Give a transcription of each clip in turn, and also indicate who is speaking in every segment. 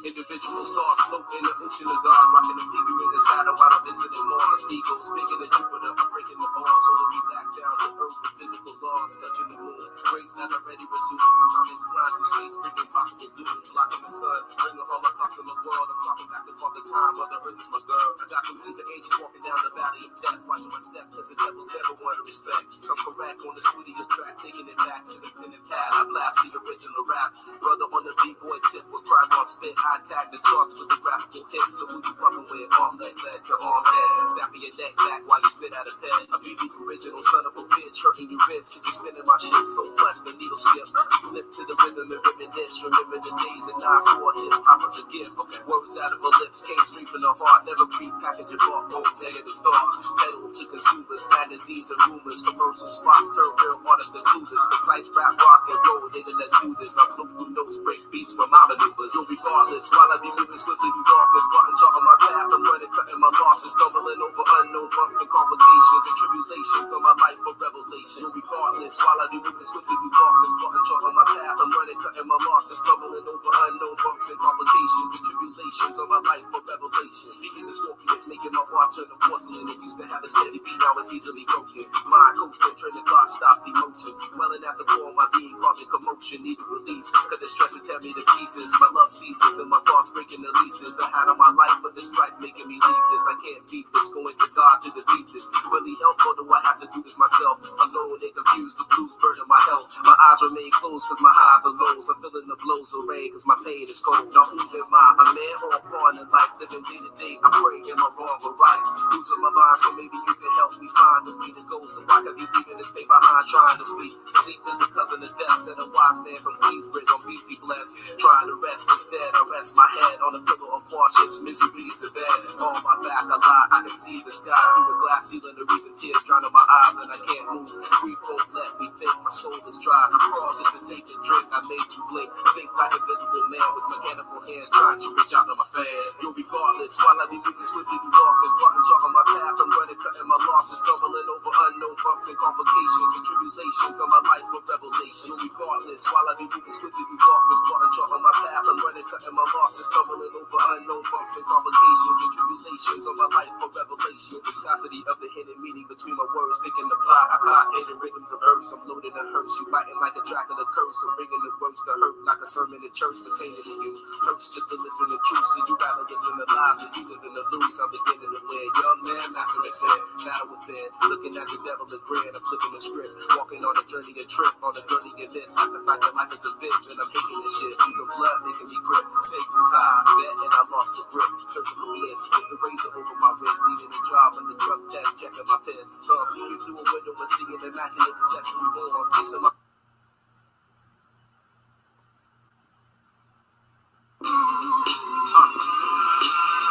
Speaker 1: Individual stars float in the ocean of God, rocking the figure in the saddle while I'm visiting Mars. Egos bigger than Jupiter, I'm breaking the bars, holding me back down to earth with physical laws, touching the moon. Race as I ready resume. Comments flying through space, bringing possible doom. Blocking the sun, bring a holocaust in the world. I'm talking back to Father Time, Mother Earth is my girl. I got from into ages walking down the valley of death, watching my step, cause the devils never want to respect. I'm correct on the studio track, taking it back to the pen and pad. I blast the original rap. Brother on the B-boy tip with crime on spit. I tag the charts with the graphical hits. So who you fucking with? Arm leg to arm head. Snapping your neck back while you spit out a pen. I be the original son of a bitch, hurting your wrist. Keep you spinning my shit so blessed the needle skip. Flip to the rhythm and reminisce. Remember the days and 9-4 hip hop was a gift. Words out of her lips came straight from the heart. Never pre-package your bought, won't negative thought. Pedal to consumers, magazines and rumors. Commercial spots turn real artists to clueless. Precise rap, rock and roll, nigga, let's do this. Now flow through notes, break beats from my maneuvers. Yo, regardless, while I be moving swiftly through darkness, button chart on my path, I'm running, cutting my losses, stumbling over unknown bumps and complications and tribulations on my life for revelation. Yo, regardless, while I be moving swiftly through darkness, button chart on my path, I'm running, cutting my losses, stumbling over unknown bumps and complications and tribulations on my life for revelation. Speaking to Scorpions, making my heart turn to porcelain. It used to have a steady beat, now it's easily broken. Mind coasting, train the clock, stop emotions. Welling at the core, my being causing commotion, need a release. Cause the stress will tear me to pieces. My love ceases and my thoughts breaking the leases I had on my life, but this strife making me leave this. I can't beat this, going to God to defeat this. Will he help or do I have to do this myself? Alone and confused, the blues burden my health. My eyes remain closed cause my highs are lows. I'm feeling the blows of rain cause my pain is cold. Now who am I? A man or a pawn in life, living day to day. I pray, am I wrong or right? Losing my mind, so maybe you can help me find the way to go. So I can be leaving this day behind, trying to sleep. Sleep is a cousin of death, said a wise man from Queensbridge on BT Bless. Trying to rest instead, I rest my head on a pillow of hardships. Misery is the bed. On my back, I lie. I can see the skies through a glass ceiling. The reason tears drowning my eyes and I can't move. Grief won't let me think. My soul is dry. I crawl just to take a drink. I made you blink. Think like a invisible man with mechanical hands trying to reach out to my fan. Yo, regardless, while I be moving swiftly through darkness, button chart on my path, I'm running, cutting my losses, stumbling over unknown bumps and complications and tribulations on my life for revelation. Yo, regardless, while I be moving swiftly through darkness, button chart on my path, I'm running, cutting my losses, stumbling over unknown bumps and complications and tribulations on my life for revelation. Viscosity of the hidden meaning between my words, thinking the plot. I caught hidden rhythms of verse, I'm loading a hearse. You biting like a Dracula curse, I'm bringing the words to hurt like a sermon in church pertaining to you. Hurts just to listen to truth, so you rather listen to lies, so you live in the lose. I'm beginning to win. Young man, master and sin, battle within. Looking at the devil and grin, I'm flipping the script. Walking on a journey and trip, on a journey and this. I can find that life is a bitch, and I'm hating this shit. Using blood, making me grip. Stakes is high, bet, and I lost the grip. Searching for bliss, with the razor over my wrist. Needing a job and the drug test, checking my piss. So I'm peeking through a window and seeing immaculate conception reborn. Facing my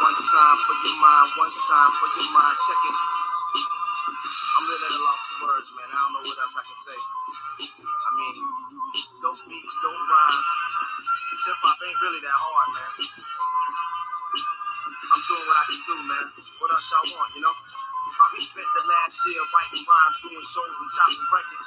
Speaker 1: one time for your mind, one time for your mind, check it. I'm really at a loss of words, man. I don't know what else I can say. I mean, those beats, those rhymes, hip hop ain't really that hard, man. I'm doing what I can do, man. What else y'all want, you know? We spent the last year writing rhymes, doing shows and chopping records.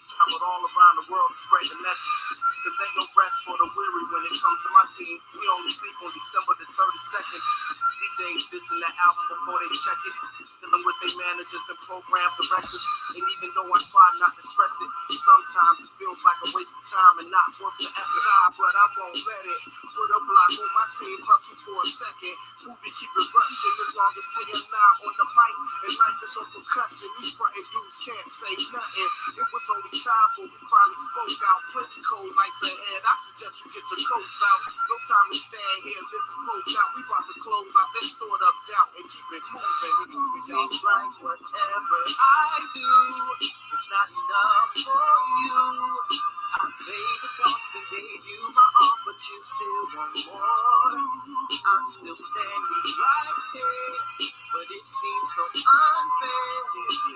Speaker 1: Traveled all around the world to spread the message. Cause ain't no rest for the weary when it comes to my team. We only sleep on December the 32nd. DJs dissing the album before they check it. Dealing with their managers and program directors. And even though I try not to stress it, sometimes it feels like a waste of time and not worth the effort. But I won't let it. Put a block on my team, hustle for a second. Who be keeping rushing as long as Tay and I on the mic. And life is on percussion. These frontin' dudes can't say nothing. It was only time for we finally spoke out. Plenty cold nights ahead. I suggest you get your coats out. No time to stand here, lips poke out. We about to close out. Let's store it up doubt and keep it moving. Seems like whatever I do, it's not enough for you. I paid the cost and gave you my all. but you still want more. I'm still standing right here, but it seems so unfair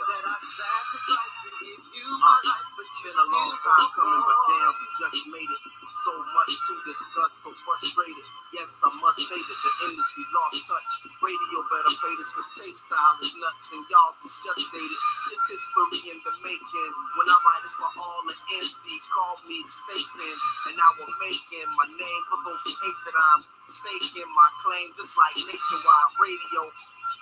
Speaker 1: that I sacrifice and give you my life, but you still want more. It's been a long time coming, but damn, we just made it. So much to discuss, so frustrated. Yes, I must say that the industry lost touch. Radio better play this, cause taste style is nuts and y'all was just dated. It's history in the making. When I write this for all the NC, call me the statement, and I will make it my name for those who hate that I'm staking my claim, just like nationwide radio.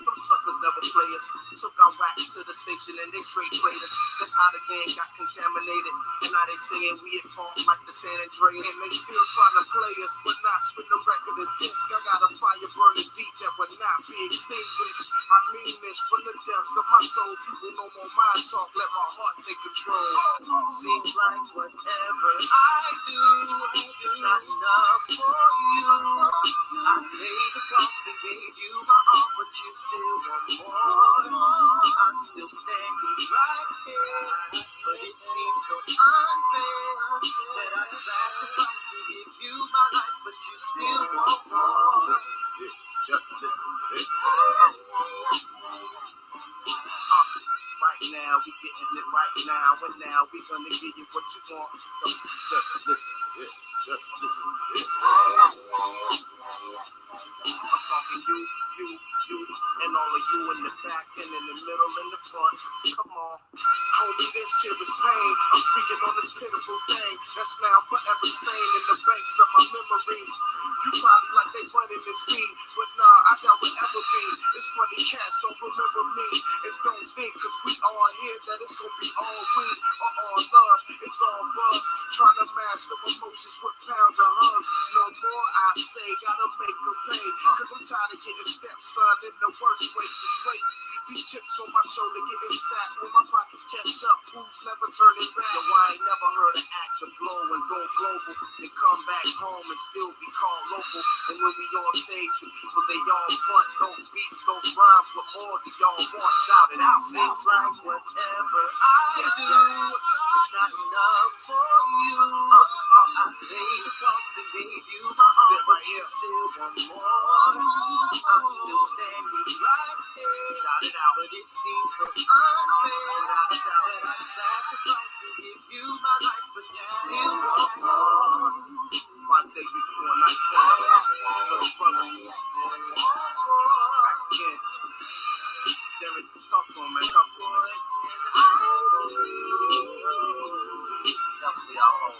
Speaker 1: Them suckers never play us. Took our wax to the station and they straight played us. That's how the game got contaminated. And now they saying we at fault like the San Andreas. And they still trying to play us, but not spin the record and disc. I got a fire burning deep that would not be extinguished. I mean this from the depths of my soul. People no more mind talk, let my heart take control. Seems like whatever I do is not enough for you. I paid the cost and gave you my all, but you still want more. I'm still standing right here, but it seems so unfair that I sacrifice and give you my life, but you still want more. Listen, this, just listen, this. Right now, we getting it right now, and now we gonna give you what you want. Just listen, this, just listen, this. I'm talking you, and all of you in the back and in the middle and the front. Come on, homie, this here is pain. I'm speaking on this pitiful thing that's now forever stained in the banks of my memory. You probably like they running this beat, but nah, I doubt will ever be. It's funny cats don't remember me and don't think, cause we all here that it's gonna be all we or all love. It's all bug, trying to master emotions with pounds of hugs. No more, I say, gotta make them pay, cause I'm tired of getting stepson in the worst way. Just wait, these chips on my shoulder getting stacked when my pockets catch up. Who's never turning back? Yo, I ain't never heard an act of blow and go global and come back home and still be called local. And when we on stage, the people they all front, don't beats, don't rhymes. What more do y'all want? Shout it out. Seems like whatever I do, it's not enough for you. I paid the cost and gave you my all, but you still want more. I'm still standing right here. Shout it out. But it seems so unfair that I sacrifice and give you my life, but you still want more. I take you to a nice one. Little brother. Back again. Derek, talk to him, man. Talk to him. Definitely our home.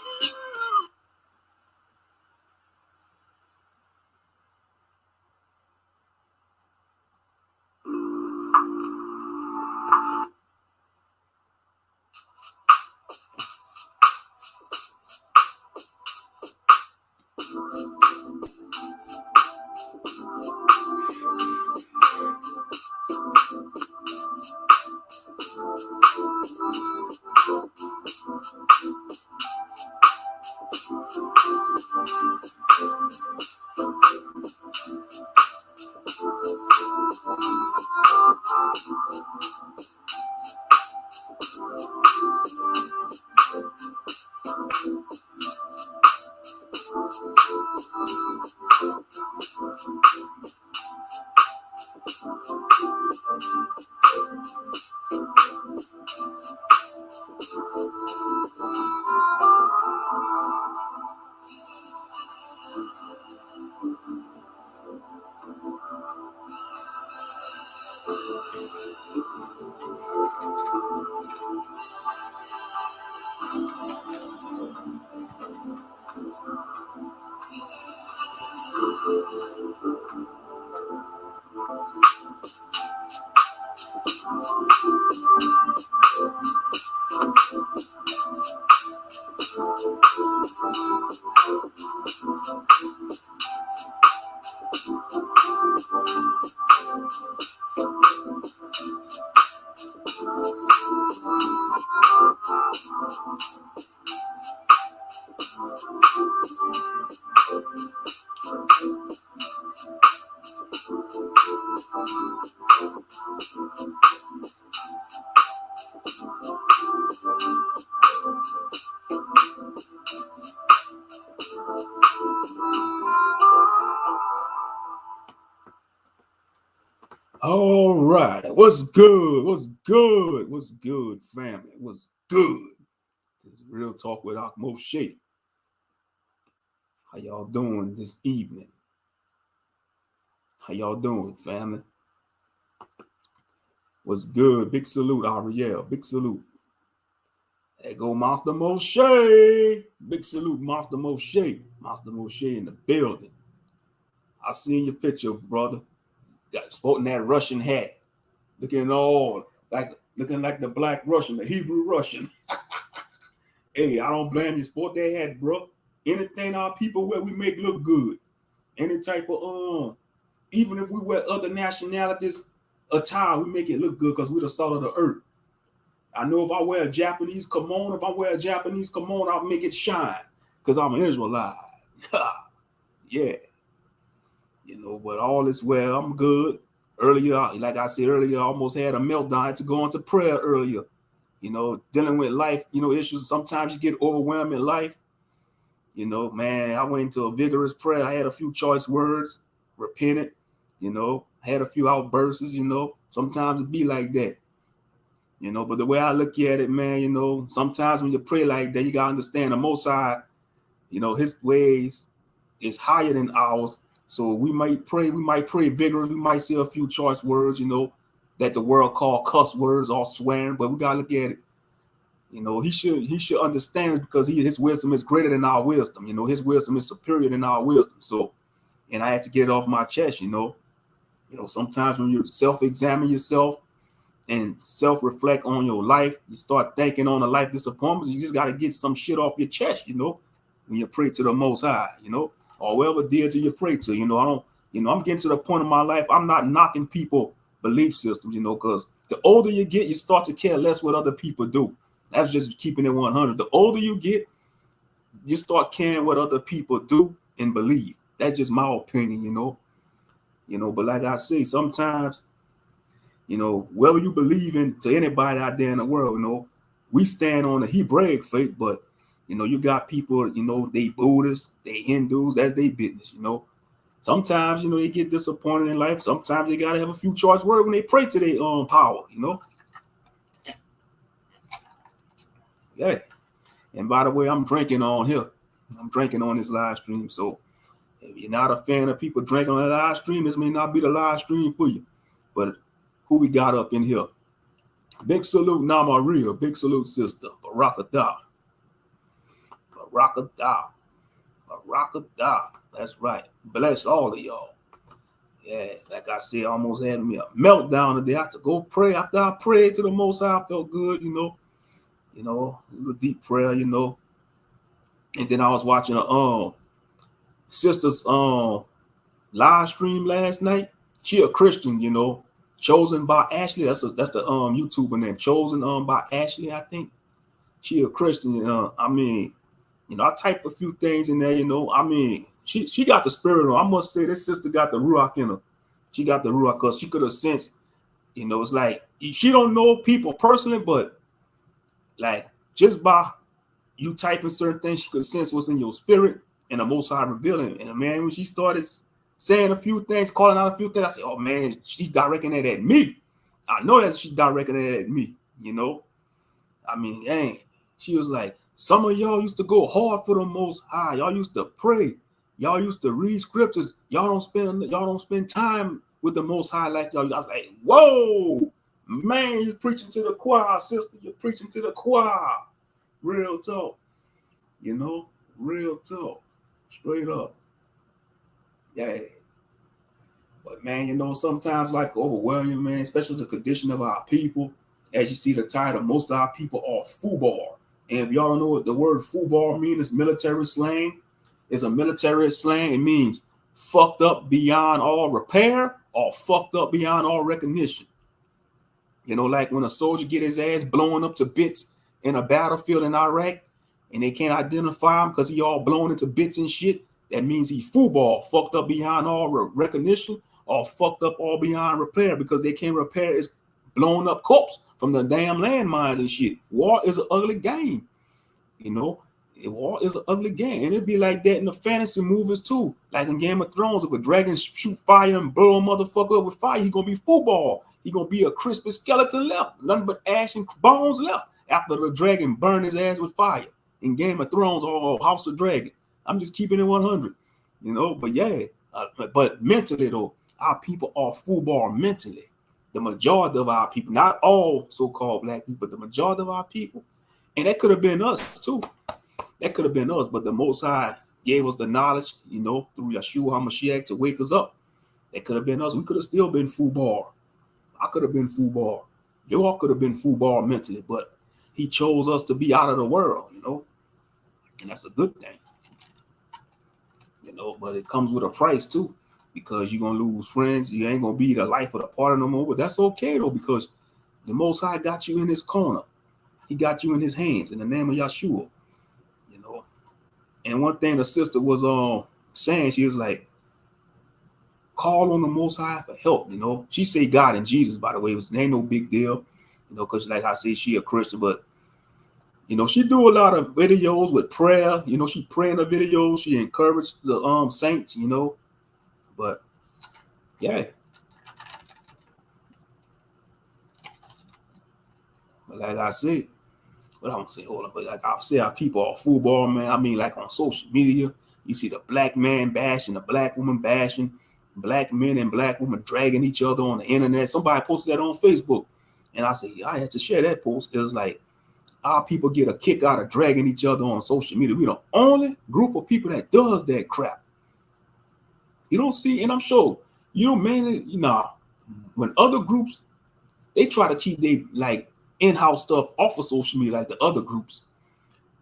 Speaker 2: right. What's good? What's good? What's good, family? What's good? This is Real Talk with Moshe. How y'all doing this evening? How y'all doing, family? What's good? Big salute, Ariel. Big salute. There go Monster Moshe. Big salute, Monster Moshe. Monster Moshe in the building. I seen your picture, brother. Got sporting that Russian hat. Looking like the black Russian, the Hebrew Russian. Hey, I don't blame you. Sport that hat, bro. Anything our people wear, we make look good. Any type of even if we wear other nationalities attire, we make it look good because we're the salt of the earth. I know if I wear a Japanese kimono, I'll make it shine because I'm an Israelite. Yeah. But all is well. I'm good. Earlier, like I said earlier, I almost had a meltdown. I had to go into prayer earlier. Dealing with life, issues. Sometimes you get overwhelmed in life. Man, I went into a vigorous prayer. I had a few choice words, repented, had a few outbursts, sometimes it be like that. But the way I look at it, man, sometimes when you pray like that, you got to understand the Most High, his ways is higher than ours. So we might pray vigorous. We might say a few choice words, that the world call cuss words or swearing, but we got to look at it. He should understand because his wisdom is greater than our wisdom. His wisdom is superior than our wisdom. So, and I had to get it off my chest, sometimes when you self-examine yourself and self-reflect on your life, you start thinking on the life disappointments. You just got to get some shit off your chest, when you pray to the Most High, or whoever deity you pray to. I'm getting to the point in my life, I'm not knocking people belief systems, because the older you get, you start to care less what other people do. That's just keeping it 100. The older you get, you start caring what other people do and believe. That's just my opinion, But like I say, sometimes, whether you believe in to anybody out there in the world, we stand on the Hebraic faith, but you got people, they Buddhists, they Hindus, that's their business, Sometimes, they get disappointed in life. Sometimes they gotta have a few choice words when they pray to their power, Yeah. And by the way, I'm drinking on here. I'm drinking on this live stream. So if you're not a fan of people drinking on the live stream, this may not be the live stream for you. But who we got up in here? Big salute, Nama Real. Big salute, sister. Barakadah. Barakadah. Barakadah. That's right. Bless all of y'all. Yeah, like I said, almost had me a meltdown today. I had to go pray. After I prayed to the Most High, I felt good, it was a deep prayer, And then I was watching a sister's live stream last night. She a Christian, chosen by Ashley. That's the YouTuber name, chosen by Ashley, I think. She a Christian, I typed a few things in there, she got the spirit on. I must say this sister got the ruach in her. She got the ruach because she could have sensed, it's like she don't know people personally, but like just by you typing certain things, she could sense what's in your spirit and the Most High revealing. And man, when she started saying a few things, calling out a few things, I said, oh man, she's directing it at me. I know that she's directing it at me, dang. She was like, some of y'all used to go hard for the Most High. Y'all used to pray. Y'all used to read scriptures. Y'all don't spend time with the Most High like y'all. I was like, whoa, man, you're preaching to the choir, sister. You're preaching to the choir. Real talk, real talk, straight up. Yeah. But man, sometimes life can overwhelm you, man, especially the condition of our people. As you see the title, most of our people are FUBAR. And if y'all don't know what the word FUBAR means, it's military slang. It's a military slang. It means fucked up beyond all repair or fucked up beyond all recognition. Like when a soldier get his ass blown up to bits in a battlefield in Iraq and they can't identify him because he all blown into bits and shit, that means he FUBAR, fucked up beyond all recognition or fucked up all beyond repair because they can't repair his blown up corpse from the damn landmines and shit. War is an ugly game. War is an ugly game. And it'd be like that in the fantasy movies too. Like in Game of Thrones, if a dragon shoot fire and blow a motherfucker up with fire, he's gonna be FUBAR. He gonna be a crispy skeleton left, nothing but ash and bones left after the dragon burned his ass with fire in Game of Thrones or House of Dragon. I'm just keeping it 100, But yeah, but mentally though, our people are FUBAR mentally. The majority of our people, not all so-called black people, but the majority of our people, and that could have been us too. That could have been us, but the Most High gave us the knowledge, through Yeshua HaMashiach to wake us up. That could have been us. We could have still been FUBAR. I could have been FUBAR. Y'all could have been FUBAR mentally, but he chose us to be out of the world, and that's a good thing, but it comes with a price too, because you're going to lose friends. You ain't going to be the life of the party no more, but that's okay though, because the Most High got you in his corner. He got you in his hands in the name of Yeshua, And one thing the sister was saying, she was like, call on the Most High for help, She said God and Jesus, by the way. It ain't no big deal, because like I say, she a Christian, but, she do a lot of videos with prayer. She pray in the videos. She encouraged the saints, But, yeah. But like I said, but I don't say hold on, but like I say, our people are FUBAR, man. I mean, like on social media, you see the black man bashing, the black woman bashing, black men and black women dragging each other on the internet. Somebody posted that on Facebook, and I said, I had to share that post. It was like, our people get a kick out of dragging each other on social media. We the only group of people that does that crap. You don't see, and I'm sure, mainly, when other groups, they try to keep their like in-house stuff off of social media like the other groups.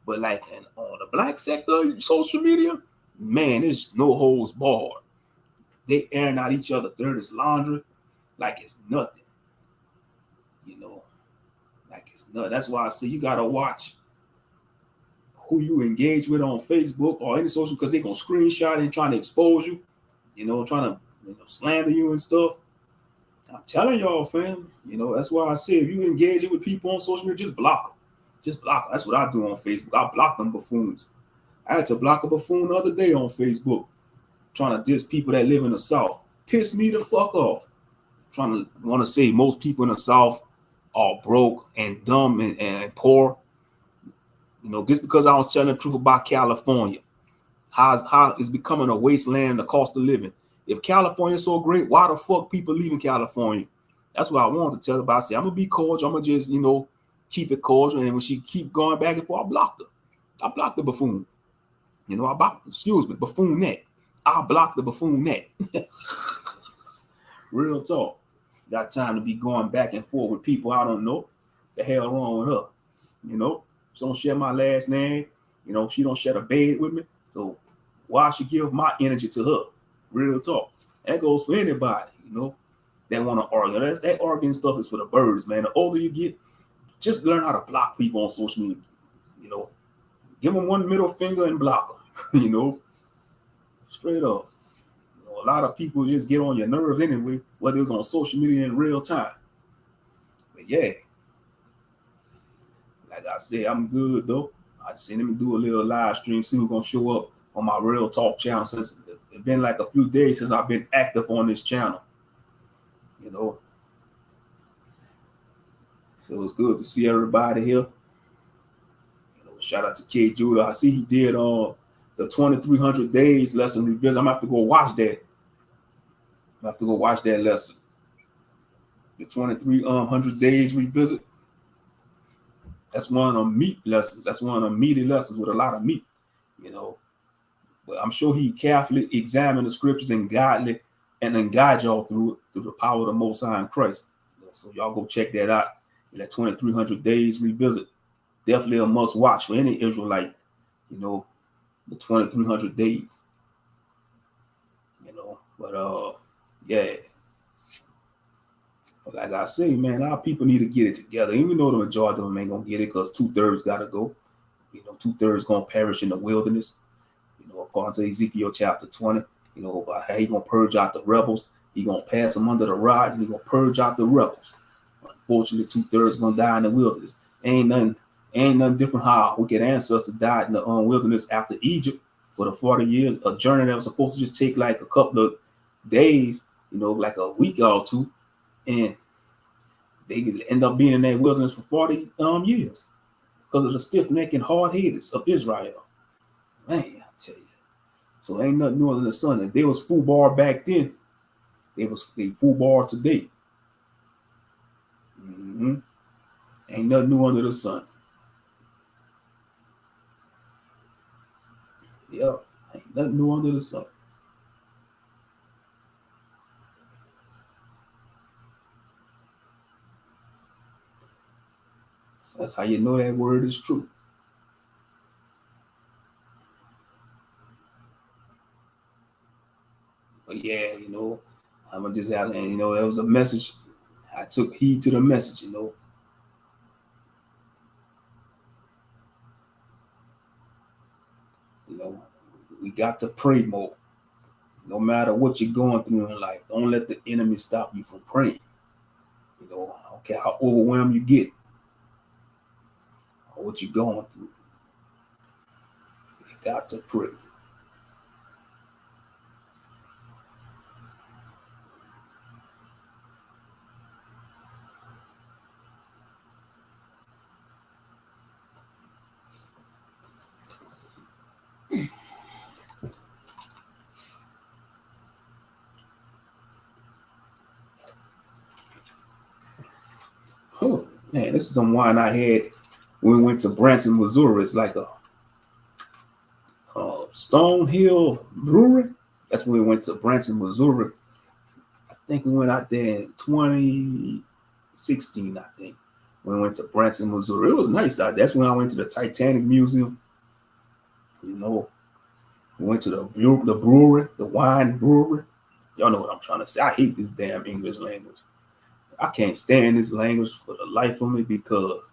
Speaker 2: But like on the black sector social media, man, there's no holds barred. They airing out each other dirty laundry like it's nothing. Like it's nothing. That's why I say you gotta watch who you engage with on Facebook or any social, because they're gonna screenshot and trying to expose you, trying to slander you and stuff. I'm telling y'all, fam, that's why I say if you engage with people on social media, just block them. Just block them. That's what I do on Facebook. I block them buffoons. I had to block a buffoon the other day on Facebook, trying to diss people that live in the South. Piss me the fuck off. Trying to want to say most people in the South are broke and dumb and poor. Just because I was telling the truth about California, how it's becoming a wasteland, the cost of living. If California is so great, why the fuck people leaving California? That's what I wanted to tell about. I said, I'm going to be cordial. I'm going to just, keep it cordial. And when she keep going back and forth, I blocked her. I blocked the buffoon. Buffoonette. I blocked the buffoonette. Real talk. Got time to be going back and forth with people I don't know. The hell wrong with her? She don't share my last name. She don't share the bed with me. So why should give my energy to her? Real talk. That goes for anybody, that want to argue. That arguing stuff is for the birds, man. The older you get, just learn how to block people on social media. Give them one middle finger and block them. Straight up. A lot of people just get on your nerves anyway, whether it's on social media in real time. But yeah, like I said, I'm good though. I just seen them do a little live stream, see who's gonna show up on my Real Talk channel, since it's been like a few days since I've been active on this channel. So it's good to see everybody here. Shout out to K Judah. I see he did the 2300 days lesson revisit. I'm gonna have to go watch that. I have to go watch that lesson. The 2300 days revisit. That's one of them meat lessons. That's one of them meaty lessons with a lot of meat, But I'm sure he carefully examined the scriptures and godly, and then guide y'all through the power of the Most High in Christ. So y'all go check that out. That 2300 days revisit. Definitely a must watch for any Israelite. The 2300 days. But yeah. But like I say, man, our people need to get it together. Even though the majority of them ain't gonna get it, because 2/3 gotta go. 2/3 gonna perish in the wilderness. According to Ezekiel chapter 20, about how he gonna purge out the rebels. He gonna pass them under the rod, and he gonna purge out the rebels. Unfortunately, 2/3 gonna die in the wilderness. Ain't nothing different how wicked ancestors died in the wilderness after Egypt for the 40 years, a journey that was supposed to just take like a couple of days, like a week or two. And They end up being in that wilderness for 40 years because of the stiff neck and hard headed of Israel. Man, I tell you. So ain't nothing new under the sun. If there was FUBAR back then, they FUBAR today. Mm-hmm. Ain't nothing new under the sun. Yep, ain't nothing new under the sun. So that's how you know that word is true. But yeah, I'm gonna just have, and that was a message. I took heed to the message, we got to pray more. No matter what you're going through in life, don't let the enemy stop you from praying. I don't care how overwhelmed you get or what you're going through. You got to pray. Oh, man, this is some wine I had when we went to Branson, Missouri. It's like a Stone Hill Brewery. That's when we went to Branson, Missouri. I think we went out there in 2016, I think. We went to Branson, Missouri. It was nice out there. That's when I went to the Titanic Museum. We went to the brewery, the wine brewery. Y'all know what I'm trying to say. I hate this damn English language. I can't stand this language for the life of me because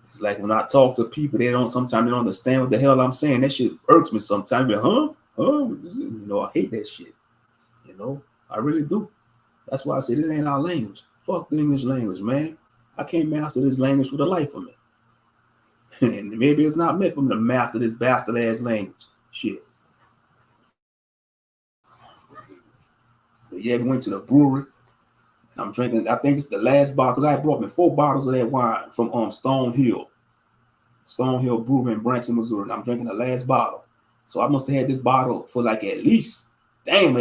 Speaker 2: it's like when I talk to people, sometimes they don't understand what the hell I'm saying. That shit irks me sometimes. Like, huh? I hate that shit. I really do. That's why I say this ain't our language. Fuck the English language, man. I can't master this language for the life of me. And maybe it's not meant for me to master this bastard ass language. Shit. But yeah, we went to the brewery. And I'm drinking, I think it's the last bottle, because I had brought me 4 bottles of that wine from Stone Hill Brewery in Branson, Missouri. And I'm drinking the last bottle. So I must have had this bottle for like at least 4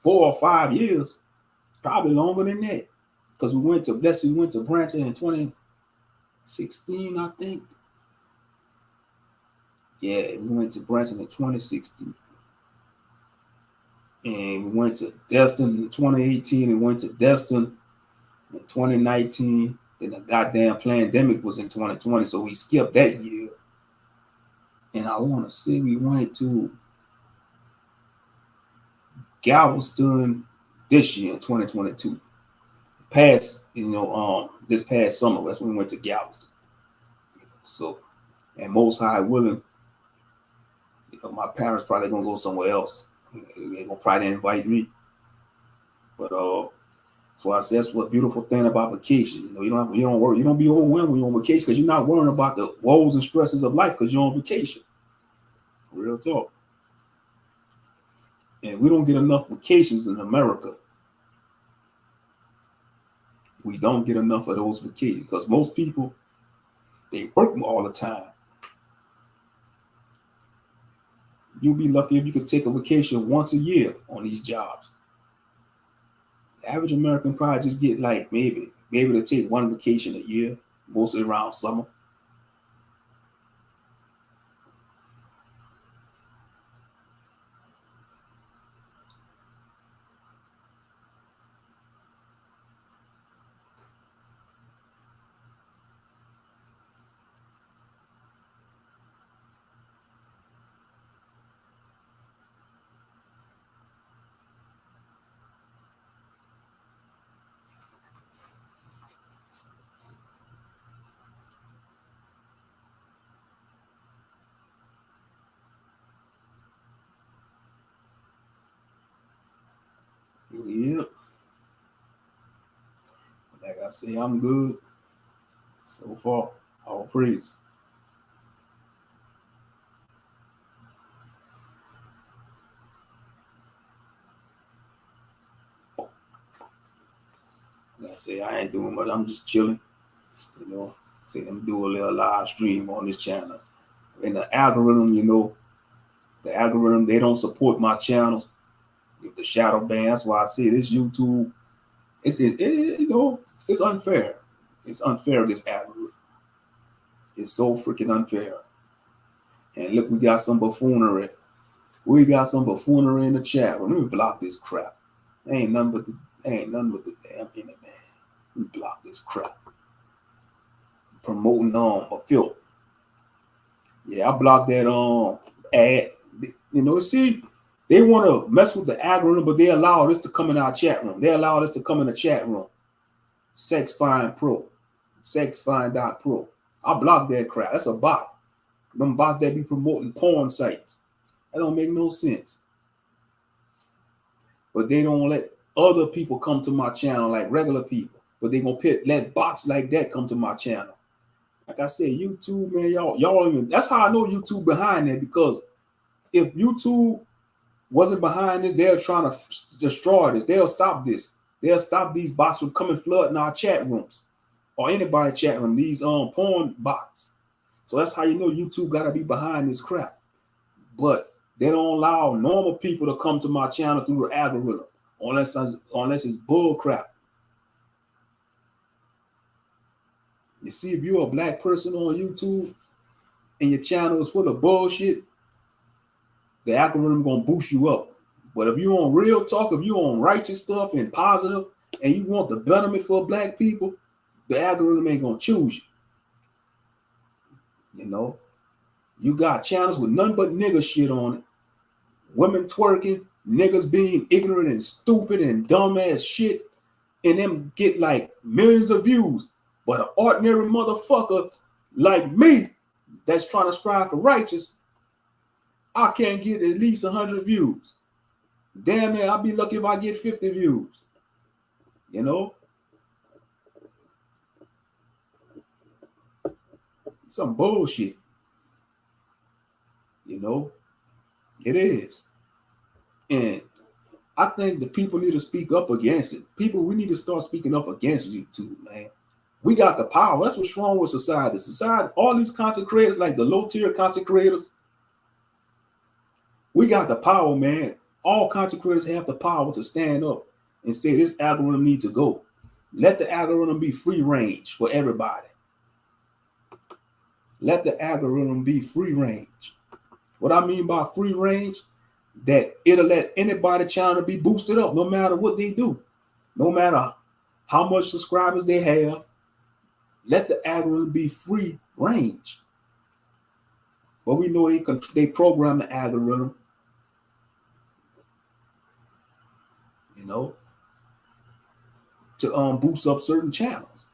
Speaker 2: or 5 years. Probably longer than that. Because we went to Branson in 2016, I think. Yeah, we went to Branson in 2016. And we went to Destin in 2018 and went to Destin in 2019. Then the goddamn pandemic was in 2020, so we skipped that year. And I want to say we went to Galveston this year in 2022. This past summer, that's when we went to Galveston. So, and most high willing, my parents probably gonna go somewhere else. They gonna probably invite me. But so I said that's what beautiful thing about vacation. You don't worry, you don't be overwhelmed when you're on vacation because you're not worrying about the woes and stresses of life because you're on vacation. Real talk. And we don't get enough vacations in America. We don't get enough of those vacations because most people, they work all the time. You'll be lucky if you could take a vacation once a year on these jobs. The average American probably just get like maybe be able to take one vacation a year, mostly around summer. Yeah. Like I say, I'm good. So far, all praise. I say I ain't doing much. I'm just chilling. You know, say I'm do a little live stream on this channel. And the algorithm, they don't support my channels. The shadow ban. That's why I say this YouTube. It's unfair. It's unfair. This algorithm. It's so freaking unfair. And look, we got some buffoonery. We got some buffoonery in the chat room. Let me block this crap. Ain't nothing but the damn internet. Let me block this crap. Promoting a filth. Yeah, I blocked that ad. See, they want to mess with the algorithm, but they allow this to come in our chat room. They allow this to come in the chat room. SexFine Pro. SexFine.pro. I blocked that crap. That's a bot. Them bots that be promoting porn sites. That don't make no sense. But they don't let other people come to my channel like regular people. But they gonna let bots like that come to my channel. Like I said, YouTube, man, y'all even. That's how I know YouTube behind that, because if YouTube wasn't behind this, they're trying to destroy this. They'll stop this. They'll stop these bots from coming flooding our chat rooms or anybody chat room. These porn bots. So that's how you know YouTube gotta be behind this crap. But they don't allow normal people to come to my channel through the algorithm unless it's bull crap. You see, if you're a black person on YouTube and your channel is full of bullshit, the algorithm gonna boost you up. But if you're on real talk, if you're on righteous stuff and positive, and you want the betterment for black people, the algorithm ain't gonna choose you. You got channels with none but nigger shit on it, women twerking, niggas being ignorant and stupid and dumb ass shit, and them get like millions of views. But an ordinary motherfucker like me that's trying to strive for righteous, I can't get at least 100 views. Damn it, I'll be lucky if I get 50 views. Some bullshit. It is. And I think the people need to speak up against it. We need to start speaking up against YouTube, man. We got the power. That's what's wrong with society. All these content creators, like the low-tier content creators, we got the power, man. All content creators have the power to stand up and say this algorithm needs to go. Let the algorithm be free range for everybody. Let the algorithm be free range. What I mean by free range, that it'll let anybody channel be boosted up no matter what they do. No matter how much subscribers they have, let the algorithm be free range. But we know they program the algorithm, to boost up certain channels.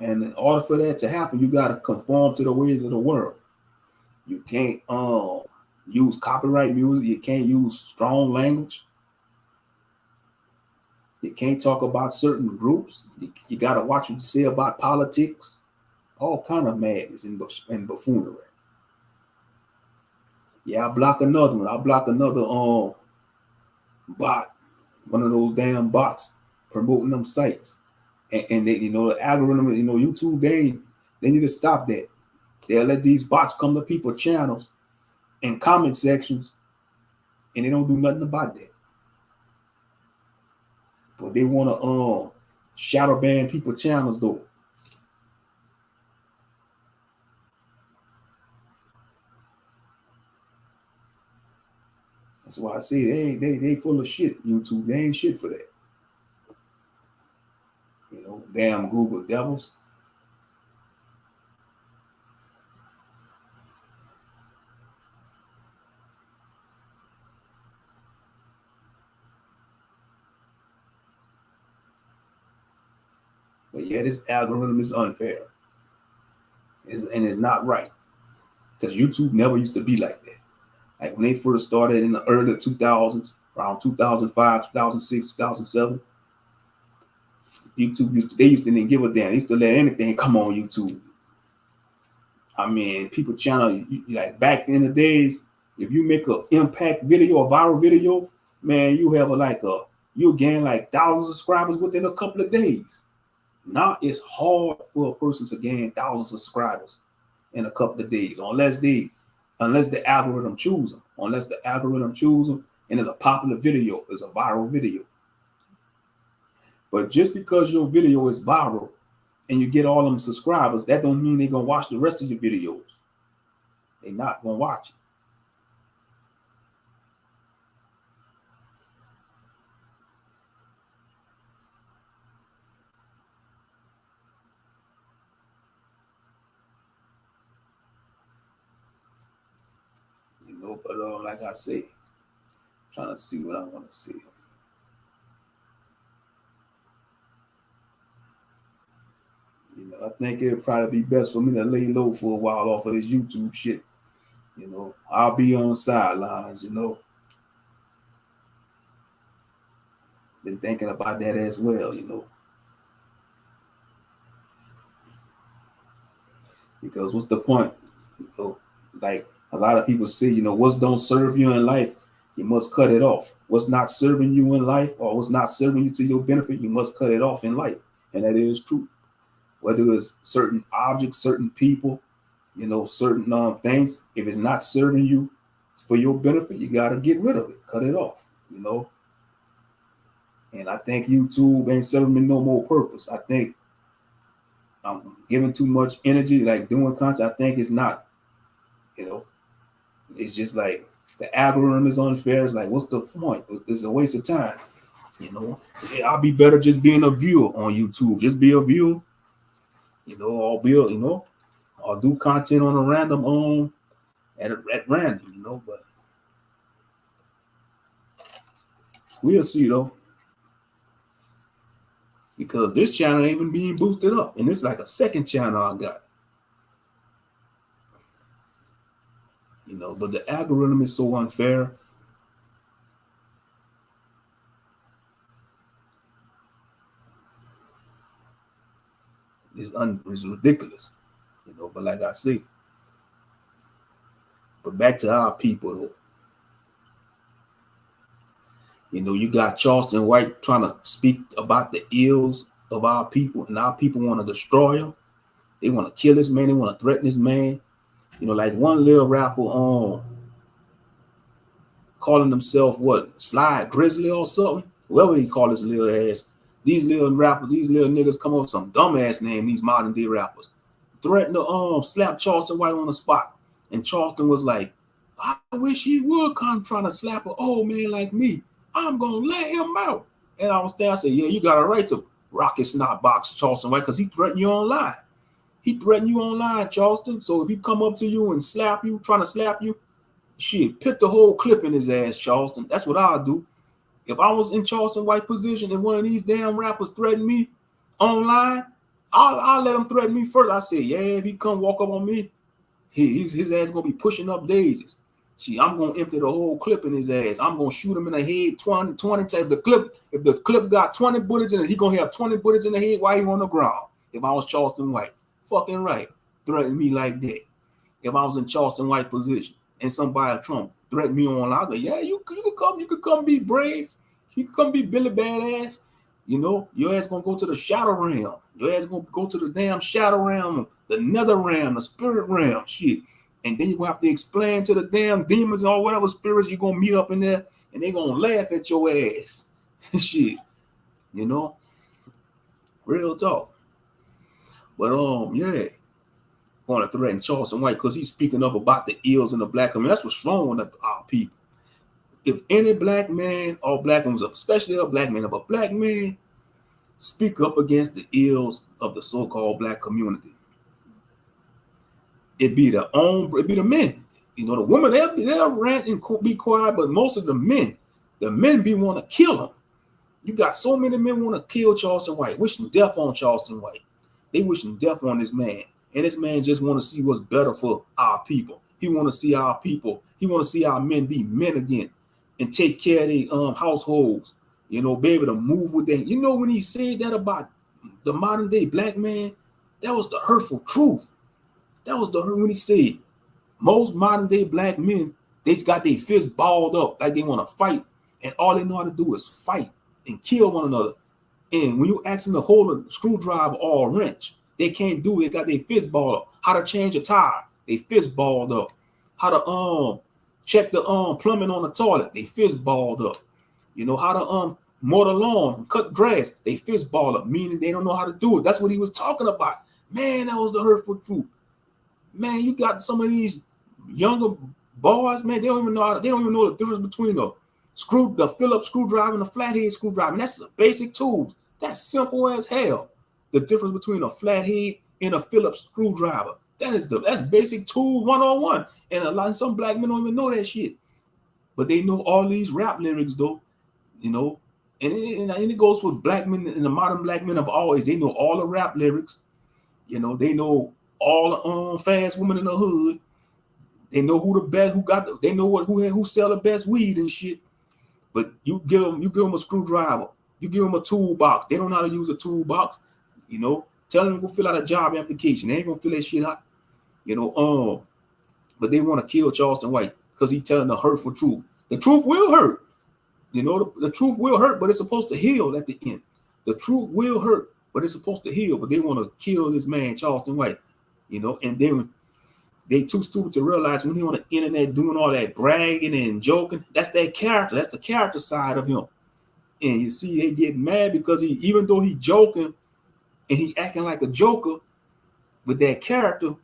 Speaker 2: And in order for that to happen, you got to conform to the ways of the world. You can't use copyright music. You can't use strong language. You can't talk about certain groups. You got to watch what you say about politics. All kind of madness and buffoonery. Yeah, I block another one. I block another bot. One of those damn bots promoting them sites. And they, the algorithm, YouTube, they need to stop that. They'll let these bots come to people's channels and comment sections, and they don't do nothing about that. But they want to shadow ban people's channels though. That's why I say they full of shit. YouTube, they ain't shit for that. Damn Google devils. But yeah, this algorithm is unfair. And it's not right. Because YouTube never used to be like that. Like when they first started in the early 2000s, around 2005, 2006, 2007, YouTube, they used to didn't give a damn. They used to let anything come on YouTube. I mean, people channel, like back in the days, if you make an impact video, a viral video, man, you have a you'll gain like thousands of subscribers within a couple of days. Now it's hard for a person to gain thousands of subscribers in a couple of days, unless the algorithm choose them. Unless the algorithm choose them, and it's a popular video, it's a viral video. But just because your video is viral and you get all them subscribers, that don't mean they're gonna watch the rest of your videos. They're not gonna watch it. But like I say, trying to see what I want to see. I think it'd probably be best for me to lay low for a while off of this YouTube shit. I'll be on the sidelines. Been thinking about that as well. Because what's the point? Like a lot of people say, what don't serve you in life, you must cut it off. What's not serving you in life, or what's not serving you to your benefit, you must cut it off in life. And that is true. Whether it's certain objects, certain people, certain things, if it's not serving you for your benefit, you got to get rid of it, cut it off, And I think YouTube ain't serving me no more purpose. I think I'm giving too much energy, like doing content. I think it's not, it's just like the algorithm is unfair. It's like, what's the point? It's a waste of time. I'll be better just being a viewer on YouTube. Just be a viewer, or build, or do content on a random at random, but we'll see though. Because this channel ain't even being boosted up, and it's like a second channel I got. But the algorithm is so unfair. It's ridiculous, but like I say, but back to our people though. You got Charleston White trying to speak about the ills of our people, and our people want to destroy him. They want to kill this man. They want to threaten this man. Like one little rapper calling himself what, Sly Grizzly or something, whoever he called his little ass. These little rappers, these little niggas come up with some dumbass name. These modern day rappers threatened to slap Charleston White on the spot, and Charleston was like, "I wish he would come trying to slap an old man like me. I'm gonna let him out." And I was there. I said, "Yeah, you got a right to rock his snot box, Charleston White, because he threatened you online. He threatened you online, Charleston. So if he come up to you and slap you, trying to slap you, shit, put the whole clip in his ass, Charleston. That's what I'll do. If I was in Charleston White position and one of these damn rappers threatened me online, I'll let him threaten me first. I say, yeah, if he come walk up on me, his ass gonna be pushing up daisies. See, I'm gonna empty the whole clip in his ass. I'm gonna shoot him in the head 20 times. If the clip got 20 bullets in it, he gonna have 20 bullets in the head while he on the ground. If I was Charleston White, fucking right, threaten me like that. If I was in Charleston White position and somebody Trump threatened me online, I'd go, yeah, you could come be brave. You could come be Billy Badass. Your ass gonna go to the shadow realm. Your ass gonna go to the damn shadow realm, the nether realm, the spirit realm, shit. And then you're gonna have to explain to the damn demons or whatever spirits you're gonna meet up in there, and they're gonna laugh at your ass. Shit. Real talk. But yeah. Going to threaten Charleston White because he's speaking up about the ills in the black community. That's what's wrong with our people. If any black man or black woman, especially a black man, if a black man speak up against the ills of the so-called black community, it'd be the men. The women, they'll rant and be quiet, but most of the men be want to kill him. You got so many men want to kill Charleston White, wishing death on Charleston White. They wishing death on this man. And this man just want to see what's better for our people. He want to see our people. He want to see our men be men again and take care of their households. Be able to move with them. When he said that about the modern day black man, that was the hurtful truth. That was when he said most modern day black men, they got their fists balled up like they want to fight, and all they know how to do is fight. and kill one another. And when you ask them to hold a screwdriver or a wrench, they can't do it. They got their fist balled up. How to change a tire, they fist balled up. How to check the plumbing on the toilet, they fist balled up. You know, how to mow the lawn, cut grass, they fist balled up, meaning they don't know how to do it. That's what he was talking about. Man, that was the hurtful truth. Man, you got some of these younger boys, man, they don't even know the difference between the Phillips screwdriver and a flathead screwdriver. And that's the basic tools. That's simple as hell. The difference between a flathead and a Phillips screwdriver. That's basic tool 101. And some black men don't even know that shit. But they know all these rap lyrics though, you know. And it goes for black men and the modern black men of all age. They know all the rap lyrics. You know, they know all the fast women in the hood. They know who the best, they know who sell the best weed and shit. But you give them a screwdriver, you give them a toolbox. They don't know how to use a toolbox. You know, tell them to go fill out a job application. They ain't gonna fill that shit out. You know, but they want to kill Charleston White because he's telling the hurtful truth. The truth will hurt. You know, the truth will hurt, but it's supposed to heal at the end. The truth will hurt, but it's supposed to heal. But they want to kill this man, Charleston White. You know, and then they too stupid to realize when he on the internet doing all that bragging and joking, that's that character. That's the character side of him. And you see, they get mad because even though he joking and he acting like a joker with that character,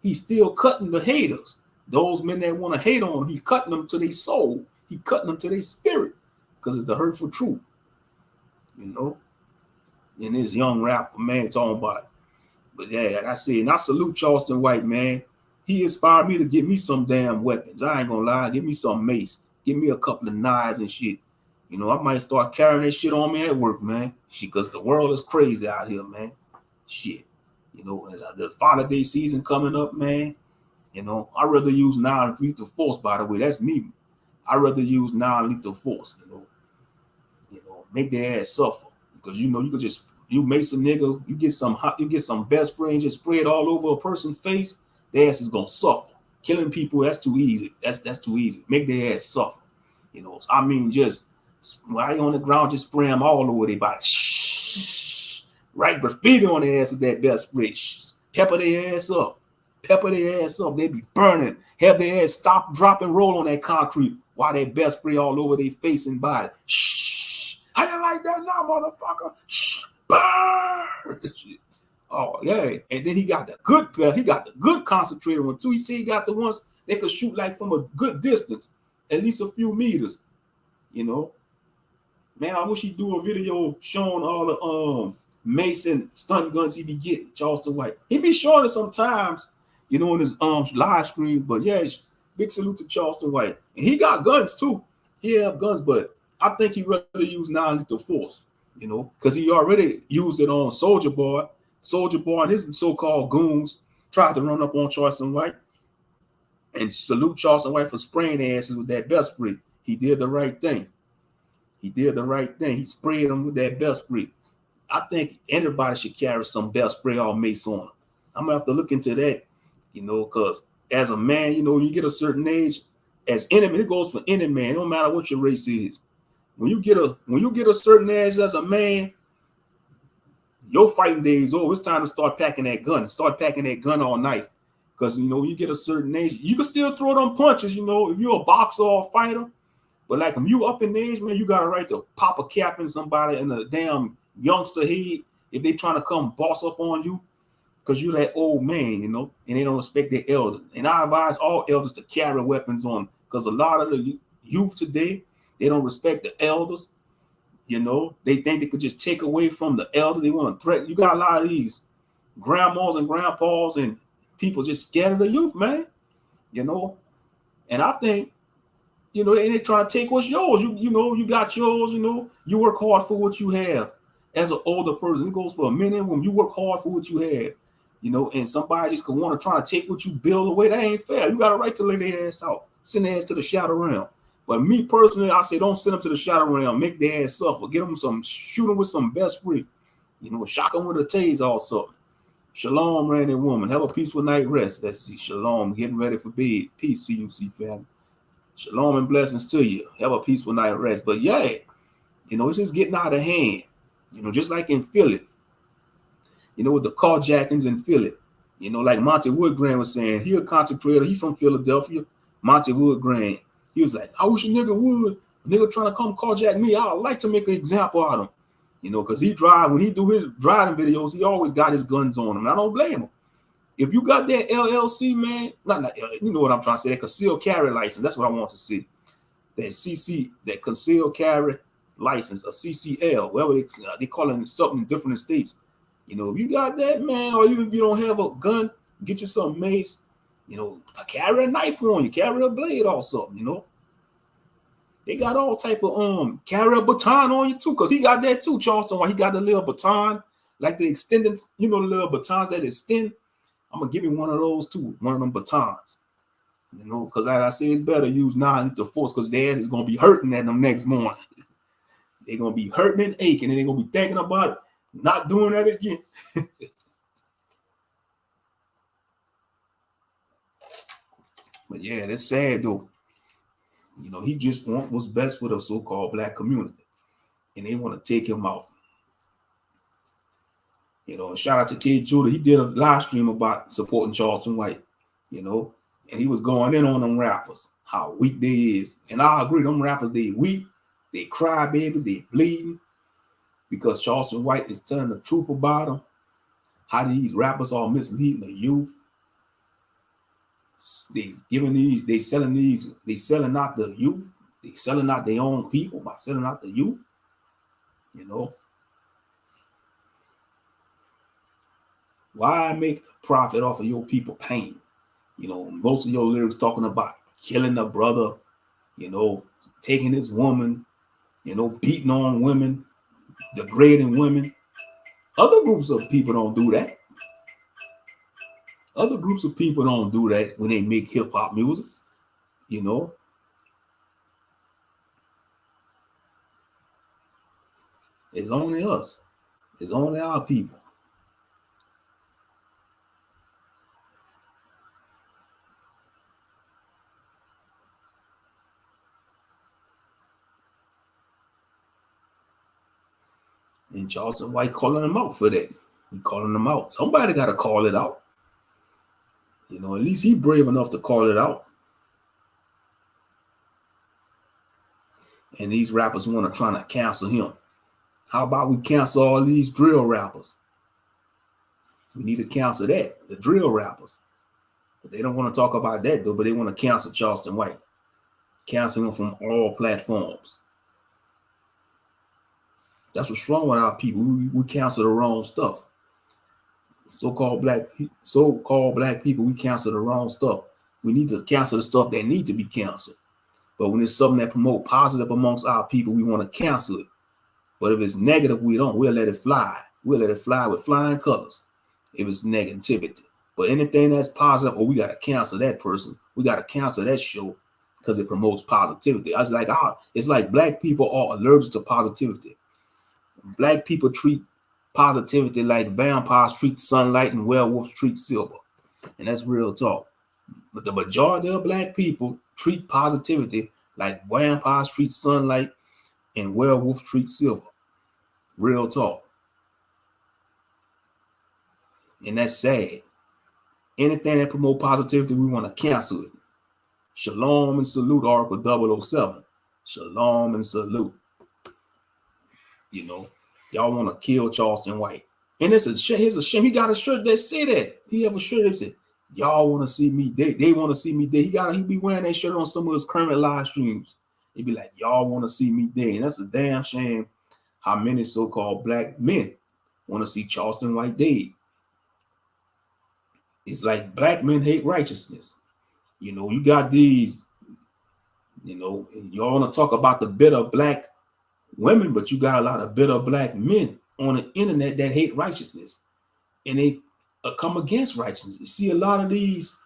Speaker 2: he's still cutting the haters. Those men that want to hate on him, he's cutting them to their soul. He cutting them to their spirit because it's the hurtful truth. You know? And this young rapper, man, talking about it. But yeah, like I said, and I salute Charleston White, man. He inspired me to get me some damn weapons. I ain't gonna lie. Give me some mace. Give me a couple of knives and shit. You know, I might start carrying that shit on me at work, man. Shit, because the world is crazy out here, man. Shit. You know, as the Father Day season coming up, man. You know, I'd rather use non-lethal force, by the way. That's me. I'd rather use non-lethal force, you know. You know, make their ass suffer. Because you know, you could just mace a nigga, you get some best spray and just spray it all over a person's face, their ass is gonna suffer. Killing people, that's too easy. That's too easy. Make their ass suffer. You know, so, I mean, just while you're on the ground, just spray them all over their body. Right, graffiti on their ass with that best spray. Pepper their ass up. Pepper their ass up. They be burning. Have their ass stop, drop, and roll on that concrete while they best spray all over their face and body. How you like that now, motherfucker? Burn! Oh yeah, and then he got the good concentrated one too. He said he got the ones that could shoot like from a good distance, at least a few meters. You know, man, I wish he'd do a video showing all the Mason stun guns he be getting. Charleston White, he be showing it sometimes, you know, in his live streams. But yeah, big salute to Charleston White, and he got guns too. He have guns, but I think he'd rather use non-lethal force. You know, because he already used it on Soldier Boy. Soldier Boy and his so-called goons tried to run up on Charleston White. And salute Charleston White for spraying their asses with that best spray. He did the right thing. He did the right thing. He sprayed them with that best spray. I think everybody should carry some best spray or mace on them. I'm going to have to look into that, you know, because as a man, you know, you get a certain age, as any man, it goes for any man. It don't matter what your race is. When you get a certain age as a man, your fighting days over. It's time to start packing that gun. Start packing that gun all night. Because, you know, when you get a certain age, you can still throw them punches, you know, if you're a boxer or a fighter. But like when you up in age, man, you got a right to pop a cap in somebody in a damn youngster head if they trying to come boss up on you. Because you're that old man, you know, and they don't respect their elders. And I advise all elders to carry weapons on them. Because a lot of the youth today, they don't respect the elders. You know, they think they could just take away from the elders. They want to threaten. You got a lot of these grandmas and grandpas and people just scared of the youth, man. You know, and I think, you know, they trying to take what's yours. You know, you got yours. You know, you work hard for what you have. As an older person, it goes for a men and women. You work hard for what you have. You know, and somebody just could want to try to take what you build away. That ain't fair. You got a right to lay their ass out, send their ass to the shadow realm. But me personally, I say don't send them to the shadow realm. Make their ass suffer. Get them shoot them with some best free. You know, shock them with a taser also. Shalom, man and woman. Have a peaceful night rest. Let's see. Shalom. Getting ready for bed. Peace, CUC family. Shalom and blessings to you. Have a peaceful night rest. But yeah, You know, it's just getting out of hand. You know, just like in Philly, you know, with the carjackings in Philly. You know, like Monty Woodgrain was saying, he a content creator. He from Philadelphia. Monty Woodgrain. He was like, I wish a nigga would. A nigga trying to come carjack me. I'd like to make an example out of him. You know, because when he do his driving videos, he always got his guns on him. And I don't blame him. If you got that LLC, man, you know what I'm trying to say, that concealed carry license, that's what I want to see. That CC, that concealed carry license, a CCL, whatever they call it something in different states. You know, if you got that, man, or even if you don't have a gun, get you some mace. You know, carry a knife on you, carry a blade or something. You know, they got all type of carry a baton on you too, because he got that too, Charleston. Why he got the little baton, like the extended, you know, the little batons that extend. I'm gonna give you one of those too, one of them batons. You know, because like I say, it's better use non-lethal force, because their ass is gonna be hurting at them next morning. They're gonna be hurting and aching, and they're gonna be thinking about it, not doing that again. But yeah, that's sad though. You know, he just want what's best for the so-called black community, and they want to take him out. You know, and shout out to Kid Judah. He did a live stream about supporting Charleston White, you know, and he was going in on them rappers, how weak they is. And I agree, them rappers, they weak, they cry babies, they bleeding, because Charleston White is telling the truth about them, how these rappers are misleading the youth. They selling out the youth. They selling out their own people by selling out the youth, you know. Why make the profit off of your people pain? You know, most of your lyrics talking about killing a brother, you know, taking his woman, you know, beating on women, degrading women. Other groups of people don't do that. Other groups of people don't do that when they make hip hop music, you know. It's only us. It's only our people. And Charleston White calling them out for that. He calling them out. Somebody got to call it out. You know, at least he brave enough to call it out. And these rappers want to try to cancel him. How about we cancel all these drill rappers? We need to cancel that, the drill rappers. But they don't want to talk about that though, but they want to cancel Charleston White. Cancel him from all platforms. That's what's wrong with our people. We cancel the wrong stuff. So-called black people, we cancel the wrong stuff. We need to cancel the stuff that need to be canceled. But when it's something that promotes positive amongst our people, we want to cancel it. But if it's negative, we don't. We'll let it fly. We'll let it fly with flying colors if it's negativity. But anything that's positive, we got to cancel that person. We got to cancel that show because it promotes positivity. It's like black people are allergic to positivity. Black people treat positivity like vampires treat sunlight and werewolves treat silver. And that's real talk. But the majority of black people treat positivity like vampires treat sunlight and werewolves treat silver. Real talk. And that's sad. Anything that promotes positivity, we want to cancel it. Shalom and salute, Oracle 007. Shalom and salute. You know, y'all want to kill Charleston White. And it's a shame. Here's a shame. He got a shirt that say that. He have a shirt that said, y'all want to see me dead. They want to see me dead. He be wearing that shirt on some of his current live streams. He'd be like, y'all want to see me dead. And that's a damn shame how many so-called black men want to see Charleston White dead. It's like black men hate righteousness. You know, you got these, you know, y'all want to talk about the bitter black women, but you got a lot of bitter black men on the internet that hate righteousness. And they come against righteousness. You see a lot of these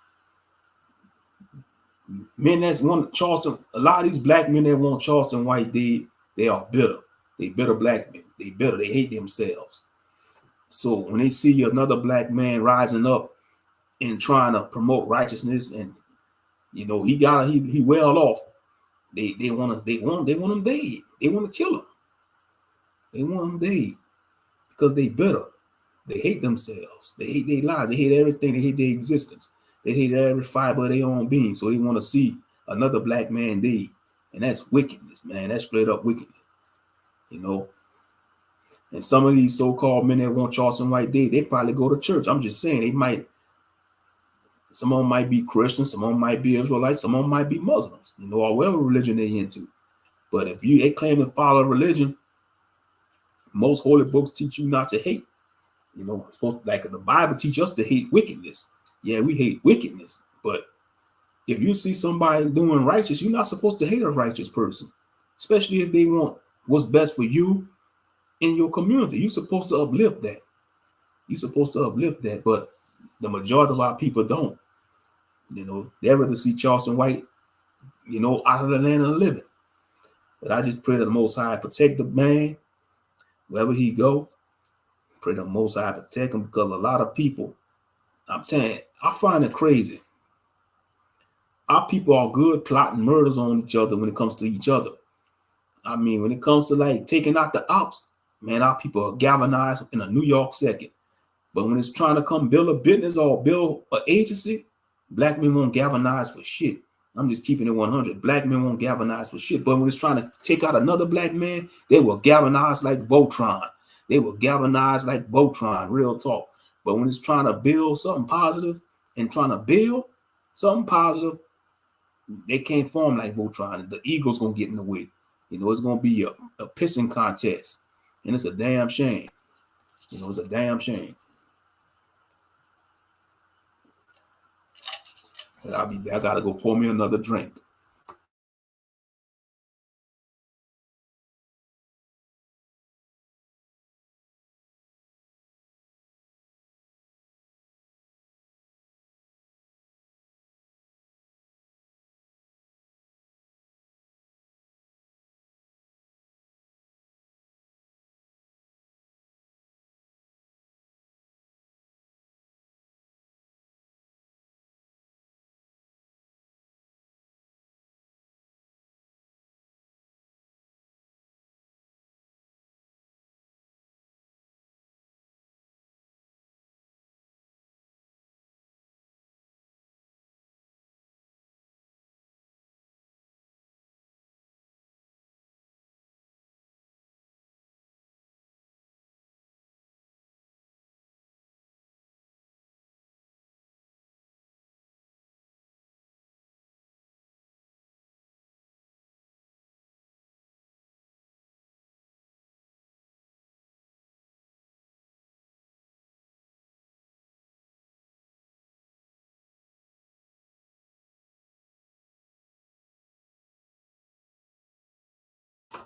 Speaker 2: men that's want Charleston, a lot of these black men that want Charleston White dead, they are bitter. They bitter black men. They bitter. They hate themselves. So when they see another black man rising up and trying to promote righteousness, and you know he well off, they want him dead. They want to kill him. They want them dead because they bitter. They hate themselves. They hate their lives. They hate everything. They hate their existence. They hate every fiber of their own being. So they want to see another black man dead. And that's wickedness, man. That's straight up wickedness. You know? And some of these so-called men that want Charleston White dead, they probably go to church. I'm just saying, some of them might be Christians, some of them might be Israelites, some of them might be Muslims, you know, or whatever religion they into. But if they claim to follow religion, most holy books teach you not to hate. You know, it's supposed to, like the Bible teach us to hate wickedness. Yeah, we hate wickedness. But if you see somebody doing righteous, you're not supposed to hate a righteous person, especially if they want what's best for you in your community. You're supposed to uplift that. You're supposed to uplift that. But the majority of our people don't. You know, they'd rather see Charleston White, you know, out of the land of the living. But I just pray that the Most High protect the man wherever he go. Pray the Most High protect him, because a lot of people, I'm telling you, I find it crazy. Our people are good plotting murders on each other when it comes to each other. I mean, when it comes to like taking out the ops, man, our people are galvanized in a New York second. But when it's trying to come build a business or build an agency, black men won't galvanize for shit. I'm just keeping it 100. Black men won't galvanize for shit. But when it's trying to take out another black man, they will galvanize like Voltron. They will galvanize like Voltron, real talk. But when it's trying to build something positive and trying to build something positive, they can't form like Voltron. The ego's going to get in the way. You know, it's going to be a pissing contest. And it's a damn shame. You know, it's a damn shame. But I'll be back. I got to go pour me another drink.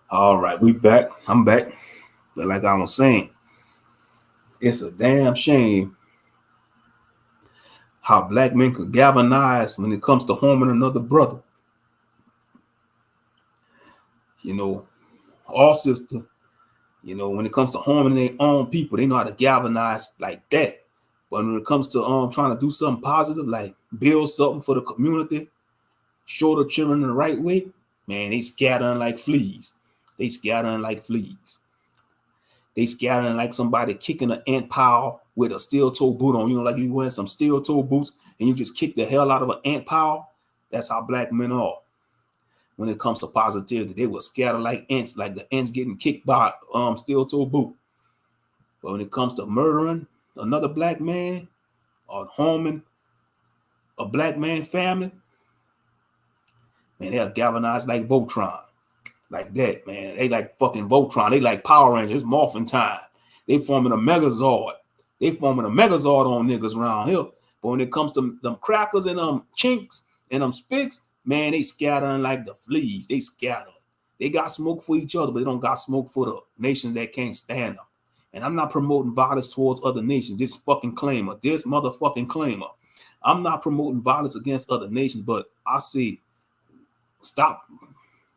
Speaker 2: All right, we back. I'm back. But like I was saying, it's a damn shame how black men could galvanize when it comes to harming another brother. You know, all sister, you know, when it comes to harming their own people, they know how to galvanize like that. But when it comes to trying to do something positive, like build something for the community, show the children the right way, man, they scattering like fleas. They scattering like fleas. They scattering like somebody kicking an ant pile with a steel toe boot on. You know, like you wearing some steel toe boots and you just kick the hell out of an ant pile. That's how black men are. When it comes to positivity, they will scatter like ants, like the ants getting kicked by steel toe boot. But when it comes to murdering another black man or harming a black man family, man, they're galvanized like Voltron. Like that, man. They like fucking Voltron. They like Power Rangers. Morphin' time. They forming a Megazord. They forming a Megazord on niggas around here. But when it comes to them crackers and chinks and spics, man, they scattering like the fleas. They scatter. They got smoke for each other, but they don't got smoke for the nations that can't stand them. And I'm not promoting violence towards other nations. This fucking claimer. This motherfucking claimer. I'm not promoting violence against other nations, but I say stop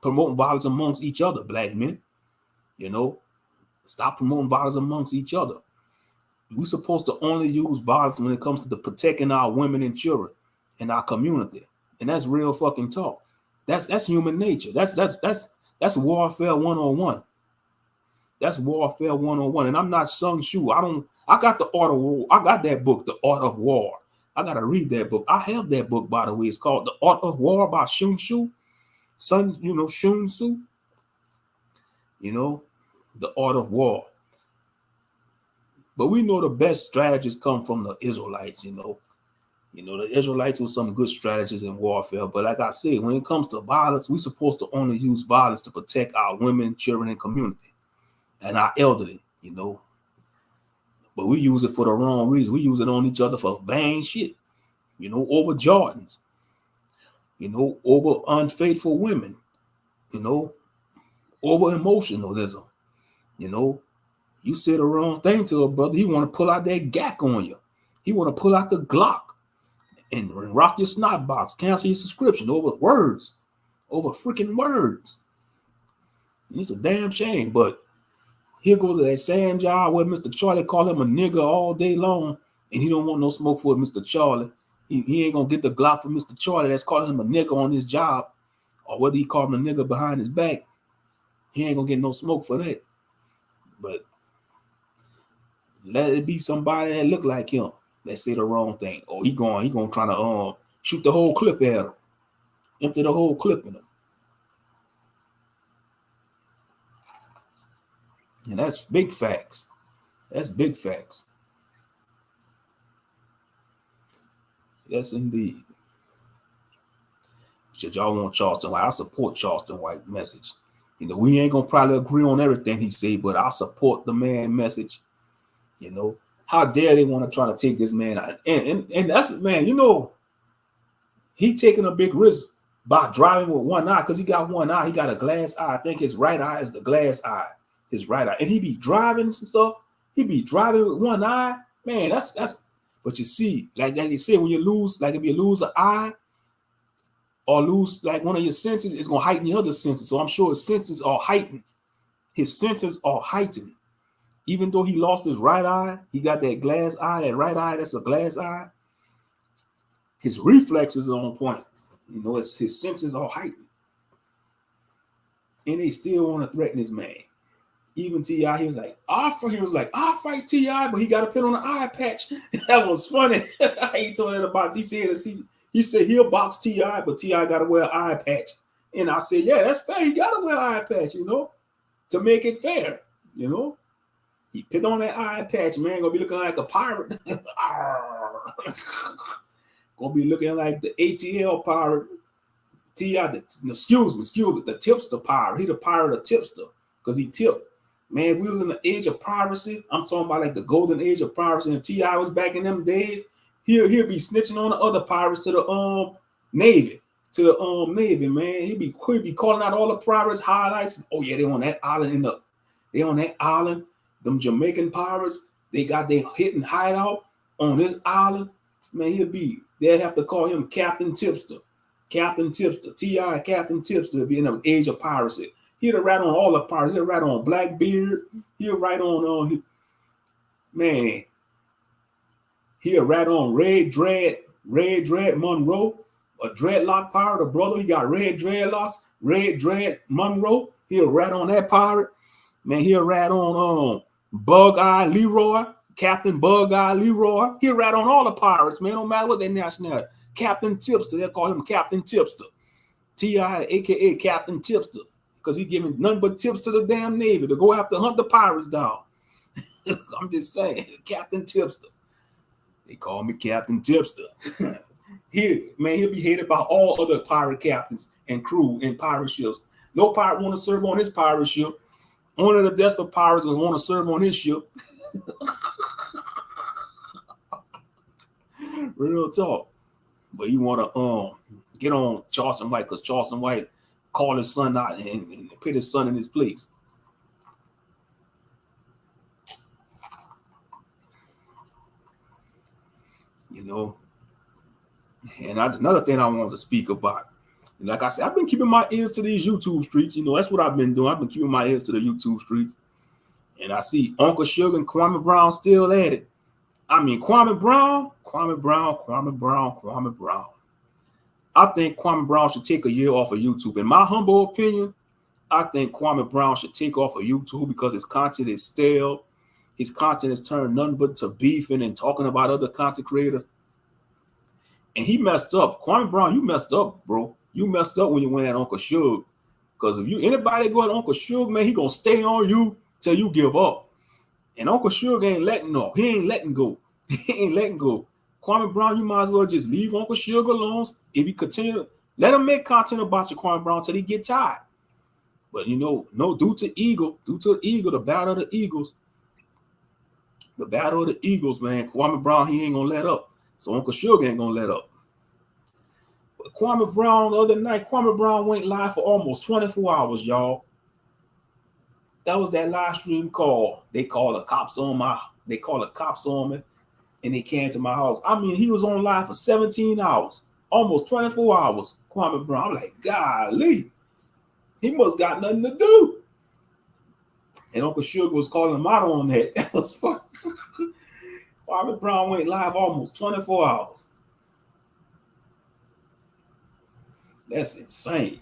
Speaker 2: promoting violence amongst each other, black men. You know, stop promoting violence amongst each other. We're supposed to only use violence when it comes to protecting our women and children in our community, and that's real fucking talk. That's human nature. That's warfare 101. That's warfare 101. And I'm not Sun Tzu. I got the Art of War. I got that book, The Art of War. I got to read that book. I have that book, by the way. It's called The Art of War by Sun Tzu. Sun Tzu. The Art of War. But we know the best strategies come from the Israelites, the Israelites were some good strategists in warfare. But like I said, when it comes to violence, we're supposed to only use violence to protect our women, children, and community, and our elderly, But we use it for the wrong reason. We use it on each other for vain shit, over Jordans, over unfaithful women, over emotionalism, You say the wrong thing to a brother, he want to pull out that gack on you. He want to pull out the Glock and rock your snot box, cancel your subscription over words, over freaking words. It's a damn shame, but here goes to that same job where Mr. Charlie call him a nigger all day long, and he don't want no smoke for Mr. Charlie. He ain't gonna get the Glock from Mr. Charlie that's calling him a nigger on his job, or whether he call him a nigger behind his back. He ain't gonna get no smoke for that. But let it be somebody that look like him that say the wrong thing. Or he gonna try to shoot the whole clip at him, empty the whole clip in him. And that's big facts. That's big facts. Yes, indeed. Shit, y'all want Charleston White? I support Charleston White message. We ain't gonna probably agree on everything he say, but I support the man message. How dare they want to try to take this man out? And that's, man, he taking a big risk by driving with one eye, because he got one eye. He got a glass eye. I think his right eye is the glass eye. His right eye. And he be driving and stuff. He be driving with one eye. Man, that's but you see, like they say, when you lose, like if you lose an eye or lose like one of your senses, it's gonna heighten your other senses. So I'm sure his senses are heightened. His senses are heightened. Even though he lost his right eye, he got that glass eye, that right eye, that's a glass eye. His reflexes are on point. His senses are heightened. And they still want to threaten this man. Even T.I., he was like, I'll fight T.I., but he got to put on an eye patch. That was funny. He told that about, he said he'll box T.I., but T.I. got to wear an eye patch. And I said, yeah, that's fair. He got to wear an eye patch, to make it fair, He put on that eye patch, man, gonna be looking like a pirate. Gonna be looking like the ATL pirate. T.I., excuse me, the tipster pirate. He the pirate of tipster, because he tipped. Man, if we was in the age of piracy, I'm talking about like the golden age of piracy, and T.I. was back in them days, he'll be snitching on the other pirates to the Navy. Man. He'd be calling out all the pirates, highlights. Oh yeah, they on that island Them Jamaican pirates, they got their hidden hideout on this island. Man, they'd have to call him Captain Tipster. Captain Tipster, T.I. Captain Tipster, if you're in the age of piracy. He'll write on all the pirates. He'll write on Blackbeard. He'll write on, he'll write on Red Dread Monroe, a dreadlock pirate, a brother. He got red dreadlocks, Red Dread Monroe. He'll write on that pirate. Man, he'll write on Bug-Eye Leroy, Captain Bug-Eye Leroy. He'll write on all the pirates, man, no matter what their nationality. Captain Tipster, they'll call him Captain Tipster. T.I., a.k.a. Captain Tipster, because he giving nothing but tips to the damn Navy to go after hunt the pirates down. I'm just saying, Captain Tipster. They call me Captain Tipster. He'll be hated by all other pirate captains and crew in pirate ships. No pirate want to serve on his pirate ship. One of the desperate pirates will want to serve on his ship. Real talk. But you want to get on Charleston White, because Charleston White called his son out and put his son in his place. And another thing I wanted to speak about, like I said, I've been keeping my ears to these YouTube streets. That's what I've been doing. I've been keeping my ears to the YouTube streets. And I see Uncle Sugar and Kwame Brown still at it. I mean, Kwame Brown. I think Kwame Brown should take a year off of YouTube. In my humble opinion, I think Kwame Brown should take off of YouTube because his content is stale. His content is turned nothing but to beefing and talking about other content creators. And he messed up. Kwame Brown, you messed up, bro. You messed up when you went at Uncle Suge. Because if you anybody go at Uncle Suge, man, he gonna stay on you till you give up. And Uncle Suge ain't letting up. He ain't letting go. He ain't letting go. Kwame Brown, you might as well just leave Uncle Suge alone. If you continue, let him make content about you, Kwame Brown, till he get tired. But you know, no, due to the ego, the battle of the Eagles. The battle of the Eagles, man. Kwame Brown, he ain't gonna let up. So Uncle Suge ain't gonna let up. But Kwame Brown, the other night, Kwame Brown went live for almost 24 hours, y'all. That was that live stream call. They called the cops on me, and they came to my house. I mean, he was on live for 17 hours, almost 24 hours. Kwame Brown, I'm like, golly, he must got nothing to do. And Uncle Suge was calling him out on that. That was fun. Kwame Brown went live almost 24 hours. That's insane.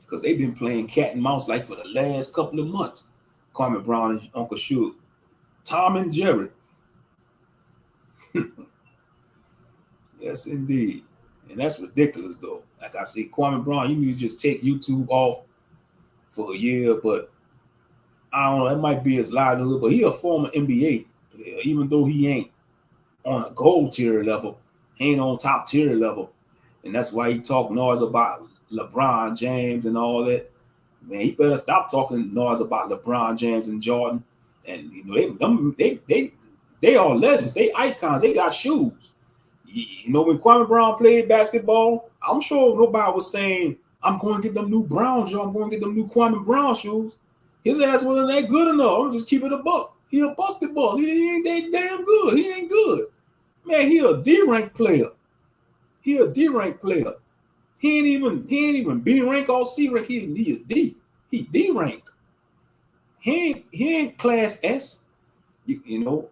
Speaker 2: Because they've been playing cat and mouse like for the last couple of months. Kwame Brown and Uncle Suge. Tom and Jerry. Yes, indeed. And that's ridiculous, though. Like I say, Kwame Brown, you need to just take YouTube off for a year, but I don't know, that might be his livelihood, but he a former NBA player, even though he ain't on a gold tier level, he ain't on top tier level. And that's why he talk noise about LeBron James and all that. Man, he better stop talking noise about LeBron James and Jordan. And you know, they are legends, they icons, they got shoes. You know, when Kwame Brown played basketball, I'm sure nobody was saying, I'm going to get them new Brown shoes, I'm going to get them new Kwame Brown shoes. His ass wasn't that good enough. I'm just keep it a buck. He a busted boss. He ain't that damn good. He ain't good. Man, he a D-rank player. He a D-rank player. He ain't even B-rank or C-rank. He a D. He D-rank. He ain't class S. You know,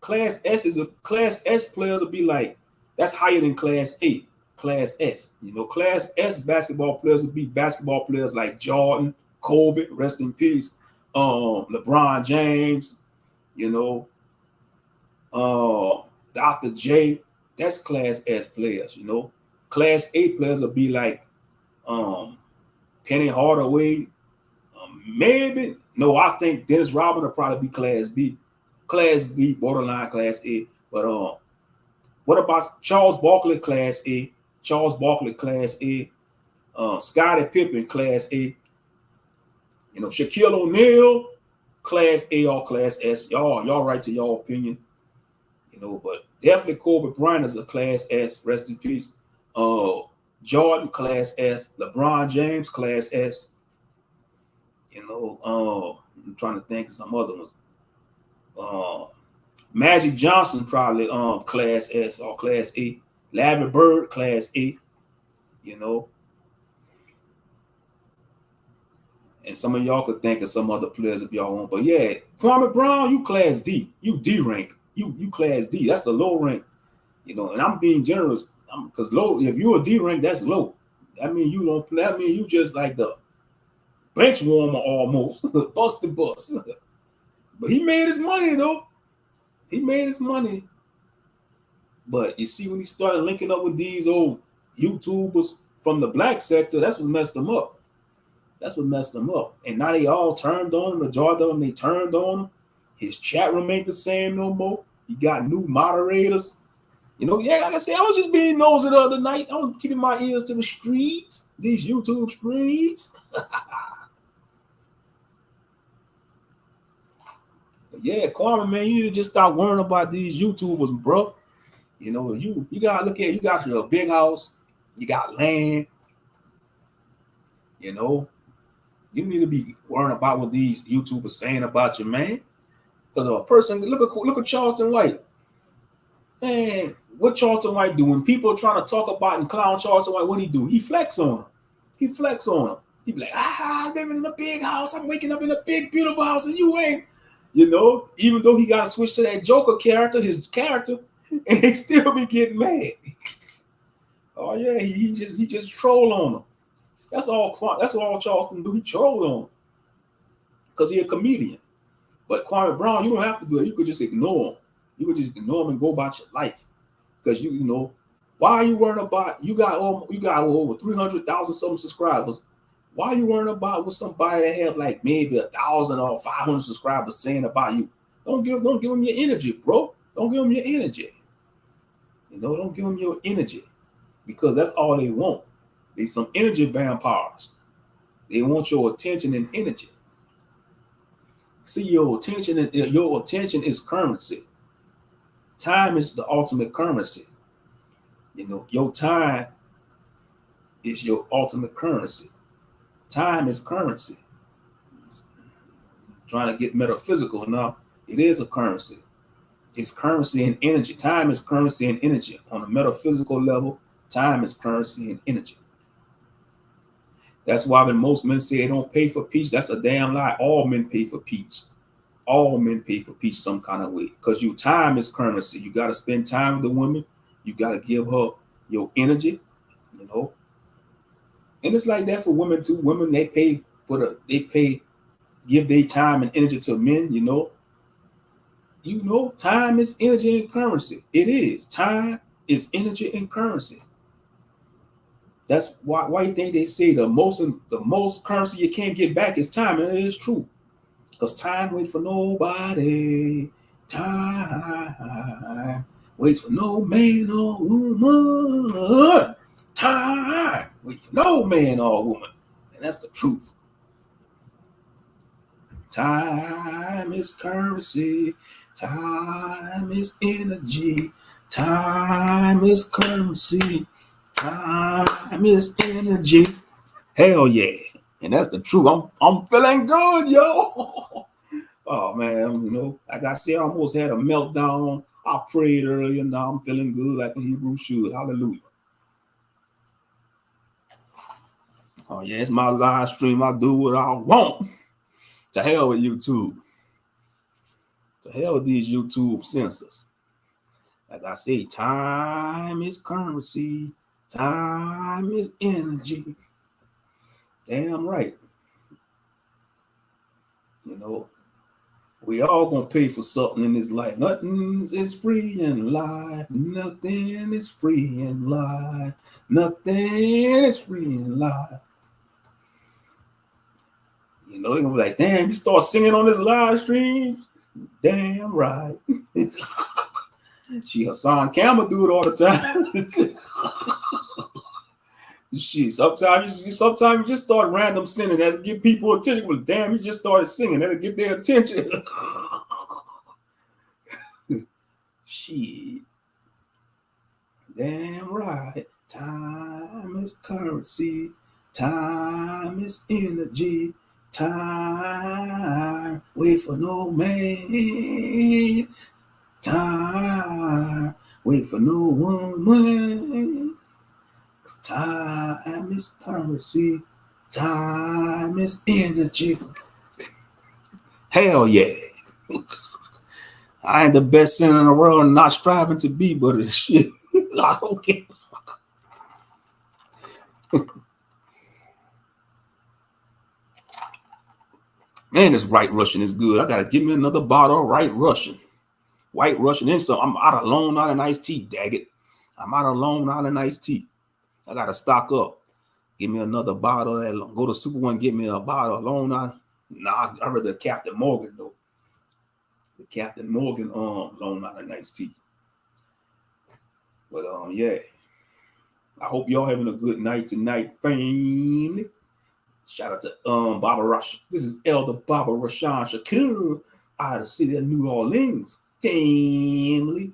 Speaker 2: class S players will be like, that's higher than class A. Class S. You know, class S basketball players would be basketball players like Jordan, Kobe, rest in peace. LeBron James, you know, Dr. J, that's class S players, you know. Class A players will be like Penny Hardaway. Maybe, no, I think Dennis Rodman will probably be class B. Class B, borderline class A. But what about Charles Barkley, class A? Charles Barkley, class A. Scottie Pippen, class A. You know, Shaquille O'Neal, class A or class S. Y'all right to your opinion. You know, but definitely Kobe Bryant is a class S. Rest in peace. Jordan, class S. LeBron James, class S. You know, I'm trying to think of some other ones. Magic Johnson, probably class S or class A. Larry Bird, class A. You know. And some of y'all could think of some other players if y'all want. But yeah, Kwame Brown, you class D. You D rank. You class D. That's the low rank. You know, and I'm being generous. Because low, if you're a D rank, that's low. That means you don't play. That means you just like the bench warmer almost. Bust the bus. But he made his money though. He made his money. But you see, when he started linking up with these old YouTubers from the black sector, that's what messed him up. That's what messed him up. And now they all turned on him. Majority of them, they turned on him. His chat room ain't the same no more. He got new moderators. You know, yeah, like I said, I was just being nosy the other night. I was keeping my ears to the streets, these YouTube streets. Yeah, Kwame, man, you need to just stop worrying about these YouTubers, bro. You know, you gotta look at, you got your big house, you got land, you know. You need to be worrying about what these YouTubers saying about you, man. Because a person, look at Charleston White. Man, what Charleston White do? When people are trying to talk about and clown Charleston White, what he do? He flex on them. He flex on them. He be like, I'm living in a big house. I'm waking up in a big, beautiful house, and you ain't. You know, even though he got to switch to that Joker character, his character, and he still be getting mad. Oh yeah, he just troll on them. That's all Charleston do. He troll on them because he a comedian. But Kwame Brown, you don't have to do it. You could just ignore him. You could just ignore him and go about your life. Because you know, why are you worrying about you got over 300,000 something subscribers? Why are you worrying about what somebody that have like maybe 1,000 or 500 subscribers saying about you? Don't give them your energy, bro. Don't give them your energy. You know, don't give them your energy because that's all they want. They some energy vampires. They want your attention and energy. See, your attention is currency. Time is the ultimate currency. You know, your time is your ultimate currency. Time is currency. Trying to get metaphysical now, it is a currency. It's currency and energy. Time is currency and energy. On a metaphysical level, time is currency and energy. That's why when most men say they don't pay for peace, that's a damn lie. All men pay for peace. All men pay for peace some kind of way. Because your time is currency. You got to spend time with the woman. You got to give her your energy, you know. And it's like that for women too. Women, give their time and energy to men, you know. You know, time is energy and currency. It is. Time is energy and currency. That's why you think they say the most currency you can't get back is time, and it is true. Because time waits for nobody. Time waits for no man or woman. Time waits for no man or woman. And that's the truth. Time is currency. Time is energy. Time is currency. Time is energy. Hell yeah. And that's the truth. I'm feeling good, yo. Oh man, you know, like I said, I almost had a meltdown. I prayed earlier. Now I'm feeling good like a Hebrew should. Hallelujah. Oh yeah, it's my live stream. I do what I want. To hell with YouTube. To hell with these YouTube censors. Like I say, time is currency. Time is energy. Damn right. You know, we all gonna pay for something in this life. Nothing is free in life. Nothing is free in life. Nothing is free in life. You know, they're gonna be like, damn, you start singing on this live stream? Damn right. Hassan Campbell do it all the time. Shit, sometimes you just start random singing. That's give people attention. Well, damn, you just started singing. That'll get their attention. Shit. Damn right. Time is currency. Time is energy. Time. Wait for no man. Time. Wait for no woman. Time is currency. Time is energy. Hell yeah. I ain't the best singer in the world and not striving to be, but it's shit. I don't care. Man, this White Russian is good. I gotta give me another bottle of White Russian. White Russian and some. I'm out of Long Island iced tea, daggit. I'm out of Long Island iced tea. I gotta stock up. Give me another bottle. Go to Super One, get me a bottle of Long Island. Nah, I rather Captain Morgan though. The Captain Morgan Long Island iced tea. But yeah. I hope y'all having a good night tonight, family. Shout out to Baba Rush. This is Elder Baba Rashan Shakur out of the city of New Orleans, family.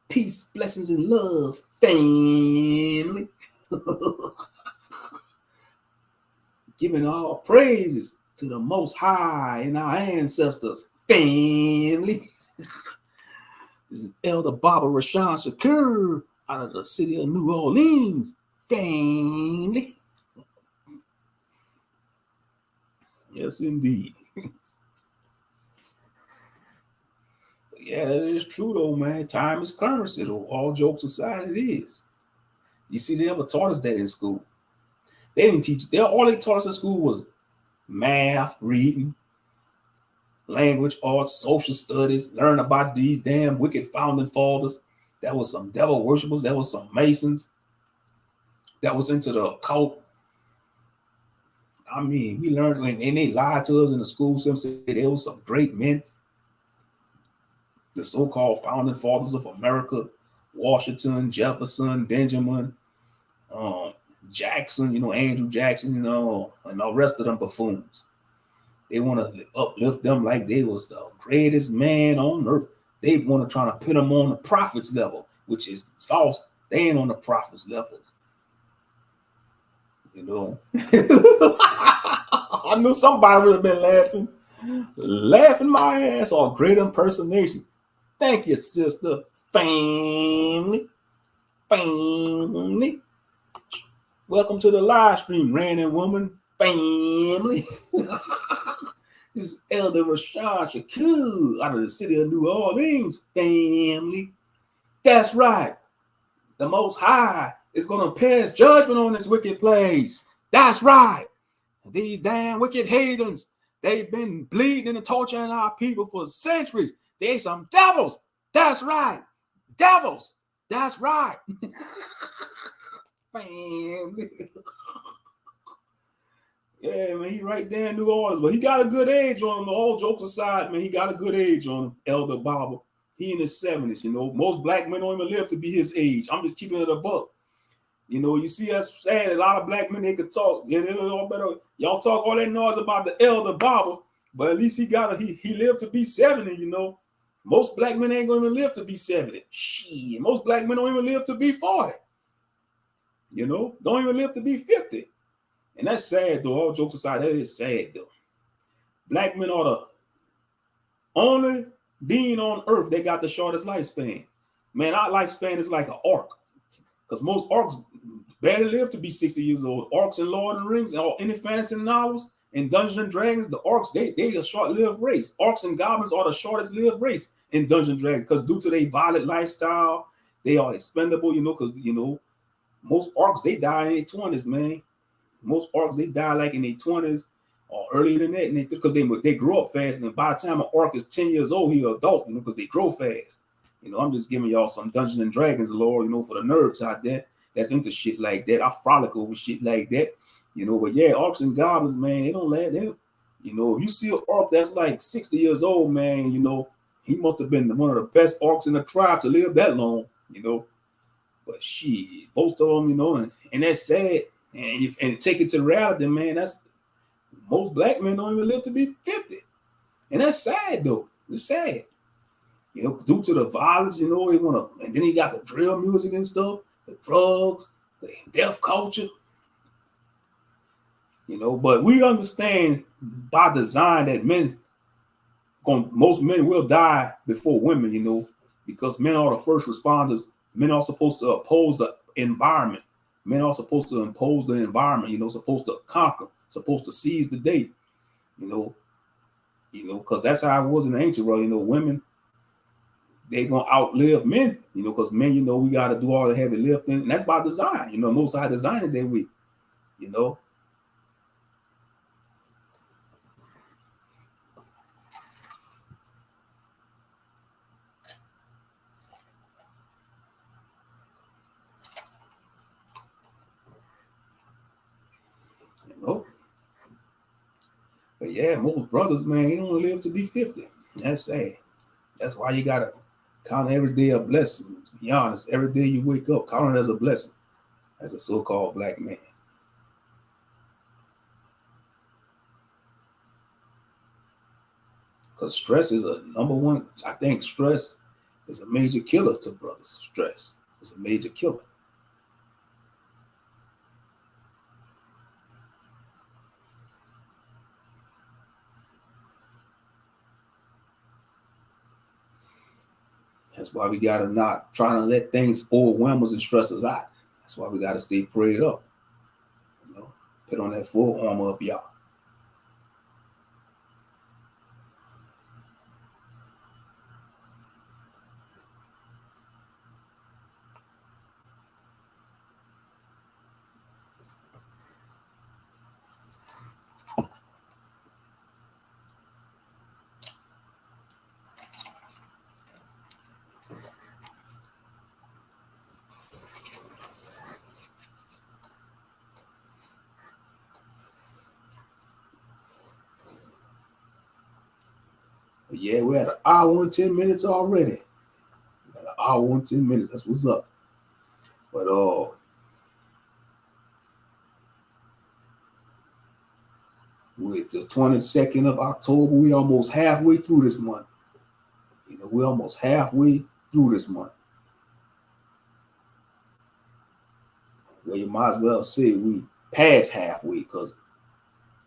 Speaker 2: Peace, blessings, and love, family. Giving all praises to the Most High and our ancestors, family. This is Elder Baba Rashan Shakur out of the city of New Orleans, family. Yes, indeed. Yeah, that is true though, man. Time is currency though. All jokes aside, it is. You see, they never taught us that in school. They didn't teach. All they taught us in school was math, reading, language, arts, social studies. Learn about these damn wicked founding fathers. That was some devil worshippers. That was some Masons. That was into the occult. I mean, we learned, and they lied to us in the school. Some said there was some great men, the so-called founding fathers of America: Washington, Jefferson, Benjamin, um, Jackson, Andrew Jackson, and the rest of them buffoons. They want to uplift them like they was the greatest man on earth. They want to try to put them on the prophets level, which is false. They ain't on the prophets level. I knew somebody would have been laughing my ass off. Great impersonation. Thank you, sister. Family. Welcome to the live stream, Randy Woman. Family. This is Elder Rashad Shakur out of the city of New Orleans. Family. That's right. The Most High is going to pass judgment on this wicked place. That's right. These damn wicked heathens, they've been bleeding and torturing our people for centuries. They some devils. That's right. Devils. That's right. Family. Yeah, man, he right there in New Orleans, but he got a good age on him. All jokes aside, man, he got a good age on him, Elder Bible. He in his 70s, Most black men don't even live to be his age. I'm just keeping it a buck. You see us saying a lot of black men, they could talk. Yeah, y'all talk all that noise about the Elder Bible, but at least he lived to be 70, Most black men ain't going to live to be 70. Shit, most black men don't even live to be 40. Don't even live to be 50. And that's sad, though. All jokes aside, that is sad, though. Black men are the only being on earth that got the shortest lifespan. Man, our lifespan is like an ark. Because most orcs barely live to be 60 years old. Orcs in Lord of the Rings and all any fantasy novels and Dungeons and Dragons, the orcs, they a short-lived race. Orcs and goblins are the shortest-lived race in Dungeons and Dragons because due to their violent lifestyle, they are expendable, because, most orcs, they die in their 20s, man. Most orcs, they die like in their 20s or earlier than that, because they grow up fast. And by the time an orc is 10 years old, he's an adult, because they grow fast. I'm just giving y'all some Dungeons and Dragons lore, for the nerds out there that's into shit like that. I frolic over shit like that, But yeah, orcs and goblins, man, they don't let them. If you see an orc that's like 60 years old, man, he must have been one of the best orcs in the tribe to live that long, But shit, most of them, and that's sad. And take it to reality, man. That's most black men don't even live to be 50, and that's sad though. It's sad. Due to the violence, they want to, and then he got the drill music and stuff, the drugs, the death culture, but we understand by design that most men will die before women, because men are the first responders. Men are supposed to oppose the environment. Men are supposed to impose the environment, supposed to conquer, supposed to seize the day, because that's how it was in the ancient world, women, they gonna outlive men, because men, we got to do all the heavy lifting, and that's by design. Most High designed it that way, But yeah, most brothers, man, they don't live to be 50. That's sad. That's why you gotta count every day a blessing. To be honest, every day you wake up, count it as a blessing, as a so-called black man. Because stress is a number one. I think stress is a major killer to brothers. Stress is a major killer. That's why we gotta not try to let things overwhelm us and stress us out. That's why we gotta stay prayed up. Put on that full armor up, y'all. But yeah, we're at an hour and 10 minutes already. We're at an hour and 10 minutes. That's what's up. But with the 22nd of October, we almost halfway through this month. You know, we're almost halfway through this month. Well, you might as well say we passed halfway because,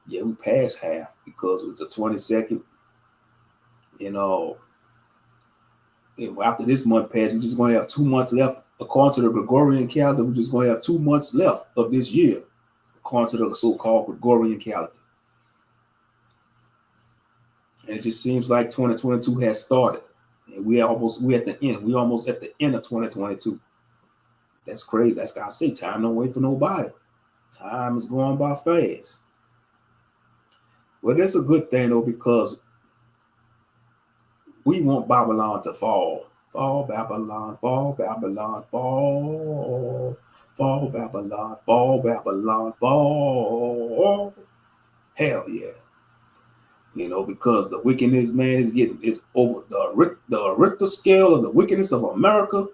Speaker 2: yeah, we passed half because it's the 22nd. You know, and after this month passed, we're just going to have 2 months left. According to the Gregorian calendar, we're just going to have 2 months left of this year, according to the so-called Gregorian calendar. And it just seems like 2022 has started. And we're at the end. We're almost at the end of 2022. That's crazy. That's gotta say, time don't wait for nobody. Time is going by fast. But it's a good thing though, because we want Babylon to fall. Fall, Babylon, fall, Babylon, fall. Fall, Babylon, fall, Babylon, fall. Hell yeah. You know, because the wickedness, man, is over the Richter scale of the wickedness of America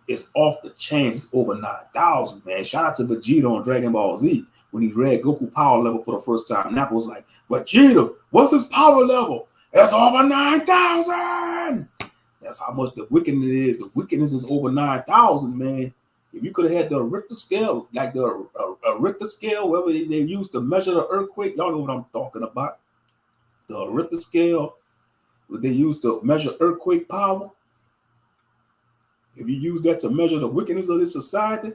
Speaker 2: is off the chain. It's over 9,000, man. Shout out to Vegeta on Dragon Ball Z when he read Goku power level for the first time. Nappa was like, Vegeta, what's his power level? That's over 9,000. That's how much the wickedness is. The wickedness is over 9,000, man. If you could have had the Richter scale, like the Richter scale, whatever they used to measure the earthquake, y'all know what I'm talking about. The Richter scale, what they used to measure earthquake power. If you use that to measure the wickedness of this society,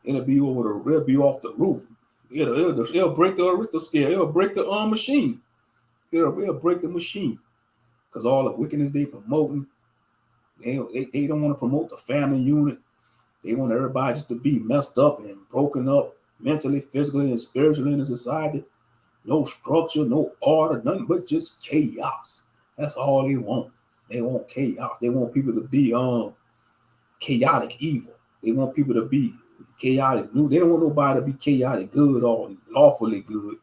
Speaker 2: it'll be off the roof. It'll break the Richter scale. It'll break the machine. It'll break the machine. Because all the wickedness they promoting, they don't want to promote the family unit. They want everybody just to be messed up and broken up mentally, physically, and spiritually in the society. No structure, no order, nothing but just chaos. That's all they want. They want chaos. They want people to be chaotic evil. They want people to be chaotic new. They don't want nobody to be chaotic good or lawfully good.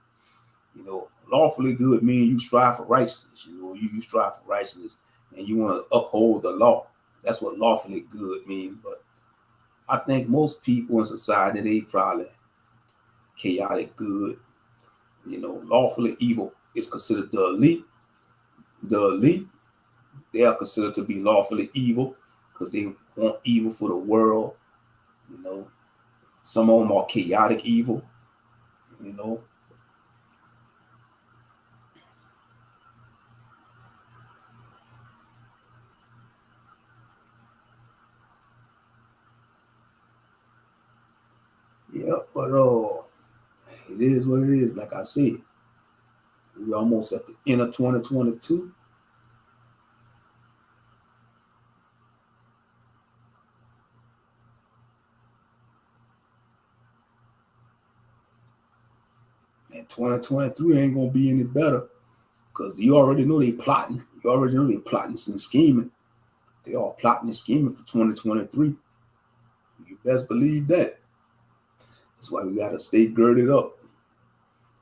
Speaker 2: You know, lawfully good means you strive for righteousness. You know, you strive for righteousness and you want to uphold the law. That's what lawfully good means. But I think most people in society, they probably chaotic good. You know, lawfully evil is considered the elite. The elite, they are considered to be lawfully evil because they want evil for the world. You know, some of them are chaotic evil. You know, yeah, but it is what it is. Like I said, we're almost at the end of 2022. And 2023 ain't gonna be any better because you already know they plotting. You already know they plotting and scheming. They all plotting and scheming for 2023. You best believe that. That's why we gotta stay girded up.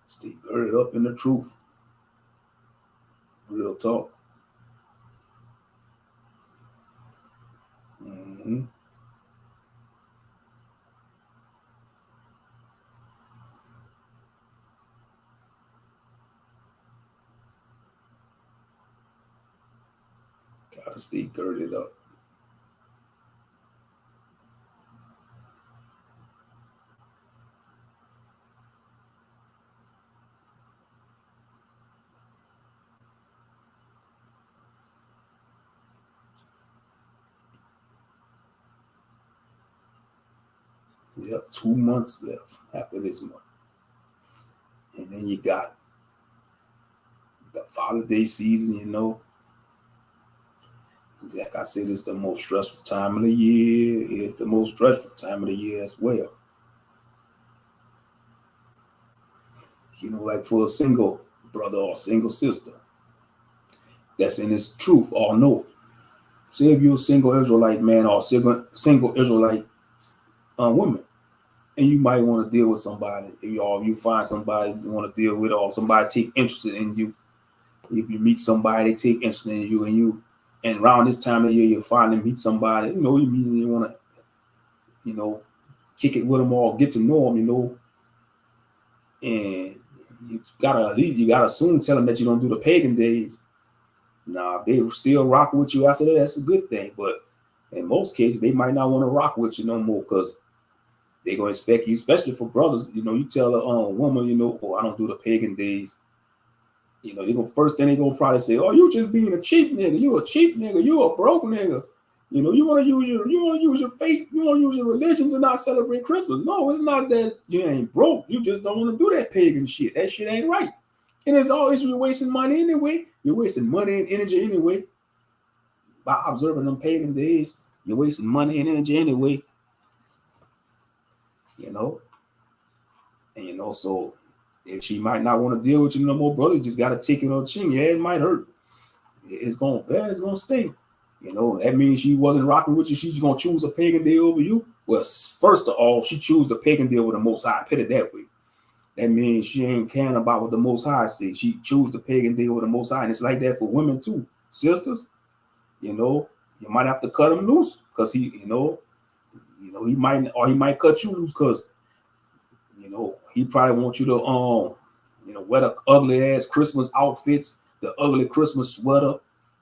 Speaker 2: Stay girded up in the truth. Real talk. Mm-hmm. Gotta stay girded up. Yep, 2 months left after this month. And then you got the holiday season, you know. Like I said, it's the most stressful time of the year. It's the most stressful time of the year as well. You know, like for a single brother or single sister that's in this truth or no. Say if you're a single Israelite man or single Israelite woman, and you might want to deal with somebody, if you find somebody you want to deal with, or somebody take interest in you, if you meet somebody, they take interest in you, and around this time of year, you finally meet somebody, you immediately want to, kick it with them or get to know them, and you gotta soon tell them that you don't do the pagan days. Nah, they still rock with you after that. That's a good thing, but in most cases, they might not want to rock with you no more because they're gonna expect you, especially for brothers. You tell a woman, oh, I don't do the pagan days. They first thing they gonna probably say, oh, you just being a cheap nigga. You a cheap nigga. You a broke nigga. You want to use your faith. You want to use your religion to not celebrate Christmas. No, it's not that you ain't broke. You just don't want to do that pagan shit. That shit ain't right. And it's always you're wasting money anyway. You're wasting money and energy anyway. By observing them pagan days, you're wasting money and energy anyway. And so if she might not want to deal with you no more, brother, you just gotta take it on the chin. Yeah, it might hurt. It's gonna sting. That means she wasn't rocking with you. She's gonna choose a pagan day over you. Well, first of all, she chose the pagan day over the Most High. Put it that way. That means she ain't caring about what the Most High says. She chose the pagan day over the Most High, and it's like that for women too, sisters. You might have to cut him loose because he might cut you loose because he probably wants you to wear the ugly ass Christmas outfits, the ugly Christmas sweater,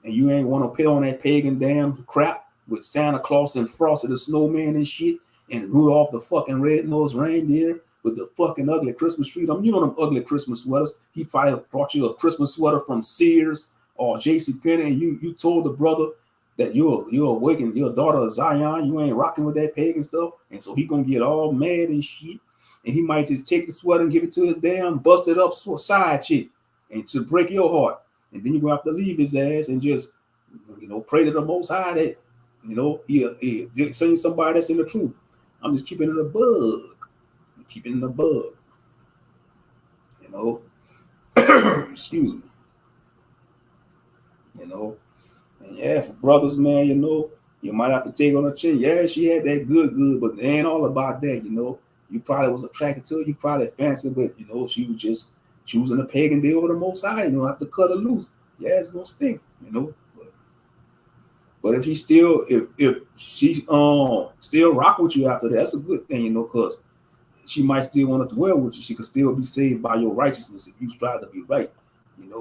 Speaker 2: and you ain't want to put on that pagan damn crap with Santa Claus and Frosty the Snowman and shit, and Rudolph the fucking red-nosed reindeer with the fucking ugly Christmas tree. Them ugly Christmas sweaters. He probably brought you a Christmas sweater from Sears or JCPenney, and you told the brother that you're awakening your daughter of Zion. You ain't rocking with that pagan stuff, and so he gonna get all mad and shit. And he might just take the sweater and give it to his damn busted up side chick and to break your heart. And then you're going to have to leave his ass and just, pray to the Most High that, he'll send somebody that's in the truth. I'm just keeping it a bug. I'm keeping it a bug. Excuse me. And yeah, for brothers, man, you might have to take on the chin. Yeah, she had that good, but it ain't all about that, You probably was attracted to her. You probably fancied, but she was just choosing a pagan day over the Most High. You don't have to cut her loose. Yeah, it's gonna stink, But if she still rock with you after that, that's a good thing, because she might still want to dwell with you. She could still be saved by your righteousness if you strive to be right,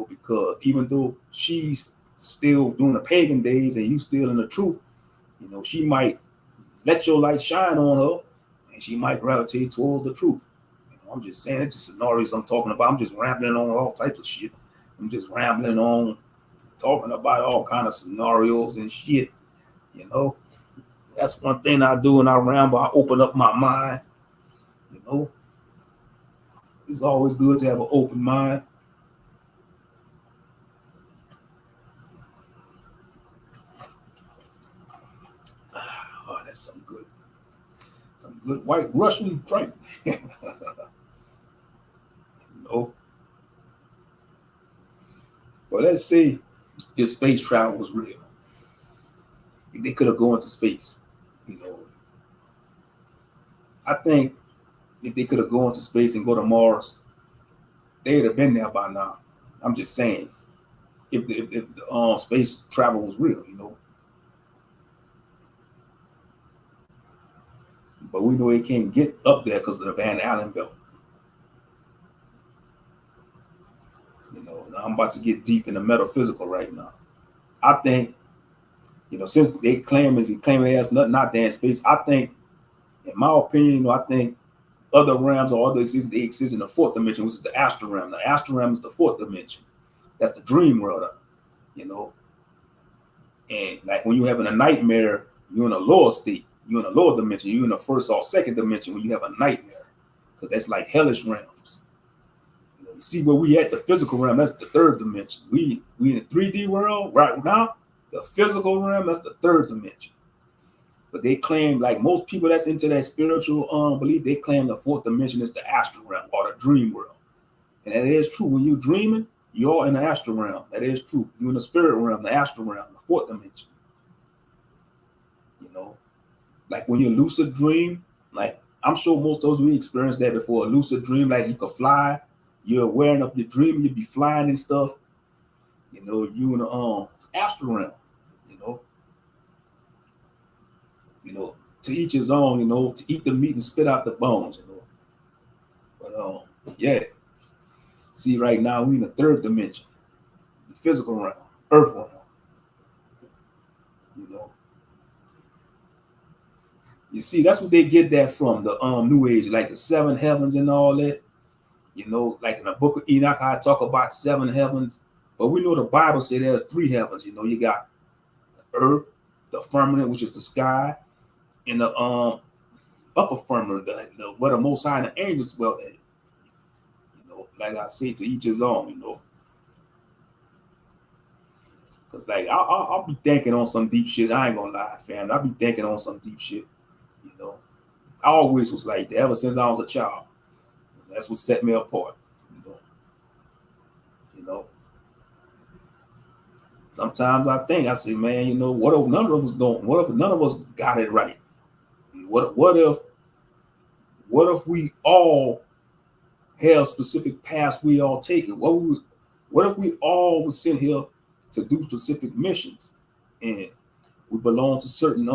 Speaker 2: because even though she's still doing the pagan days and you still in the truth, she might let your light shine on her. She might gravitate towards the truth. I'm just saying, it's just scenarios I'm talking about. I'm just rambling on all types of shit. I'm just rambling on, talking about all kind of scenarios and shit. That's one thing I do when I ramble. I open up my mind. It's always good to have an open mind. Oh, that's some good white Russian drink. But let's say if space travel was real. If they could have gone to space, I think if they could have gone to space and go to Mars, they would have been there by now. I'm just saying, if the space travel was real, But we know they can't get up there because of the Van Allen belt. Now I'm about to get deep in the metaphysical right now. I think, since they claim they has nothing out there in space, I think, in my opinion, I think other realms or other existence, they exist in the fourth dimension, which is the astral realm. The astral realm is the fourth dimension. That's the dream world, And like when you're having a nightmare, you're in a lower state. You're in a lower dimension. You're in the first or second dimension when you have a nightmare, because that's like hellish realms. You see where we at, the physical realm, that's the third dimension. We in the 3D world right now. The physical realm, that's the third dimension. But they claim, like most people that's into that spiritual belief, they claim the fourth dimension is the astral realm or the dream world. And that is true. When you're dreaming, you're in the astral realm. That is true. You're in the spirit realm, the astral realm, the fourth dimension. Like when you lucid dream, like I'm sure most of us, we experienced that before. A lucid dream, like you could fly, you're aware of your dream, you'd be flying and stuff. You know, you in the astral realm. You know, you know, to each his own. You know, to eat the meat and spit out the bones. You know, but yeah. See, right now we in the third dimension, the physical realm, earth realm. You know, you see, that's what they get that from the New Age, like the seven heavens and all that. You know, like in the Book of Enoch, I talk about seven heavens, but we know the Bible says there's three heavens. You know, you got the earth, the firmament, which is the sky, and the upper firmament, where the Most High and the angels dwell at. You know, like I say, to each his own. You know, because like I'll be thinking on some deep shit. I ain't gonna lie, fam. I'll be thinking on some deep shit. You know, I always was like that ever since I was a child. That's what set me apart. You know, you know. Sometimes I think I say, man, you know, what if none of us don't? What if none of us got it right? What if we all have specific paths we all take it? What if we all was sent here to do specific missions, and we belong to certain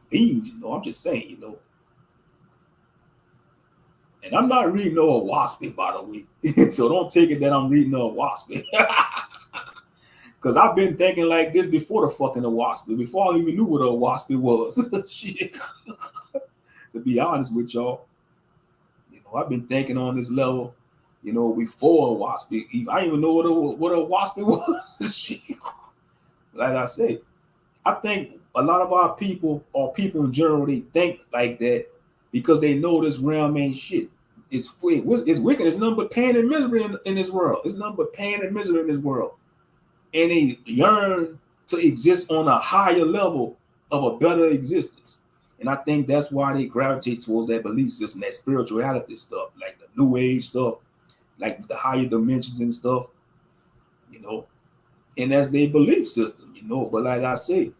Speaker 2: beings? You know, I'm just saying, you know. And I'm not reading no Waspy, by the way, so don't take it that I'm reading no Waspy. Because I've been thinking like this before the fucking Waspy, before I even knew what a Waspy was. Shit. To be honest with y'all, you know, I've been thinking on this level, you know, before a Waspy. I didn't even know what a Waspy was. Shit. Like I said, I think a lot of our people, or people in general, they think like that because they know this realm ain't shit. It's wicked. It's nothing but pain and misery in this world. It's nothing but pain and misery in this world. And they yearn to exist on a higher level of a better existence. And I think that's why they gravitate towards that belief system, that spirituality stuff, like the New Age stuff, like the higher dimensions and stuff, you know. And that's their belief system, you know. But like I say,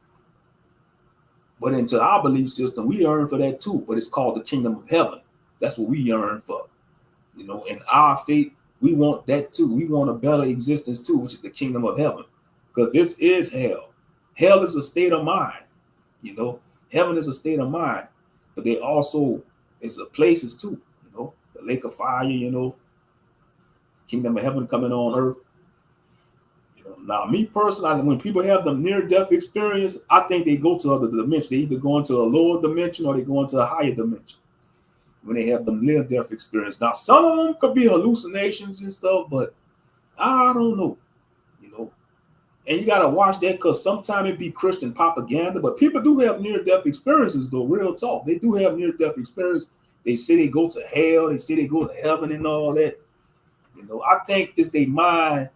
Speaker 2: but into our belief system, we yearn for that too. But it's called the kingdom of heaven. That's what we yearn for, you know. In our faith, we want that too. We want a better existence too, which is the kingdom of heaven. Because this is hell. Hell is a state of mind, you know. Heaven is a state of mind, but they also is a places too, you know. The lake of fire, you know. Kingdom of heaven coming on earth. You know, now me personally, when people have the near-death experience, I think they go to other dimensions. They either go into a lower dimension or they go into a higher dimension when they have the near-death experience. Now, some of them could be hallucinations and stuff, but I don't know, you know. And you gotta watch that because sometimes it be Christian propaganda, but people do have near-death experiences though, real talk. They do have near-death experience. They say they go to hell, they say they go to heaven and all that. You know, I think it's their mind,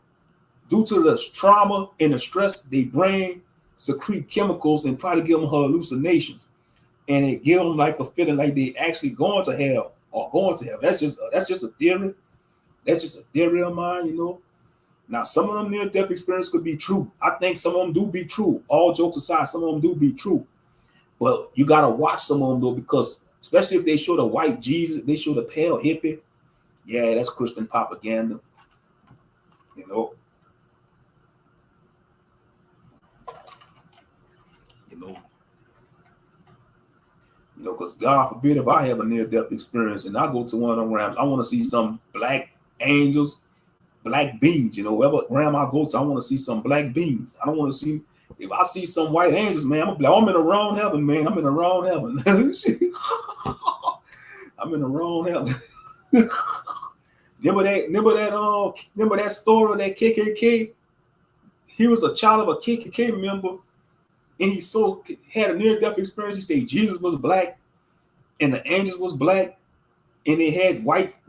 Speaker 2: due to the trauma and the stress, they brain secrete chemicals and try to give them hallucinations. And it give them like a feeling like they actually going to hell or going to heaven. That's just a theory. That's just a theory of mine, you know. Now, some of them near-death experience could be true. I think some of them do be true. All jokes aside, some of them do be true. But you got to watch some of them, though, because especially if they show the white Jesus, they show the pale hippie, yeah, that's Christian propaganda, you know. You know, because God forbid if I have a near-death experience and I go to one of them realms, I want to see some black angels, black beings. You know, wherever realm I go to, I want to see some black beings. I don't want to see, if I see some white angels, man, I'm in the wrong heaven, man. I'm in the wrong heaven. I'm in the wrong heaven. Remember that story of that KKK? He was a child of a KKK member, and he had a near-death experience. He said Jesus was black, and the angels was black, and they had white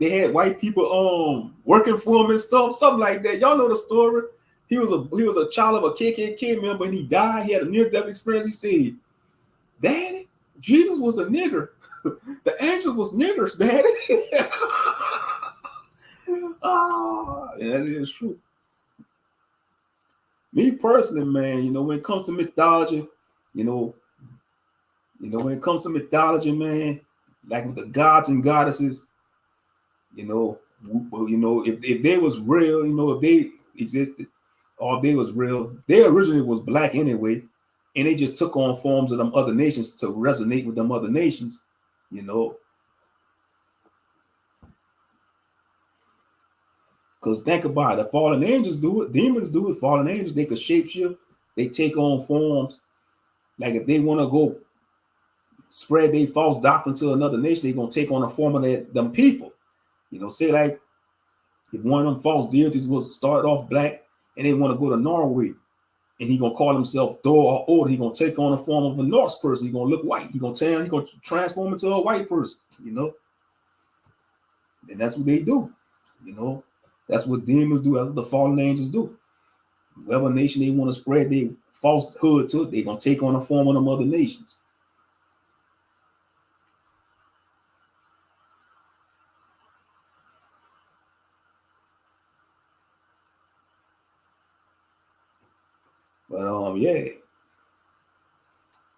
Speaker 2: people working for him and stuff, something like that. Y'all know the story. He was a child of a KKK member, and he died. He had a near-death experience. He said, "Daddy, Jesus was a nigger. The angels was niggers, Daddy." And that is true. Me personally, man, you know, when it comes to mythology, when it comes to mythology, man, like with the gods and goddesses, if they was real, if they existed, Or they was real. They originally was black anyway, and they just took on forms of them other nations to resonate with them other nations, you know. Because think about it, the fallen angels do it, demons do it, fallen angels, they could shapeshift, they take on forms. Like if they want to go spread their false doctrine to another nation, they're gonna take on a form of them people. You know, say like if one of them false deities was started off black and they want to go to Norway and he gonna call himself Thor or Odin, he gonna take on the form of a Norse person, he gonna look white, he gonna transform into a white person, you know. And that's what they do, you know. That's what demons do, that's what the fallen angels do. Whatever nation they want to spread their falsehood to, they're gonna take on the form of them other nations. But yeah,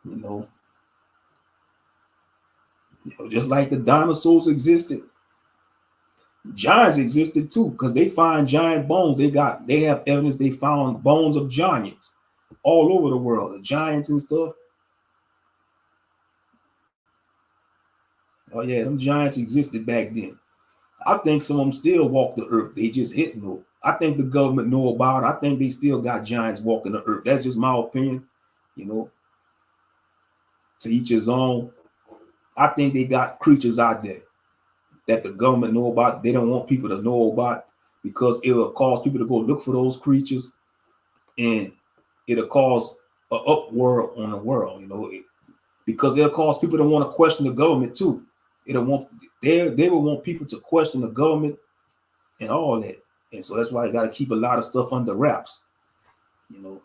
Speaker 2: you know, just like the dinosaurs existed, giants existed too, because they find giant bones. They have evidence they found bones of giants all over the world, the giants and stuff. Oh yeah, them giants existed back then. I think some of them still walk the earth. They just hit no. I think the government know about it. I think they still got giants walking the earth. That's just my opinion, you know. To each his own. I think they got creatures out there that the government know about. They don't want people to know about because it'll cause people to go look for those creatures, and it'll cause an uproar on the world, you know, because it'll cause people to want to question the government too. It'll want they will want people to question the government and all that, and so that's why you got to keep a lot of stuff under wraps, you know.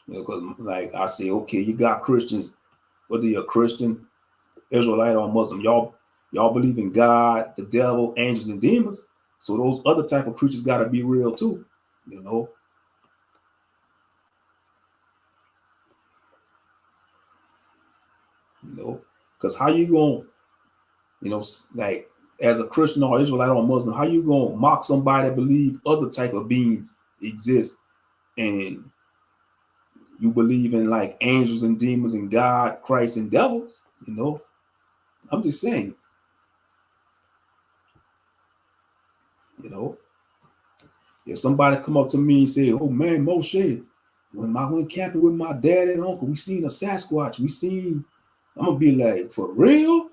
Speaker 2: Because like I say, okay, you got Christians, whether you're a Christian, Israelite, or Muslim, y'all believe in God, the devil, angels, and demons. So those other type of creatures got to be real too, you know. You know, because how you gonna, you know, like as a Christian or Israelite or Muslim, how you gonna mock somebody that believe other type of beings exist, and you believe in like angels and demons and God, Christ, and devils? You know, I'm just saying, you know, if somebody come up to me and say, "Oh man, Moshe, when I went camping with my dad and uncle, we seen a Sasquatch. I'm gonna be like, for real?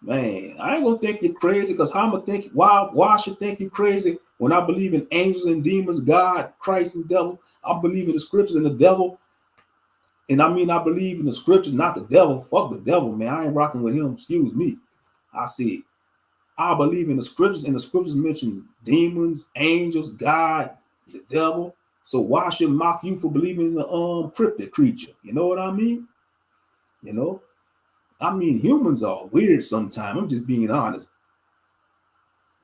Speaker 2: Man, I ain't gonna think you're crazy, because how I'm gonna think, why I should think you're crazy when I believe in angels and demons, God, Christ, and devil. I believe in the scriptures and the devil. And I mean, I believe in the scriptures, not the devil. Fuck the devil, man. I ain't rocking with him. Excuse me. I said, I believe in the scriptures, and the scriptures mention demons, angels, God, the devil. So why should mock you for believing in the cryptid creature? You know what I mean? You know? I mean, humans are weird sometimes. I'm just being honest.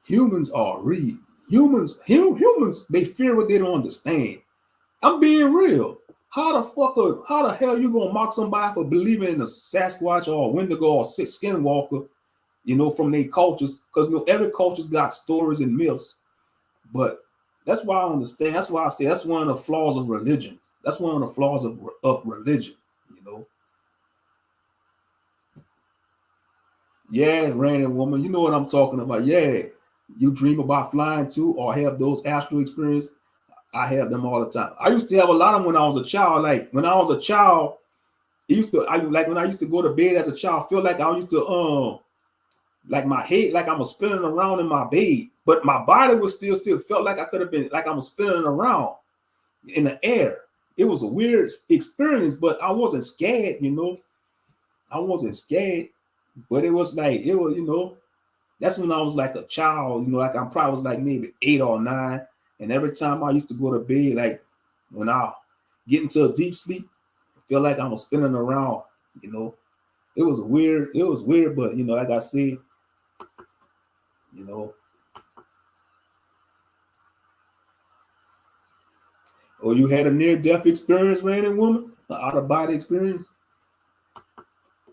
Speaker 2: Humans are real. Humans, they fear what they don't understand. I'm being real. How the hell you gonna mock somebody for believing in a Sasquatch or a Wendigo or a Skinwalker, you know, from their cultures? Because you know, every culture's got stories and myths. But that's why I understand. That's why I say that's one of the flaws of religion. That's one of the flaws of religion, you know. Yeah, random woman, you know what I'm talking about. Yeah, you dream about flying too, or have those astral experiences. I have them all the time. I used to have a lot of them when I was a child. Like when I was a child, when I used to go to bed as a child, I feel like I used to like my head, like I was spinning around in my bed, but my body was still felt like I could have been like I was spinning around in the air. It was a weird experience, but I wasn't scared, you know. I wasn't scared, but it was like it was, you know. That's when I was like a child, you know, like I probably was like maybe 8 or 9. And every time I used to go to bed, like when I get into a deep sleep, I feel like I was spinning around, you know. It was weird, but you know, like I said, you know. Or you had a near-death experience, random woman, an out-of-body experience.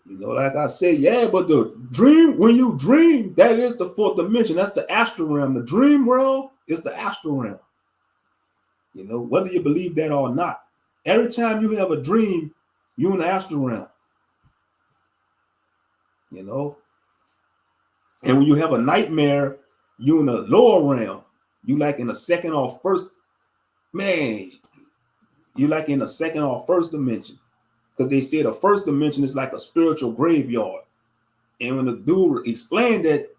Speaker 2: You know, like I said, yeah, but the dream, when you dream, that is the fourth dimension. That's the astral realm. The dream realm is the astral realm. You know, whether you believe that or not. Every time you have a dream, you're in the astral realm. You know, and when you have a nightmare, you're in the lower realm. You like in the second or first, man, you like in the second or first dimension. Because they say the first dimension is like a spiritual graveyard. And when the dude explained that,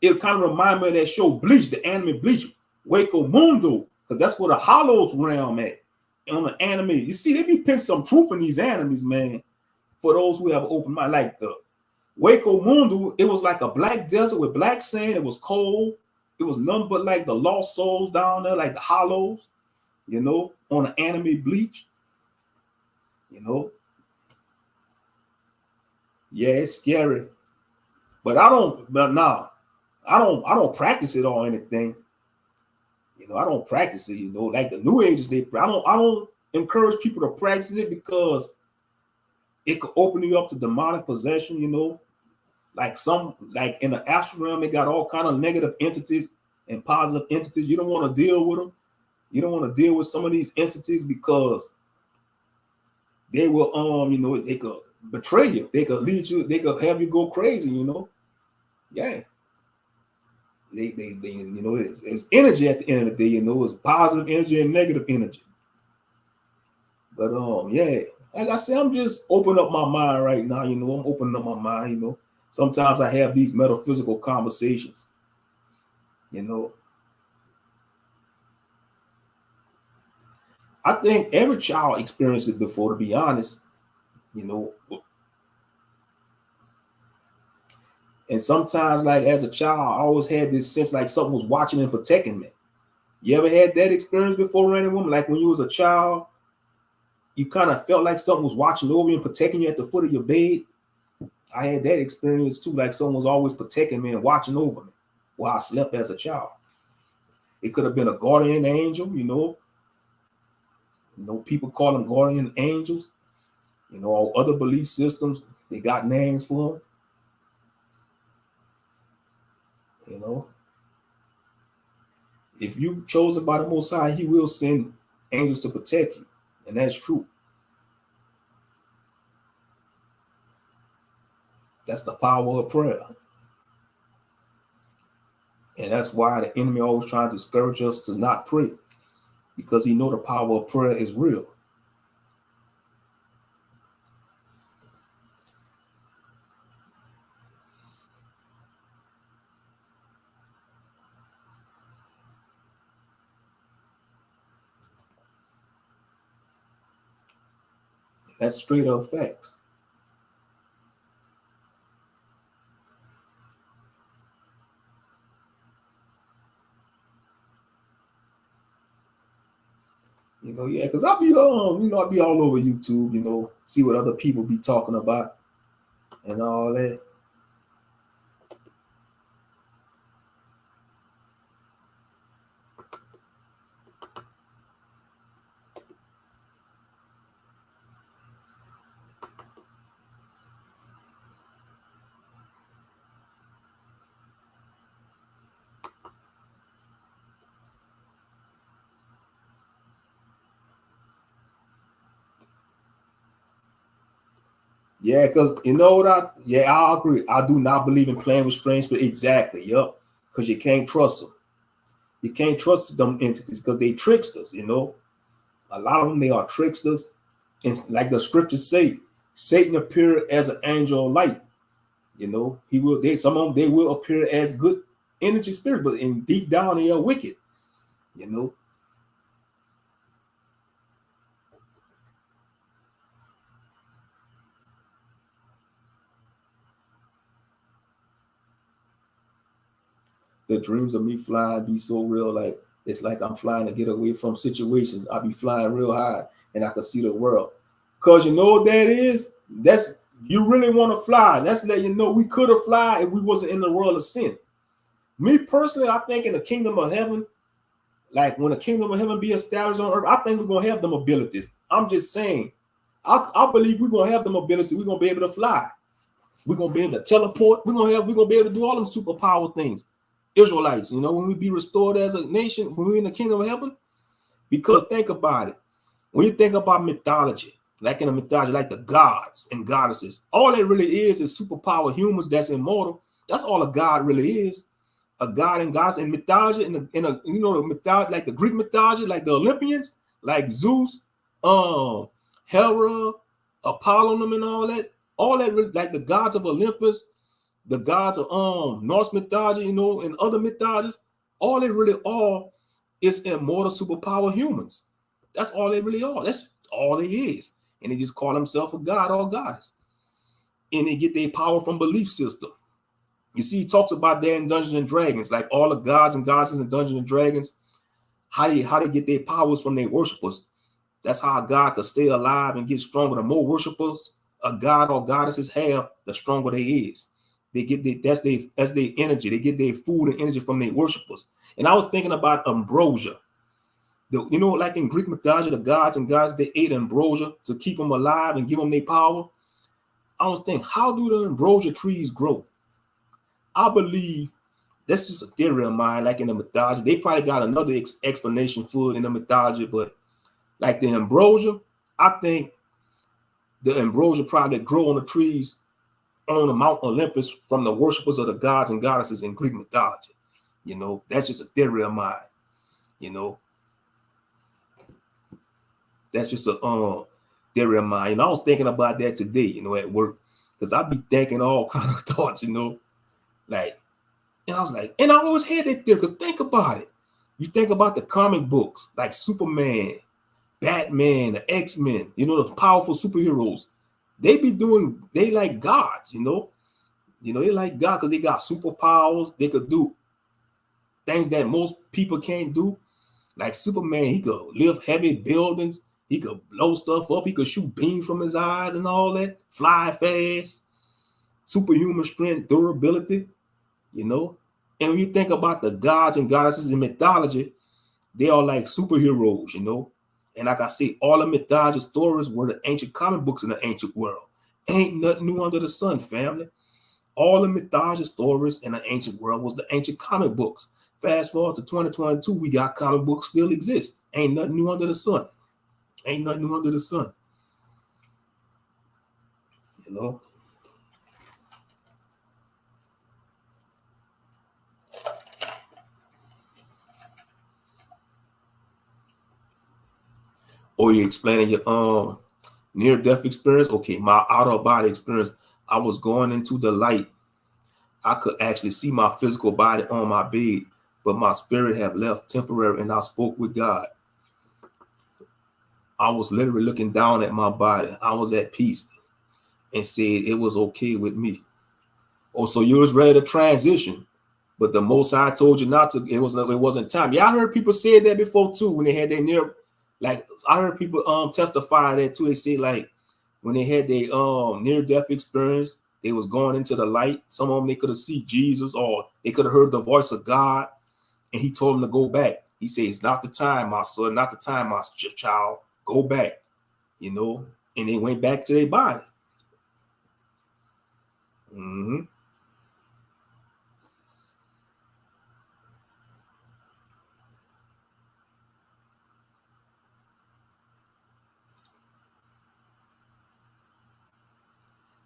Speaker 2: it kind of reminded me of that show Bleach, the anime Bleach, Waco Mundo, because that's where the Hollows realm at. And on the anime, you see, they be putting some truth in these animes, man. For those who have open mind, like the Waco Mundo, it was like a black desert with black sand. It was cold. It was nothing but like the lost souls down there, like the Hollows, you know, on the anime Bleach, you know. Yeah, it's scary. But I don't practice it or anything. You know, I don't practice it, you know, like the new ages, I don't encourage people to practice it because it could open you up to demonic possession, you know. Like in the astral realm, they got all kind of negative entities and positive entities. You don't want to deal with them. You don't want to deal with some of these entities because they will, you know, they could betray you. They could lead you. They could have you go crazy, you know. Yeah. They you know, it's energy at the end of the day, you know, it's positive energy and negative energy. But yeah, like I said, I'm just opening up my mind right now, you know. I'm opening up my mind, you know. Sometimes I have these metaphysical conversations, you know. I think every child experienced it before, to be honest, you know. And sometimes, like as a child, I always had this sense like something was watching and protecting me. You ever had that experience before, Randy Woman? Like when you was a child, you kind of felt like something was watching over you and protecting you at the foot of your bed. I had that experience too, like someone was always protecting me and watching over me while I slept as a child. It could have been a guardian angel, you know. You know, people call them guardian angels. You know, all other belief systems, they got names for them. You know, if you chosen by the Most High, He will send angels to protect you, and that's true. That's the power of prayer. And that's why the enemy always trying to discourage us to not pray, because he know the power of prayer is real. That's straight up facts. You know, yeah, because I'll be you know, I'll be all over YouTube, you know, see what other people be talking about and all that. Yeah, because you know what I agree. I do not believe in playing with strange spirits. Exactly. Yep. Because you can't trust them. You can't trust them entities because they tricksters, you know. A lot of them, they are tricksters. And like the scriptures say, Satan appeared as an angel of light. You know, some of them, they will appear as good energy spirit, but in deep down they are wicked, you know. The dreams of me flying be so real, like it's like I'm flying to get away from situations. I be flying real high and I can see the world. Cause you know what that is? That's you really want to fly. That's letting you know we could have fly if we wasn't in the world of sin. Me personally, I think in the kingdom of heaven, like when the kingdom of heaven be established on earth, I think we're gonna have them abilities. I'm just saying, I believe we're gonna have them abilities. We're gonna be able to fly. We're gonna be able to teleport. We're gonna be able to do all them superpower things. Israelites, when we be restored as a nation, when we're in the kingdom of heaven. Because think about it. When you think about mythology, like in a mythology, like the gods and goddesses, all it really is superpower humans that's immortal. That's all a god really is. A god and goddess in mythology, the mythology, like the Greek mythology, like the Olympians, like Zeus, Hera, Apollo, and all that. All that really, like the gods of Olympus, the gods of Norse mythology, and other mythologies. All it really all is immortal superpower humans. That's all they really are. That's all they is. And they just call themselves a god or a goddess. And they get their power from belief system. You see, he talks about that in Dungeons and Dragons, like all the gods and goddesses in Dungeons and Dragons, how they get their powers from their worshipers. That's how a god could stay alive and get stronger. The more worshipers a god or goddesses have, the stronger they is. They get that's their energy. They get their food and energy from their worshipers. And I was thinking about ambrosia. Like in Greek mythology, the gods and goddesses, they ate ambrosia to keep them alive and give them their power. I was thinking, how do the ambrosia trees grow? I believe that's just a theory of mine, like in the mythology. They probably got another explanation for it in the mythology, but like the ambrosia, I think the ambrosia probably grow on the trees on the Mount Olympus from the worshipers of the gods and goddesses in Greek mythology. That's just a theory of mine. That's just a theory of mine. I was thinking about that today, at work, because I be thinking all kind of thoughts, like, and I was like, and I always had that theory, because think about it. You think about the comic books, like Superman, Batman, the X-Men, the powerful superheroes. They like gods, they like God because they got superpowers. They could do things that most people can't do. Like Superman, he could lift heavy buildings. He could blow stuff up. He could shoot beams from his eyes and all that. Fly fast. Superhuman strength, durability, And when you think about the gods and goddesses in mythology, they are like superheroes, And like I say, all the mythology stories were the ancient comic books in the ancient world. Ain't nothing new under the sun, family. All the mythology stories in the ancient world was the ancient comic books. Fast forward to 2022, we got comic books still exist. Ain't nothing new under the sun. Ain't nothing new under the sun. Or you explaining your near-death experience? Okay, my out-of-body experience. I was going into the light. I could actually see my physical body on my bed, but my spirit had left temporary, and I spoke with God. I was literally looking down at my body. I was at peace and said it was okay with me. Oh, so you was ready to transition, but the Most High told you not to. It wasn't time. Yeah, I heard people say that before too when they had their near. Like I heard people testify that too. They say like when they had their near-death experience, they was going into the light. Some of them they could have seen Jesus or they could have heard the voice of God, and he told them to go back. He says, "It's not the time, my son, not the time, my child. Go back." And they went back to their body. Mm-hmm.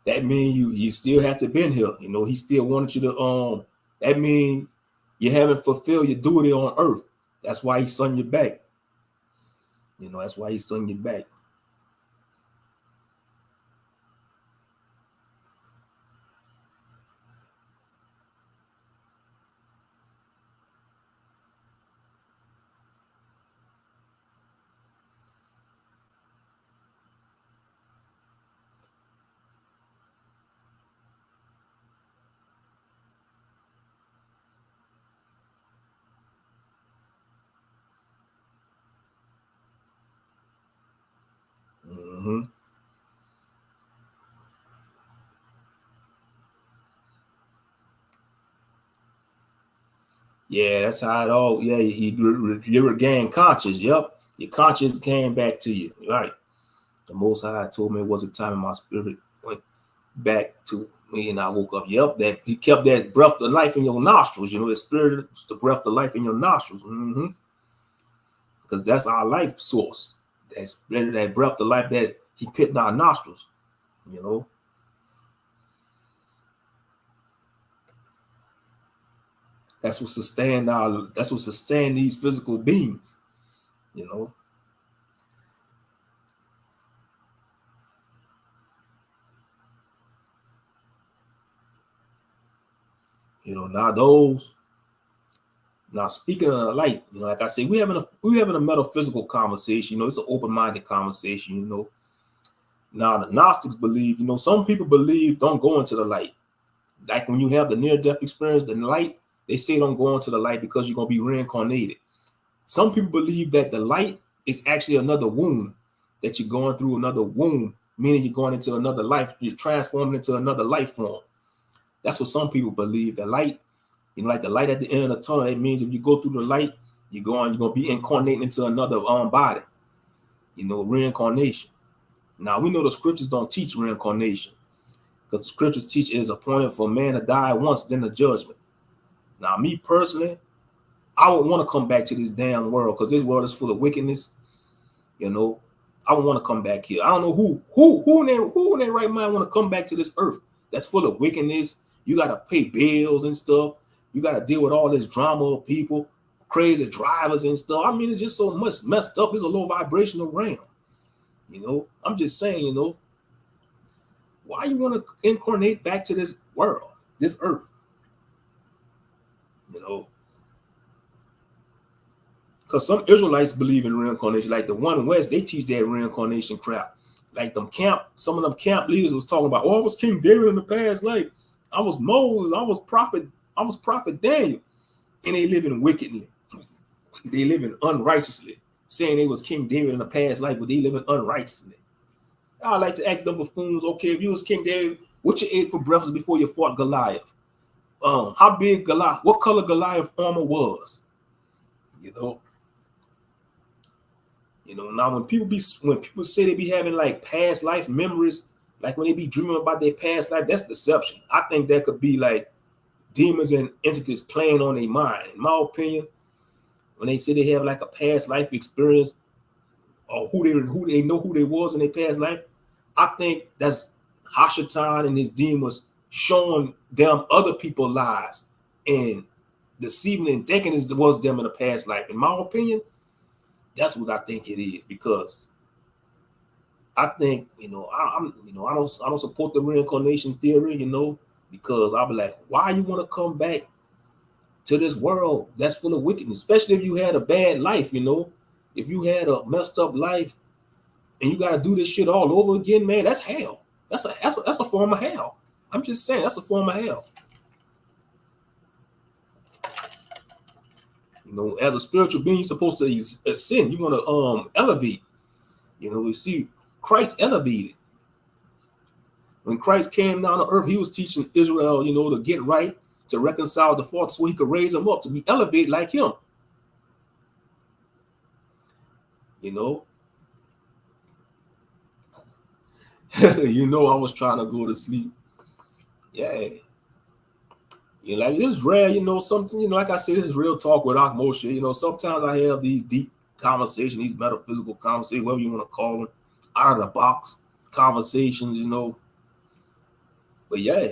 Speaker 2: That means you still have to been here. He still wanted you to that means you haven't fulfilled your duty on earth. That's why he sent you back. That's why he sent you back. Mm-hmm. Yeah, that's how it all. Yeah, you regain conscious. Yep, your conscience came back to you. Right. The Most High told me it was a time in my spirit went back to And I woke up, yep, that he kept that breath of life in your nostrils, the spirit, the breath of life in your nostrils. Because that's our life source. That breath of life that he put in our nostrils, That's what sustain these physical beings, Now speaking of the light, like I say, we having a metaphysical conversation. It's an open-minded conversation. Now the Gnostics believe, some people believe don't go into the light. Like when you have the near-death experience, the light, they say don't go into the light because you're gonna be reincarnated. Some people believe that the light is actually another womb, that you're going through another womb, meaning you're going into another life, you're transforming into another life form. That's what some people believe. The light, like the light at the end of the tunnel, it means if you go through the light, you're going to be incarnating into another body, reincarnation. Now, we know the scriptures don't teach reincarnation because the scriptures teach it is appointed for man to die once, then the judgment. Now, me personally, I would want to come back to this damn world because this world is full of wickedness. I would want to come back here. I don't know who in their right mind want to come back to this earth that's full of wickedness. You got to pay bills and stuff. You got to deal with all this drama of people, crazy drivers and stuff. I mean, it's just so much messed up. It's a low vibrational realm. I'm just saying, why you want to incarnate back to this world, this earth? Because some Israelites believe in reincarnation. Like the one in West, they teach that reincarnation crap. Like some of them camp leaders was talking about, I was King David in the past life. I was Moses. I was Prophet Daniel. And they living wickedly. They living unrighteously. Saying they was King David in the past life, but they living unrighteously. I like to ask them buffoons, okay, if you was King David, what you ate for breakfast before you fought Goliath? How big Goliath, what color Goliath armor was? Now when people say they be having like past life memories, like when they be dreaming about their past life, that's deception. I think that could be like demons and entities playing on their mind. In my opinion, when they say they have like a past life experience or who they know who they was in their past life, I think that's Hashatan and his demons showing them other people's lives and deceiving and thinking it was them in a past life. In my opinion, that's what I think it is, because I think, I don't support the reincarnation theory, because I'll be like, why you want to come back to this world that's full of wickedness, especially if you had a bad life, if you had a messed up life and you got to do this shit all over again, man, that's hell. That's a form of hell. I'm just saying, that's a form of hell. As a spiritual being, you're supposed to ascend. You want to elevate. We see Christ elevated. When Christ came down to earth, he was teaching Israel, to get right, to reconcile the fault so he could raise them up to be elevated like him. I was trying to go to sleep. Yeah. Like this is rare, something, like I said, this is real talk with Moshe. Sometimes I have these deep conversations, these metaphysical conversations, whatever you want to call them, out of the box conversations, But yeah.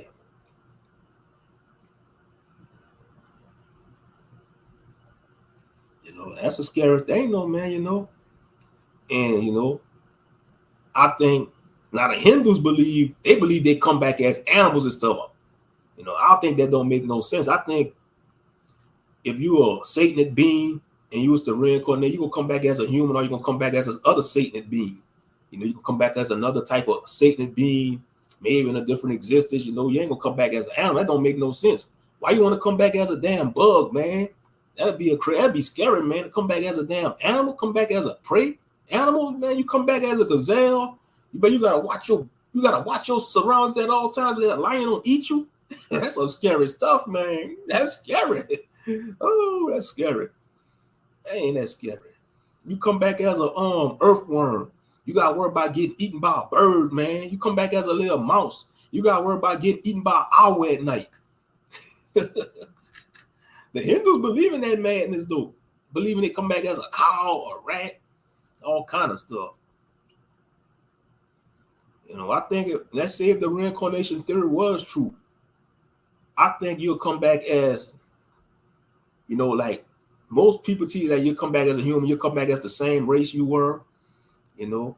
Speaker 2: That's a scary thing though, man, And, I think now the Hindus believe they come back as animals and stuff. I think that don't make no sense. I think if you're a Satanic being and you was to reincarnate, you're gonna come back as a human, or you're gonna come back as another Satanic being. You can come back as another type of Satanic being, maybe in a different existence. You ain't gonna come back as an animal. That don't make no sense. Why you want to come back as a damn bug, man? That'd be scary, man. To come back as a damn animal, come back as a prey animal, man. You come back as a gazelle, but you gotta watch your surroundings at all times. That lion don't eat you. That's some scary stuff, man. That's scary. Oh, that's scary. Ain't that scary? You come back as a earthworm. You gotta worry about getting eaten by a bird, man. You come back as a little mouse. You got to worry about getting eaten by an owl at night. The Hindus believe in that madness, though. Believing it come back as a cow, a rat, all kind of stuff. You know, I think, let's say if the reincarnation theory was true, I think you'll come back as, you know, like most people teach that you come back as a human, you come back as the same race you were, you know.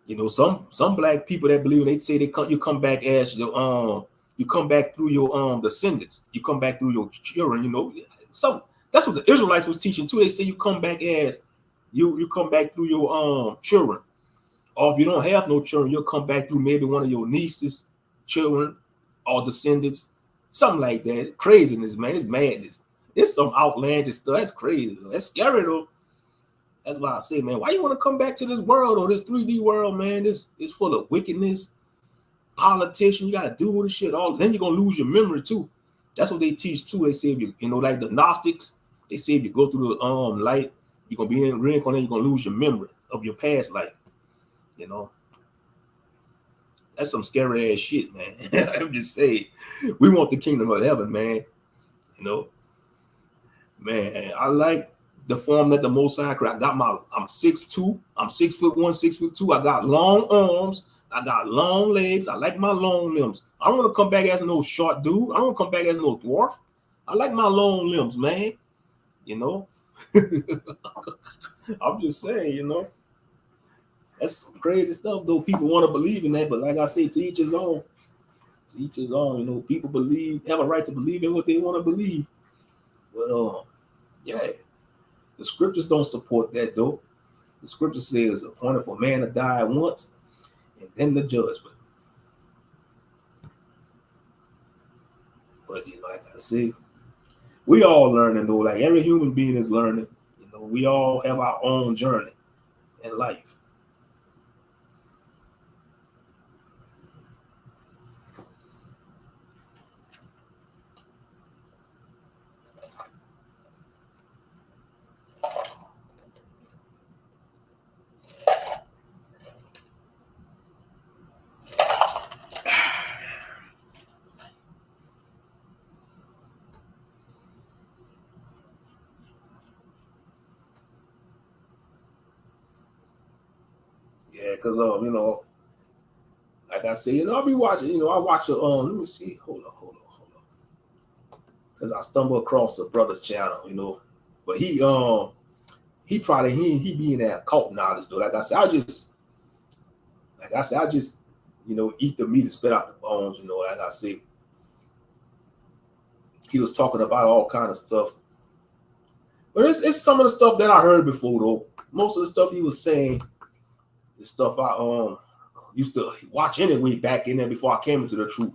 Speaker 2: You know, some black people that believe, they say you come back as your you come back through your descendants, you come back through your children, you know. So that's what the Israelites was teaching too. They say you come back as you come back through your children. Or if you don't have no children, you'll come back through maybe one of your nieces' children or descendants, something like that. Craziness, man. It's madness. It's some outlandish stuff. That's crazy. That's scary though. That's why I say, man, why you want to come back to this world or this 3D world, man? This is full of wickedness, politician. You gotta do all this shit. Then you're gonna lose your memory too. That's what they teach too. They say if you know, like the Gnostics, they say if you go through the light, you're gonna be in reincarnated, you're gonna lose your memory of your past life. You know, that's some scary ass shit, man. I'm just saying, we want the kingdom of heaven, man. You know, man, I like the form that the Most High created. I'm 6'2", I'm 6'1", 6'2". I got long arms, I got long legs. I like my long limbs. I don't want to come back as no short dude. I don't want to come back as no dwarf. I like my long limbs, man. You know, I'm just saying, you know. That's some crazy stuff, though. People want to believe in that, but like I say, to each his own. To each his own. You know, people have a right to believe in what they want to believe. But yeah, the scriptures don't support that, though. The scripture says, appointed for man to die once, and then the judgment. But you know, like I say, we all learning, though. Like every human being is learning. You know, we all have our own journey in life. Yeah, because you know, like I say, you know, I'll be watching, you know, I watch let me see, hold on. Because I stumbled across a brother's channel, you know. But he probably he be in that cult knowledge though. Like I said, I just, you know, eat the meat and spit out the bones, you know, like I say. He was talking about all kind of stuff. But it's some of the stuff that I heard before though. Most of the stuff he was saying is stuff I used to watch anyway back in there before I came into the truth.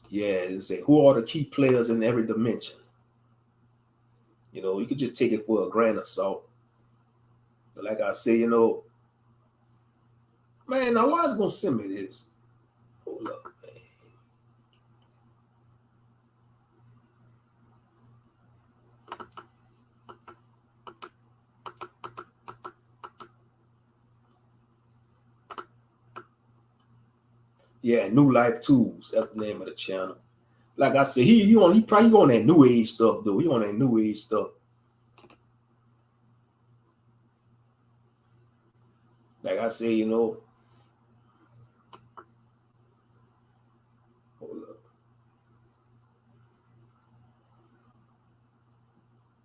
Speaker 2: Yeah, they say who are the key players in every dimension. You know, you could just take it for a grain of salt. But like I say, you know, man, now why is it gonna send me this? Hold up, man. Yeah, New Life Tools. That's the name of the channel. Like I said, he probably on that new age stuff though. He on that new age stuff. Like I say, you know. Hold up.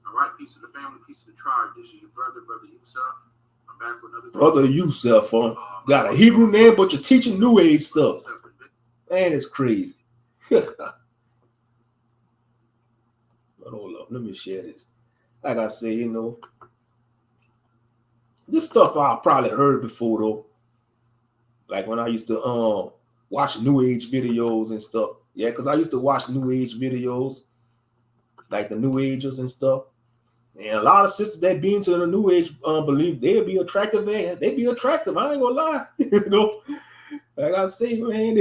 Speaker 1: All right, peace to the family, peace to the tribe. This is your brother Yusuf. I'm back with another
Speaker 2: Brother Yusuf, got a Hebrew name, but you're teaching new age stuff. Man, it's crazy. Hold up, let me share this. Like I say, you know, this stuff I probably heard before though. Like when I used to watch new age videos and stuff. Yeah, because I used to watch new age videos, like the new agers and stuff. And a lot of sisters that be into the new age believe they'd be attractive. They'd be attractive. I ain't gonna lie. You know, like I say, man,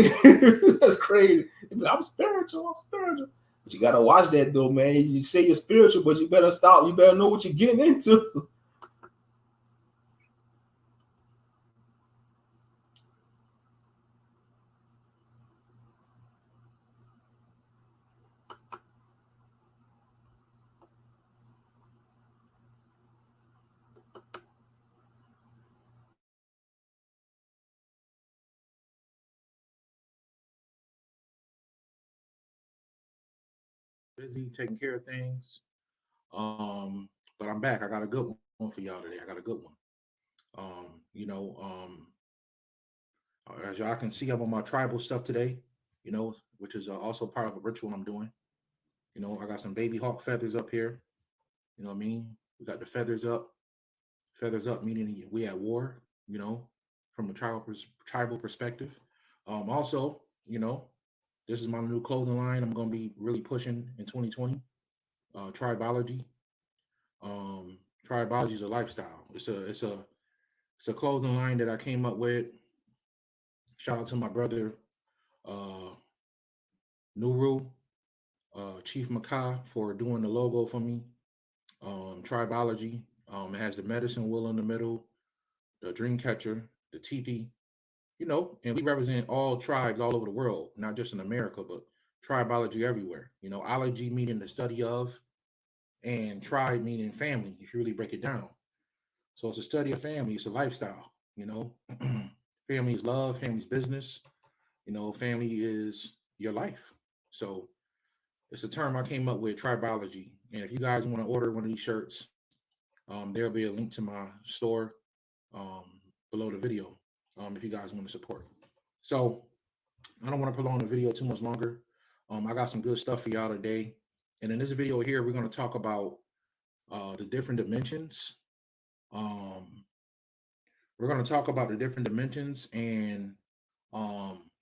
Speaker 2: that's crazy. I'm spiritual. But you gotta watch that though, man. You say you're spiritual, but you better stop. You better know what you're getting into.
Speaker 3: Busy taking care of things. But I'm back. I got a good one for y'all today. I got a good one. Um, you know, um, as y'all can see, I'm on my tribal stuff today. Which is also part of a ritual I'm doing. I got some baby hawk feathers up here. You know what I mean? We got the feathers up. Feathers up meaning we at war. From a tribal perspective. Also, this is my new clothing line. I'm going to be really pushing in 2020. Tribology. Tribology is a lifestyle. It's a clothing line that I came up with. Shout out to my brother uh, Nuru, Chief Makai for doing the logo for me. Tribology. It has the medicine wheel in the middle, the dream catcher, the teepee. And we represent all tribes all over the world, not just in America, but tribology everywhere. Ology meaning the study of, and tribe meaning family, if you really break it down. So it's a study of family, it's a lifestyle. Family is love, family's business. Family is your life. So it's a term I came up with, tribology. And if you guys want to order one of these shirts, there'll be a link to my store um, below the video if you guys want to support. So I don't want to prolong the video too much longer. I got some good stuff for y'all today. And in this video here, we're going to talk about the different dimensions. We're going to talk about the different dimensions and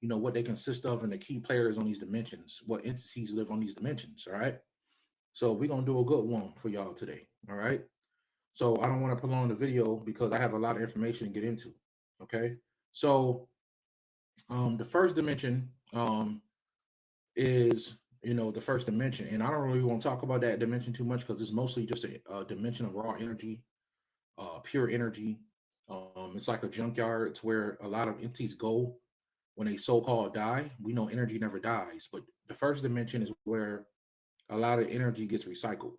Speaker 3: what they consist of and the key players on these dimensions, what entities live on these dimensions. All right. So we're going to do a good one for y'all today. All right. So I don't want to prolong the video because I have a lot of information to get into. Okay. So the first dimension is the first dimension, and I don't really want to talk about that dimension too much because it's mostly just a dimension of raw energy, pure energy. It's like a junkyard. It's where a lot of entities go when they so-called die. We know energy never dies, but the first dimension is where a lot of energy gets recycled.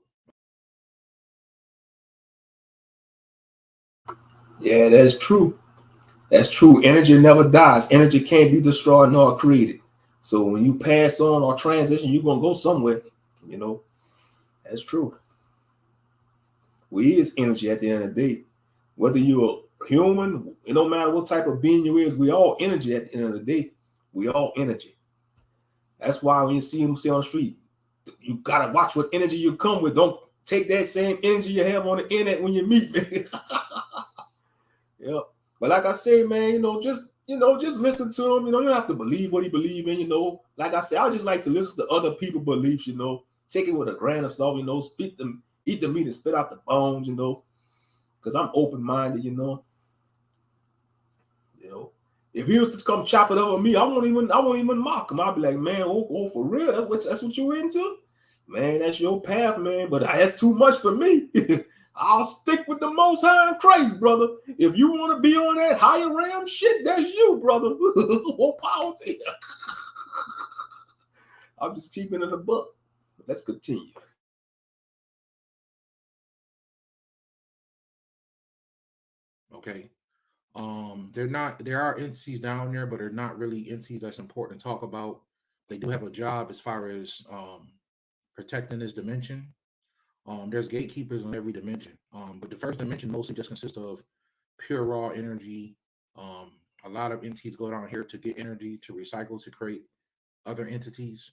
Speaker 2: Yeah, that's true. That's true. Energy never dies. Energy can't be destroyed nor created. So when you pass on or transition, you're gonna go somewhere. That's true. We is energy at the end of the day. Whether you're human, it don't matter what type of being you is, we all energy at the end of the day. We all energy. That's why when you see them say on the street, you gotta watch what energy you come with. Don't take that same energy you have on the internet when you meet me. Yeah. But like I say, man, just listen to him. You don't have to believe what he believes in. Like I say, I just like to listen to other people's beliefs. Take it with a grain of salt. Eat the meat and spit out the bones. Because I'm open minded. If he was to come chop it up with me, I won't even mock him. I'll be like, man, oh for real? That's what you into? Man, that's your path, man. But that's too much for me. I'll stick with the Most High in Christ, brother. If you want to be on that higher realm shit, that's you, brother. More power to you. I'm just keeping it in the book. Let's continue.
Speaker 3: Okay. There are entities down there, but they're not really entities that's important to talk about. They do have a job as far as protecting this dimension. There's gatekeepers in every dimension. But the first dimension mostly just consists of pure raw energy. A lot of entities go down here to get energy, to recycle, to create other entities.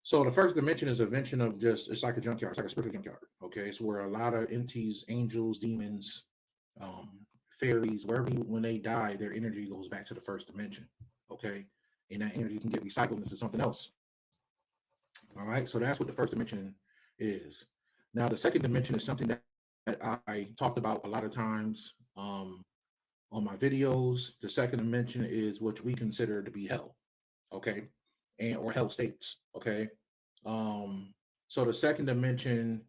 Speaker 3: So the first dimension is a dimension of it's like a junkyard. It's like a spiritual junkyard. Okay. It's where a lot of entities, angels, demons, fairies, when they die, their energy goes back to the first dimension. Okay. And that energy can get recycled into something else. All right. So that's what the first dimension is. Now, the second dimension is something that I talked about a lot of times on my videos. The second dimension is what we consider to be hell. Okay. Or hell states. Okay. So the second dimension,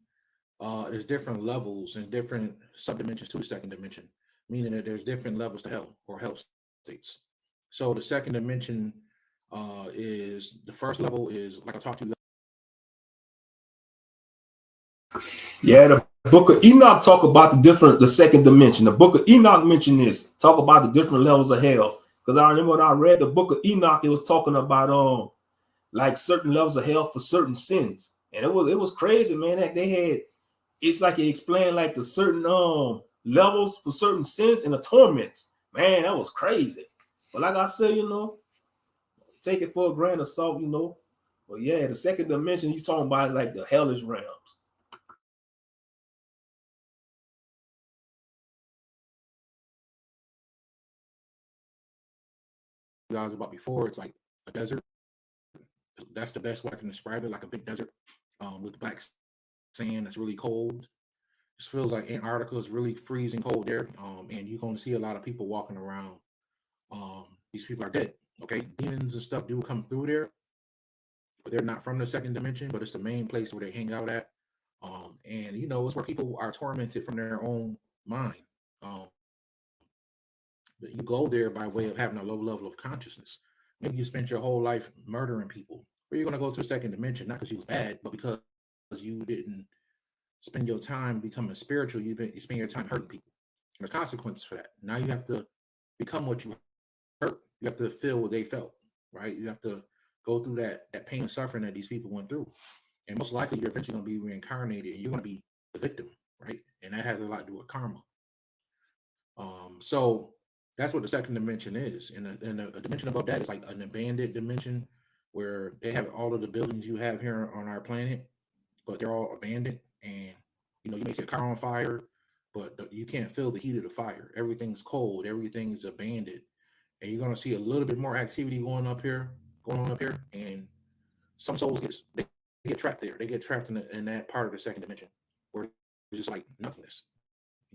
Speaker 3: there's different levels and different subdimensions to the second dimension, meaning that there's different levels to hell or hell states. So the second dimension is the first level is like I talked to you.
Speaker 2: Yeah, the book of Enoch talk about the second dimension. The book of Enoch mentioned this, talk about the different levels of hell. Because I remember when I read the book of Enoch, it was talking about like certain levels of hell for certain sins. And it was crazy, man. That they had, it's like it explained like the certain levels for certain sins and the torments. Man, that was crazy. But like I said, take it for a grain of salt. But yeah, the second dimension, he's talking about like the hellish realms.
Speaker 3: Guys about before, it's like a desert. That's the best way I can describe it, like a big desert with black sand that's really cold. It feels like Antarctica is really freezing cold there, and you're going to see a lot of people walking around. These people are dead. Okay, demons and stuff do come through there, but they're not from the second dimension. But it's the main place where they hang out at, and it's where people are tormented from their own mind. Um, you go there by way of having a low level of consciousness. Maybe you spent your whole life murdering people. Where you're going to go to a second dimension, not because you was bad, but because you didn't spend your time becoming spiritual. You spend your time hurting people. There's consequences for that. Now you have to become what you hurt. You have to feel what they felt, right? You have to go through that pain and suffering that these people went through. And most likely you're eventually going to be reincarnated and you're going to be the victim, right? And that has a lot to do with karma. So that's what the second dimension is. And a dimension above that is like an abandoned dimension where they have all of the buildings you have here on our planet, but they're all abandoned. And you may see a car on fire, but you can't feel the heat of the fire. Everything's cold, everything's abandoned. And you're gonna see a little bit more activity going on up here, and some souls get trapped there. They get trapped in that part of the second dimension where it's just like nothingness.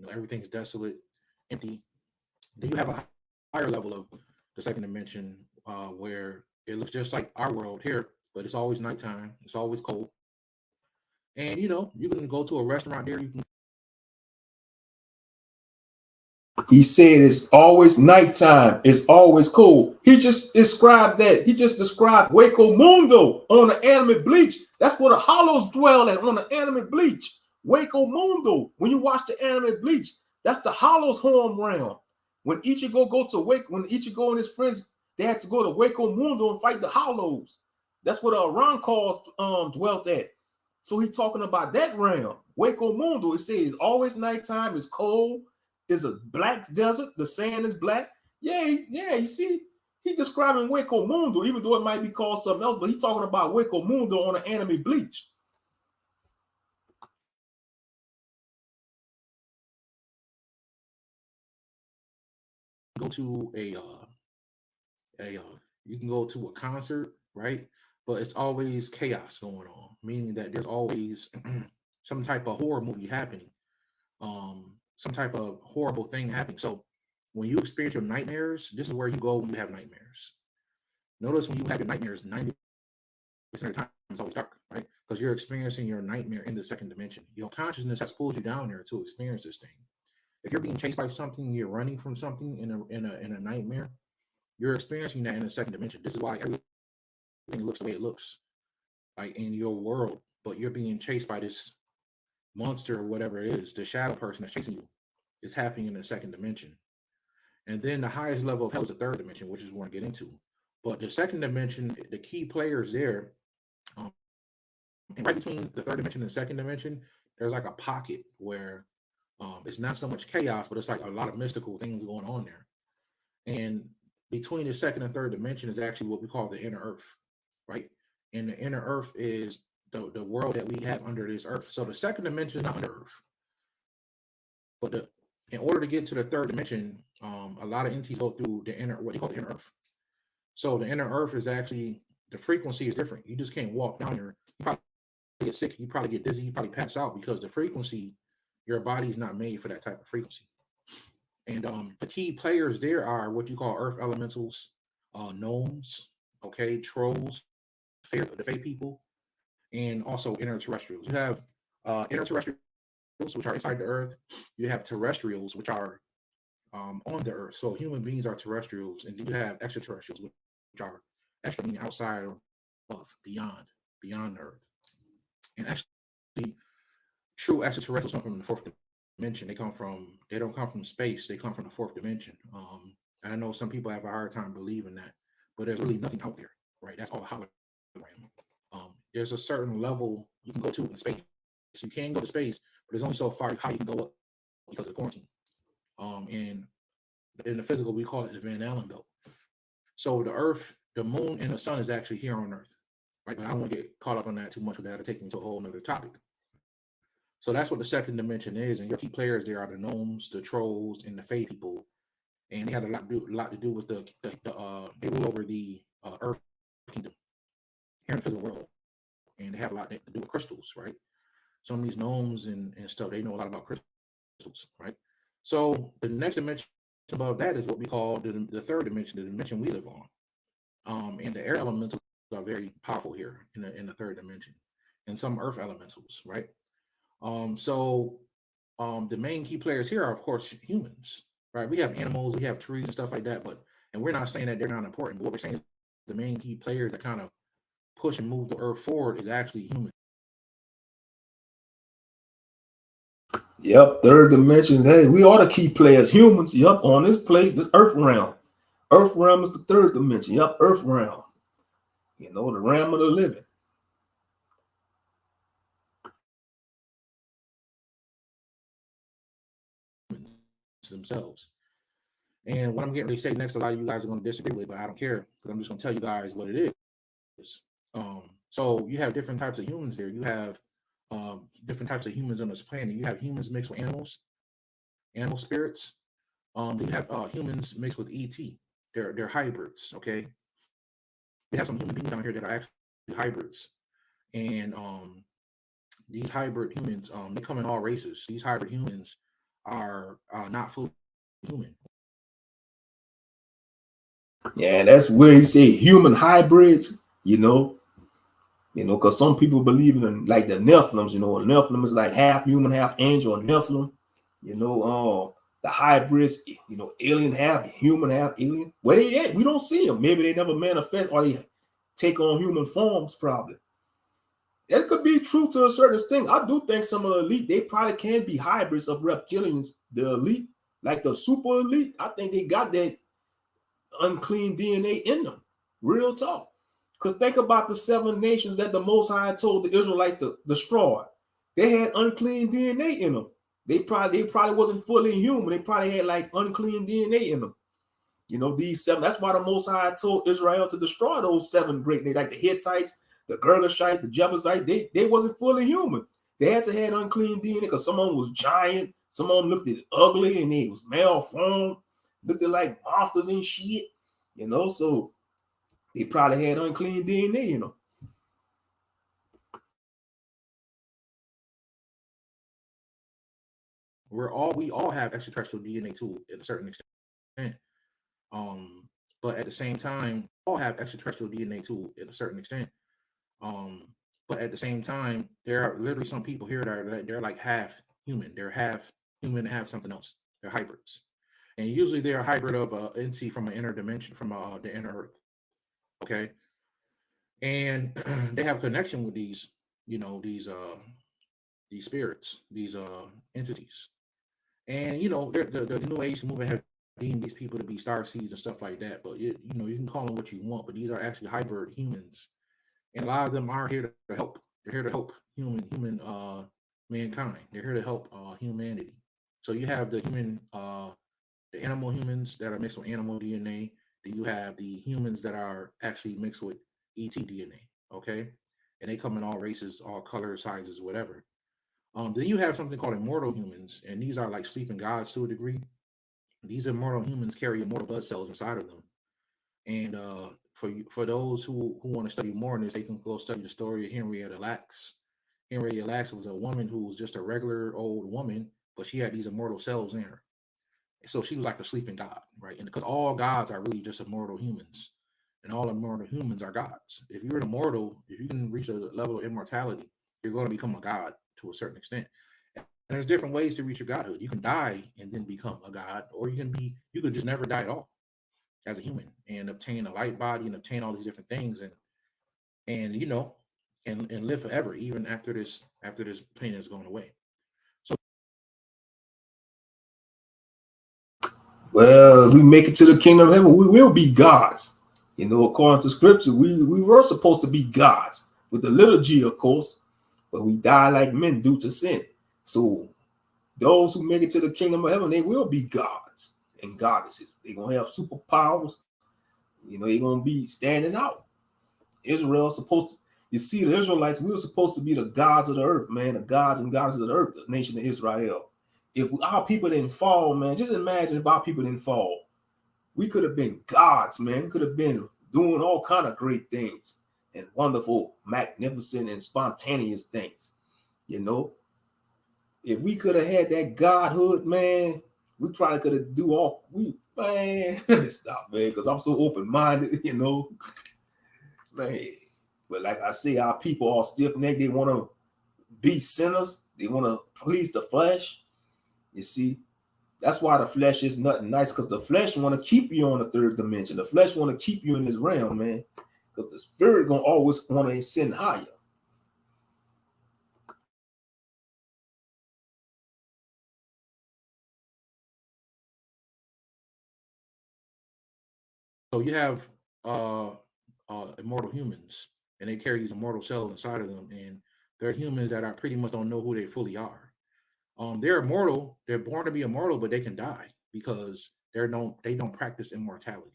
Speaker 3: Everything's desolate, empty. Then you have a higher level of the second dimension where it looks just like our world here, but it's always nighttime. It's always cold. And you can go to a restaurant there. You can.
Speaker 2: He said it's always nighttime. It's always cold. He just described that. He just described Waco Mundo on the anime Bleach. That's where the hollows dwell at on the anime Bleach. Waco Mundo. When you watch the anime Bleach, that's the hollows home realm. When Ichigo when Ichigo and his friends, they had to go to Waco Mundo and fight the hollows. That's where the Arancals dwelt at. So he's talking about that realm. Waco Mundo. It says always nighttime. It's cold. It's a black desert. The sand is black. Yeah. You see, he describing Waco Mundo, even though it might be called something else, but he's talking about Waco Mundo on the anime Bleach.
Speaker 3: Go to you can go to a concert, right? But it's always chaos going on, meaning that there's always some type of horror movie happening, some type of horrible thing happening. So when you experience your nightmares, this is where you go when you have nightmares. Notice when you have your nightmares, 90% of the time it's always dark, right? Because you're experiencing your nightmare in the second dimension. Your consciousness has pulled you down there to experience this thing. If you're being chased by something, you're running from something in a nightmare, you're experiencing that in the second dimension. This is why everything looks the way it looks, like in your world, but you're being chased by this monster or whatever it is, the shadow person that's chasing you. It's happening in the second dimension. And then the highest level of hell is the third dimension, which is what we want to get into. But the second dimension, the key players there, and right between the third dimension and the second dimension, there's like a pocket where it's not so much chaos, but it's like a lot of mystical things going on there. And between the second and third dimension is actually what we call the inner earth, right? And the inner earth is the world that we have under this earth. So the second dimension is not under earth. But in order to get to the third dimension, a lot of entities go through what they call the inner earth. So the inner earth is actually, the frequency is different. You just can't walk down there. You probably get sick. You probably get dizzy. You probably pass out because the frequency, your body's not made for that type of frequency. And the key players there are what you call earth elementals, gnomes, okay, trolls, the fae people, and also interterrestrials. You have interterrestrials, which are inside the earth. You have terrestrials, which are on the earth. So human beings are terrestrials, and you have extraterrestrials, which are extra, meaning outside or above, beyond the earth. And actually, true extraterrestrials come from the fourth dimension. They don't come from space. They come from the fourth dimension. And I know some people have a hard time believing that, but there's really nothing out there, right? That's all a hologram. There's a certain level you can go to in space. So you can go to space, but there's only so far how you can go up because of quarantine. And in the physical, we call it the Van Allen belt. So the Earth, the Moon, and the Sun is actually here on Earth, right? But I don't want to get caught up on that too much. That'll take me to a whole nother topic. So that's what the second dimension is, and your key players there are the gnomes, the trolls, and the fae people, and they have a lot to do with they rule over the Earth kingdom here in the physical world, and they have a lot to do with crystals, right? Some of these gnomes and stuff, they know a lot about crystals, right? So the next dimension above that is what we call the third dimension, the dimension we live on. And the air elementals are very powerful here in the third dimension, and some earth elementals, right? The main key players here are, of course, humans, right? We have animals, we have trees and stuff like that, and we're not saying that they're not important, but what we're saying is the main key players that kind of push and move the earth forward is actually humans.
Speaker 2: Yep, third dimension. Hey, we are the key players, humans. Yep, on this place, this earth realm. Earth realm is the third dimension. Yep, earth realm. You know, the realm of the living.
Speaker 3: Themselves. And what I'm getting ready to say next, a lot of you guys are going to disagree with, but I don't care because I'm just going to tell you guys what it is. So you have different types of humans there. You have different types of humans on this planet. You have humans mixed with animal spirits. Then you have humans mixed with ET. They're hybrids. Okay, we have some human beings down here that are actually hybrids, and these hybrid humans, they come in all races. These hybrid humans are not fully human.
Speaker 2: Yeah, that's where he say human hybrids, because some people believe in like the Nephilims, Nephilim is like half human, half angel, or Nephilim, the hybrids, alien, half human, half alien. Where they at? We don't see them. Maybe they never manifest or they take on human forms, probably. That could be true to a certain extent. I do think some of the elite, they probably can be hybrids of reptilians, the elite, like the super elite. I think they got that unclean DNA in them. Real talk. Because think about the 7 nations that the Most High told the Israelites to destroy. They had unclean DNA in them. They probably wasn't fully human. They probably had like unclean DNA in them. These 7. That's why the Most High told Israel to destroy those 7 great nations, like the Hittites, the Girgashites, the Jebusites. They wasn't fully human. They had to have unclean DNA because some of them was giant, some of them looked ugly, and they was malformed, looked like monsters and shit. So they probably had unclean DNA.
Speaker 3: We all have extraterrestrial DNA too, at a certain extent. But at the same time, all have extraterrestrial DNA too, at a certain extent. But at the same time, there are literally some people here that they're like half human. They're half human, half something else. They're hybrids, and usually they're a hybrid of an entity from an inner dimension, from the inner Earth. Okay, and they have a connection with these spirits, these entities. And the New Age movement have deemed these people to be star seeds and stuff like that. But you can call them what you want, but these are actually hybrid humans, and a lot of them are here to help. They're here to help human mankind. They're here to help humanity. So you have the animal humans that are mixed with animal DNA. Then you have the humans that are actually mixed with ET DNA. Okay, and they come in all races, all colors, sizes, whatever. Then you have something called immortal humans, and these are like sleeping gods to a degree. These immortal humans carry immortal blood cells inside of them. And for those who want to study more on this, they can go study the story of Henrietta Lacks. Henrietta Lacks was a woman who was just a regular old woman, but she had these immortal cells in her. So she was like a sleeping god, right? And because all gods are really just immortal humans. and all immortal humans are gods. If you're an immortal, if you can reach a level of immortality, you're going to become a god to a certain extent. And there's different ways to reach your godhood. You can die and then become a god, or you could just never die at all as a human and obtain a light body and obtain all these different things and you know and live forever even after this pain is going away. So
Speaker 2: Well, if we make it to the kingdom of heaven, we will be gods. According to scripture, we were supposed to be gods with the little g, of course, but we die like men due to sin. So those who make it to the kingdom of heaven, they will be gods and goddesses. They're going to have superpowers. They're going to be standing out. Israel's supposed to, you see, the Israelites, we were supposed to be the gods of the earth, man, the gods and goddesses of the earth, the nation of Israel. If our people didn't fall, man, just imagine if our people didn't fall. We could have been gods, man. We could have been doing all kind of great things and wonderful, magnificent, and spontaneous things. If we could have had that godhood, man, we probably could have do all man. Let me stop, man, because I'm so open-minded, man. But like I say, our people are stiff-necked. They want to be sinners. They want to please the flesh. You see, that's why the flesh is nothing nice, because the flesh want to keep you on the third dimension. The flesh want to keep you in this realm, man, because the spirit gonna always want to ascend higher.
Speaker 3: So you have immortal humans, and they carry these immortal cells inside of them, and they're humans that pretty much don't know who they fully are. They're immortal. They're born to be immortal, but they can die because they don't practice immortality,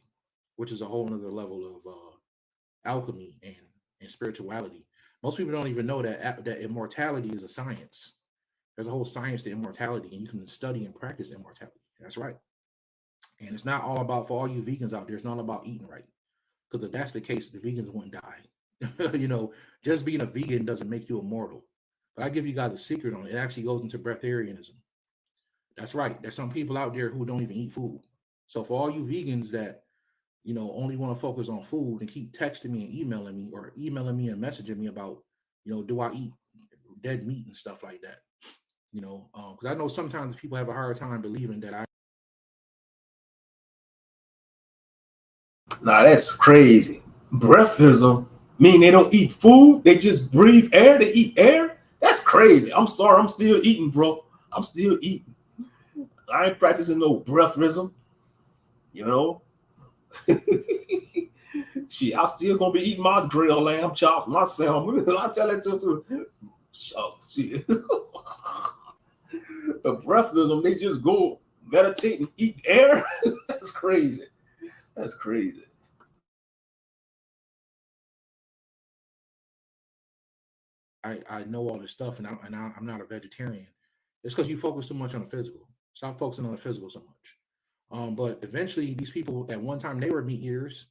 Speaker 3: which is a whole other level of alchemy and spirituality. Most people don't even know that immortality is a science. There's a whole science to immortality, and you can study and practice immortality. That's right. And it's not all about, for all you vegans out there, it's not about eating right. Because if that's the case, the vegans wouldn't die. Just being a vegan doesn't make you immortal. But I give you guys a secret on it. It actually goes into breatharianism. That's right. There's some people out there who don't even eat food. So for all you vegans that, only want to focus on food and keep texting me and emailing me, or emailing me and messaging me about, do I eat dead meat and stuff like that? Because I know sometimes people have a hard time believing that I.
Speaker 2: Nah, that's crazy. Breathism mean they don't eat food, they just breathe air, they eat air. That's crazy. I'm sorry, I'm still eating, bro. I'm still eating. I ain't practicing no breathism. Shit, I still gonna be eating my grilled lamb chops, my salmon. I tell it to shucks, shit. The breathism, they just go meditate and eat air. That's crazy. That's crazy.
Speaker 3: I know all this stuff, and I'm not a vegetarian. It's because you focus too much on the physical. Stop focusing on the physical so much. But eventually, these people at one time they were meat eaters,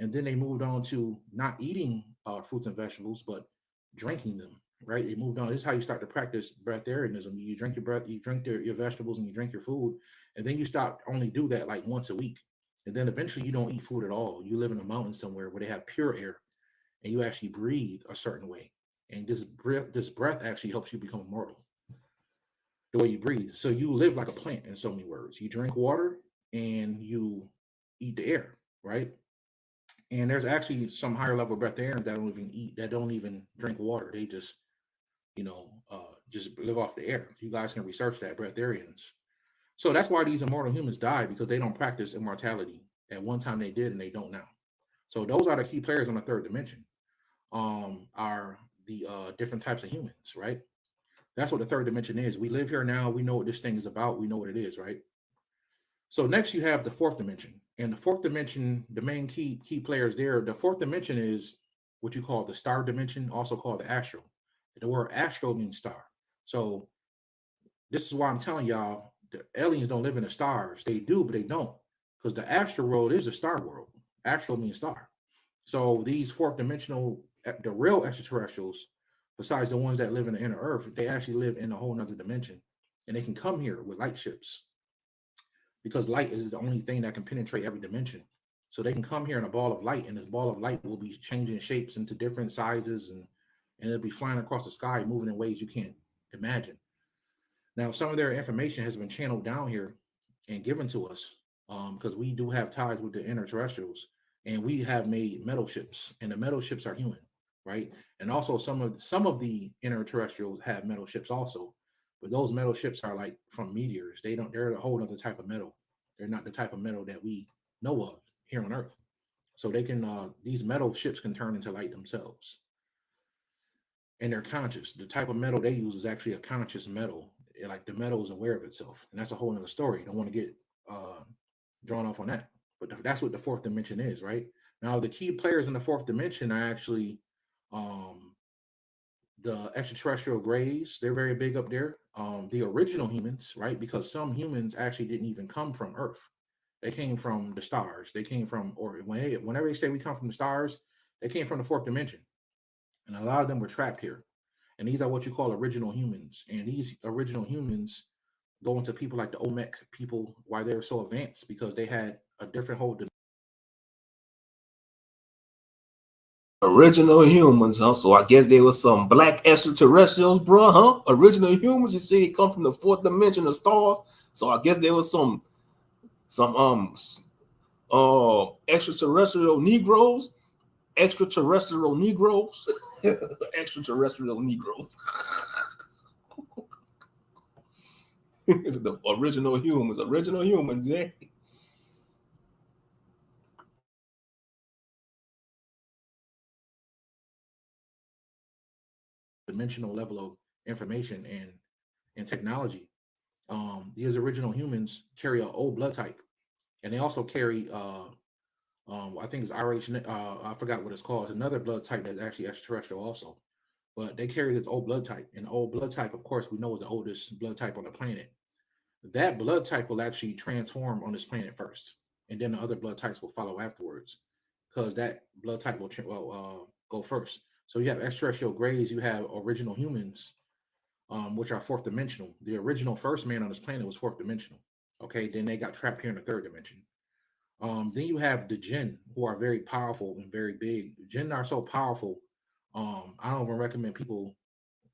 Speaker 3: and then they moved on to not eating fruits and vegetables, but drinking them. Right? They moved on. This is how you start to practice breatharianism. You drink your breath, you drink your vegetables, and you drink your food, and then you stop only do that like once a week, and then eventually you don't eat food at all. You live in a mountain somewhere where they have pure air, and you actually breathe a certain way. And this breath actually helps you become immortal. The way you breathe. So you live like a plant in so many words. You drink water and you eat the air, right? And there's actually some higher level breatharians that don't even drink water. They just live off the air. You guys can research that, breatharians. So that's why these immortal humans die, because they don't practice immortality. At one time they did, and they don't now. So those are the key players on the third dimension. Are the different types of humans, right? That's what the third dimension is. We live here now. We know what this thing is about. We know what it is, right? So next you have the fourth dimension. And the fourth dimension, the main key players there, the fourth dimension is what you call the star dimension, also called the astral. The word astral means star. So this is why I'm telling y'all, the aliens don't live in the stars. They do, but they don't. Because the astral world is the star world. Astral means star. So these fourth dimensional, the real extraterrestrials, besides the ones that live in the inner earth, they actually live in a whole nother dimension. And they can come here with light ships, because light is the only thing that can penetrate every dimension. So they can come here in a ball of light, and this ball of light will be changing shapes into different sizes, and it'll be flying across the sky, moving in ways you can't imagine. Now, some of their information has been channeled down here and given to us because we do have ties with the interterrestrials, and we have made metal ships, and the metal ships are human, right? And also some of the interterrestrials have metal ships also, but those metal ships are like from meteors. They're a whole other type of metal. They're not the type of metal that we know of here on Earth. So they can these metal ships can turn into light themselves, and they're conscious. The type of metal they use is actually a conscious metal. Like the metal is aware of itself, and that's a whole other story. Don't want to get drawn off on that, but that's what the fourth dimension is, right? Now, the key players in the fourth dimension are actually the extraterrestrial grays. They're very big up there. The original humans, right? Because some humans actually didn't even come from Earth. They came from the stars. They came from, or whenever they say we come from the stars, they came from the fourth dimension. And a lot of them were trapped here. And these are what you call original humans. And these original humans go into people like the Olmec people, why they're so advanced, because they had a different whole
Speaker 2: Original humans, huh? So I guess there was some black extraterrestrials, bro, huh? Original humans. You see, they come from the fourth dimension of stars. So I guess there was some extraterrestrial Negroes, extraterrestrial Negroes. The original humans, yeah.
Speaker 3: dimensional level of information and technology. These original humans carry an old blood type, and they also carry I think it's RH. I forgot what it's called. It's another blood type that's actually extraterrestrial also, but they carry this old blood type. And old blood type, of course, we know is the oldest blood type on the planet. That blood type will actually transform on this planet first, and then the other blood types will follow afterwards, because that blood type will go first. So you have extraterrestrial grays, you have original humans, which are fourth dimensional. The original first man on this planet was fourth dimensional. Okay, then they got trapped here in the third dimension. Then you have the jinn, who are very powerful and very big. The jinn are so powerful. I don't even recommend people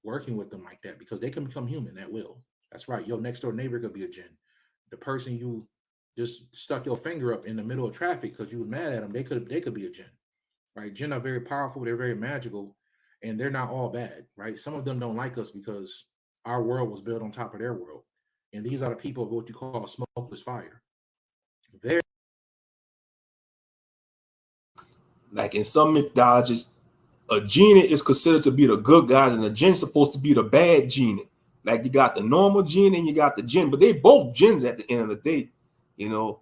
Speaker 3: working with them like that, because they can become human at will. That's right. Your next door neighbor could be a jinn. The person you just stuck your finger up in the middle of traffic because you were mad at them, they could be a jinn, right? Jinn are very powerful. They're very magical, and they're not all bad, right? Some of them don't like us because our world was built on top of their world, and these are the people of what you call smokeless fire. They're
Speaker 2: like in some mythologies, a genie is considered to be the good guys, and the jinn supposed to be the bad genie. Like you got the normal jinn and you got the jinn, but they both jinns at the end of the day, you know.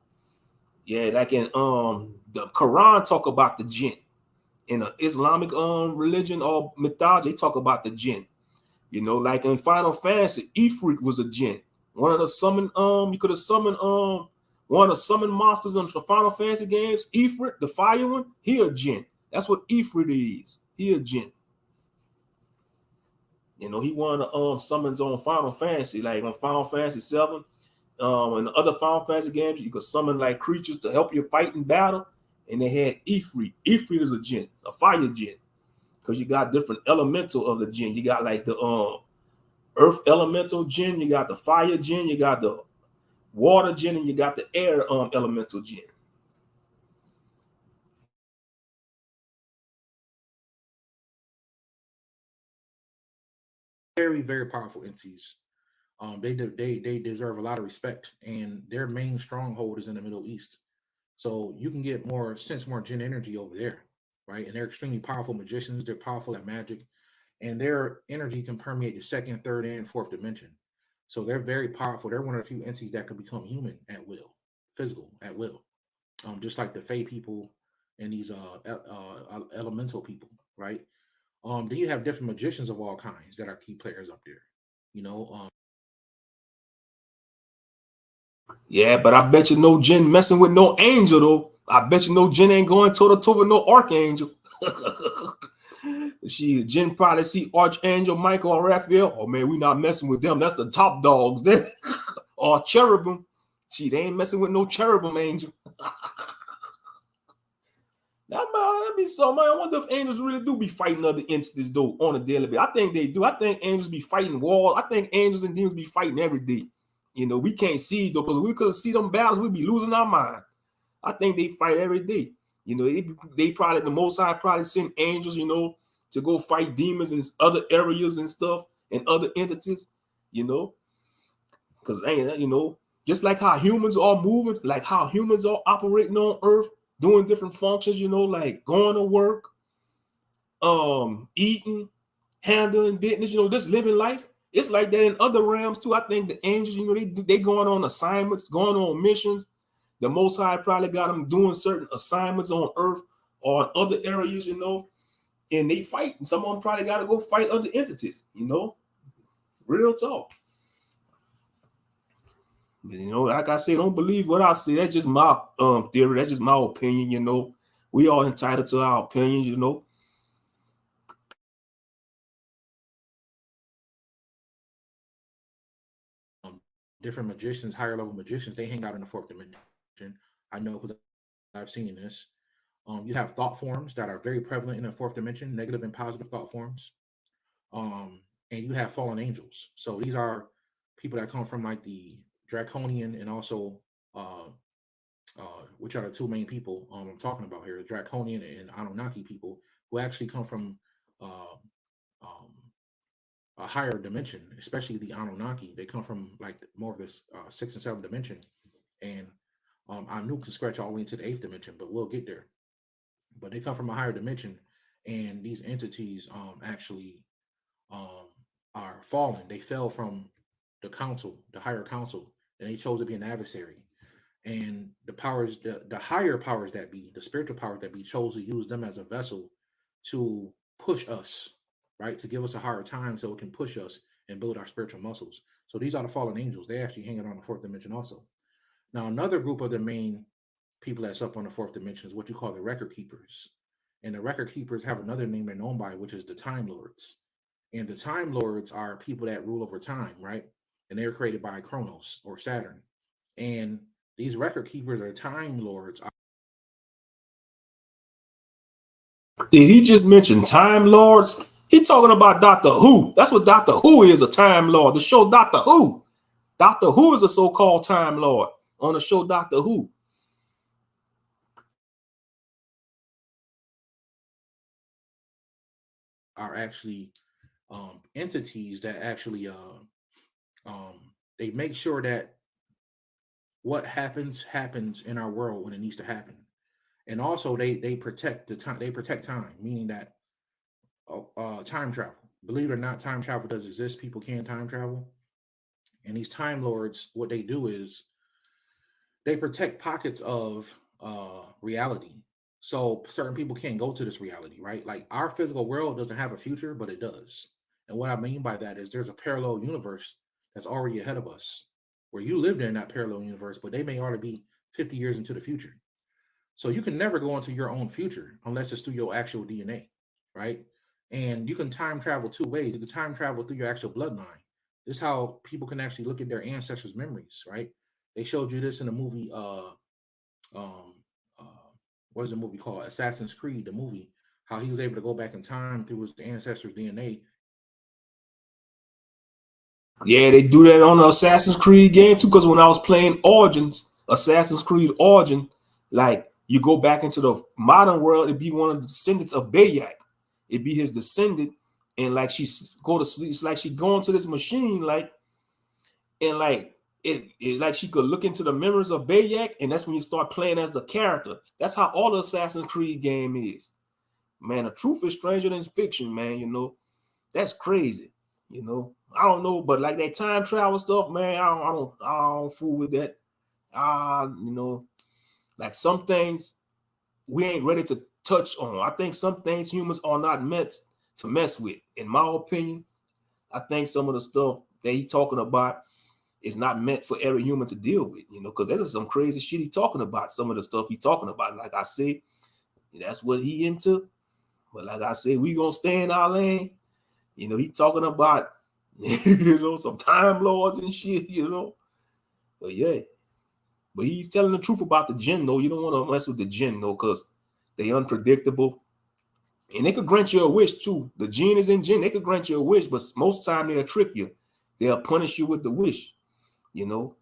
Speaker 2: Yeah, like in the Quran talk about the jinn. In the Islamic religion or mythology, they talk about the jinn. You know, like in Final Fantasy, Ifrit was a jinn. One of the summon you could have summoned one of the summon monsters in the Final Fantasy games, Ifrit, the fire one, he a jinn. That's what Ifrit is. He a jinn. You know, he one of the summons on Final Fantasy, like on Final Fantasy 7. And the other Final Fantasy games, you could summon like creatures to help you fight in battle. And they had Ifrit. Ifrit is a jinn, a fire jinn. Because you got different elemental of the jinn. You got like the earth elemental jinn, you got the fire jinn, you got the water jinn, and you got the air elemental jinn.
Speaker 3: very, very powerful entities. They deserve a lot of respect, and their main stronghold is in the Middle East. So you can get more jinn energy over there, right? And they're extremely powerful magicians. They're powerful at magic, and their energy can permeate the second, third, and fourth dimension. So they're very powerful. They're one of the few entities that can become human at will, physical at will, just like the Fae people and these elemental people, right? Then you have different magicians of all kinds that are key players up there. You know,
Speaker 2: Yeah, but I bet you no jinn messing with no angel though. I bet you no jinn ain't going toe to toe with no archangel. Jinn probably see Archangel Michael or Raphael. Oh man, we not messing with them. That's the top dogs there. Or cherubim. They ain't messing with no cherubim angel. That'd be so, man. I wonder if angels really do be fighting other entities though on a daily basis. I think they do. I think angels be fighting walls. I think angels and demons be fighting every day. You know, we can't see though, because we could see them battles, we'd be losing our mind. I think they fight every day. You know, they probably, the Most High probably send angels, you know, to go fight demons in other areas and stuff and other entities, you know, because, you know, just like how humans are moving, like how humans are operating on Earth, doing different functions, you know, like going to work, eating, handling business, you know, just living life. It's like that in other realms too. I think the angels, you know, they going on assignments, going on missions. The Most High probably got them doing certain assignments on Earth or in other areas, you know, and they fight. And some of them probably got to go fight other entities, you know. Real talk. You know, like I say, don't believe what I say. That's just my theory. That's just my opinion, you know. We all entitled to our opinions, you know.
Speaker 3: Different magicians, higher level magicians, they hang out in the fourth dimension. I know because I've seen this. You have thought forms that are very prevalent in the fourth dimension, negative and positive thought forms. And you have fallen angels. So these are people that come from like the draconian and also which are the two main people I'm talking about here, the draconian and Anunnaki people who actually come from uh, um, a higher dimension, especially the Anunnaki. They come from like more of this 6th and 7th dimension, and I knew can scratch all the way into the 8th dimension, but we'll get there. But they come from a higher dimension, and these entities actually are fallen. They fell from the council, the higher council, and they chose to be an adversary. And the powers, the higher powers that be, the spiritual powers that be, chose to use them as a vessel to push us, right? To give us a higher time so it can push us and build our spiritual muscles. So these are the fallen angels. They actually hang out on the fourth dimension also. Now, another group of the main people that's up on the fourth dimension is what you call the record keepers. And the record keepers have another name they're known by, which is the time lords. And the time lords are people that rule over time, right? And they're created by Kronos or Saturn. And these record keepers or time lords.
Speaker 2: Did he just mention Time Lords? He talking about Doctor Who. That's what Doctor Who is, a Time Lord. The show Doctor Who. Doctor Who is a so-called Time Lord on the show Doctor Who.
Speaker 3: Are actually entities that actually they make sure that what happens in our world when it needs to happen. And also they protect the time. They protect time, meaning that time travel. Believe it or not, time travel does exist. People can time travel. And these time lords, what they do is they protect pockets of reality. So certain people can't go to this reality, right? Like our physical world doesn't have a future, but it does. And what I mean by that is there's a parallel universe that's already ahead of us, where you lived in that parallel universe, but they may already be 50 years into the future. So you can never go into your own future unless it's through your actual DNA, right? And you can time travel two ways. You can time travel through your actual bloodline. This is how people can actually look at their ancestors' memories, right? They showed you this in the movie. Um, uh, what is the movie called? Assassin's Creed, the movie. How he was able to go back in time through his ancestors' DNA.
Speaker 2: Yeah, they do that on the Assassin's Creed game too. Because when I was playing Origins, Assassin's Creed Origin, like you go back into the modern world, it'd be one of the descendants of Bayak. It'd be his descendant, and like she go to sleep. It's like she go into this machine, like, and like it like she could look into the memories of Bayak, and that's when you start playing as the character. That's how all the Assassin's Creed game is. Man, the truth is stranger than fiction, man. You know, that's crazy. You know, I don't know, but like that time travel stuff, man, I don't fool with that. You know, like some things we ain't ready to touch on. I think some things humans are not meant to mess with. In my opinion, I think some of the stuff that he talking about is not meant for every human to deal with, you know, because there's some crazy shit he talking about. Some of the stuff he talking about, like I say, that's what he into. But like I say, we gonna stay in our lane. You know, he talking about, you know, some time lords and shit, you know. But yeah, but he's telling the truth about the jinn, though. You don't want to mess with the jinn, though, because They unpredictable. And they could grant you a wish too. The jinn is in jinn. They could grant you a wish, but most time they'll trick you. They'll punish you with the wish, you know,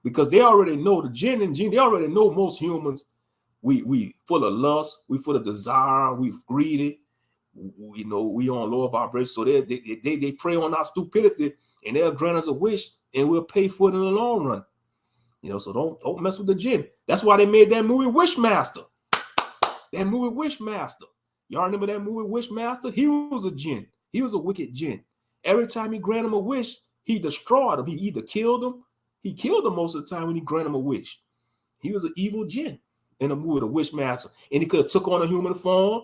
Speaker 2: because they already know the jinn and jinn. They already know most humans. We full of lust. We full of desire. We greedy. You know, we on lower vibration. So they prey on our stupidity, and they'll grant us a wish, and we'll pay for it in the long run. You know, so don't mess with the jinn. That's why they made that movie Wishmaster. That movie Wishmaster. Y'all remember that movie Wishmaster? He was a jinn. He was a wicked jinn. Every time he granted him a wish, he destroyed him. He either killed him. He killed him most of the time when he granted him a wish. He was an evil jinn in the movie, the Wishmaster. And he could have took on a human form.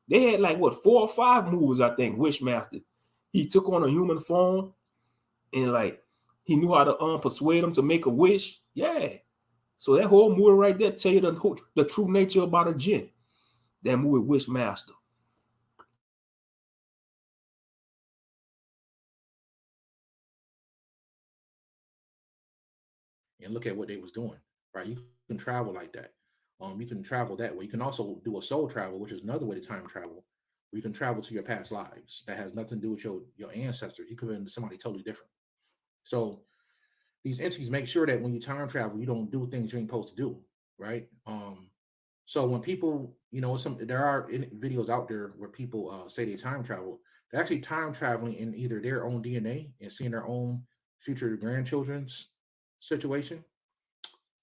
Speaker 2: They had like, what, 4 or 5 movies, I think, Wishmaster. He took on a human form and like he knew how to persuade him to make a wish. Yeah. So that whole movie right there tell you the true nature about a jinn. That movie Wishmaster.
Speaker 3: And look at what they was doing, right? You can travel like that. You can travel that way. You can also do a soul travel, which is another way to time travel. Where you can travel to your past lives. That has nothing to do with your ancestors. You could be into somebody totally different. So these entities make sure that when you time travel, you don't do things you ain't supposed to do, right? So when people, you know, there are videos out there where people say they time travel. They're actually time traveling in either their own DNA and seeing their own future grandchildren's situation.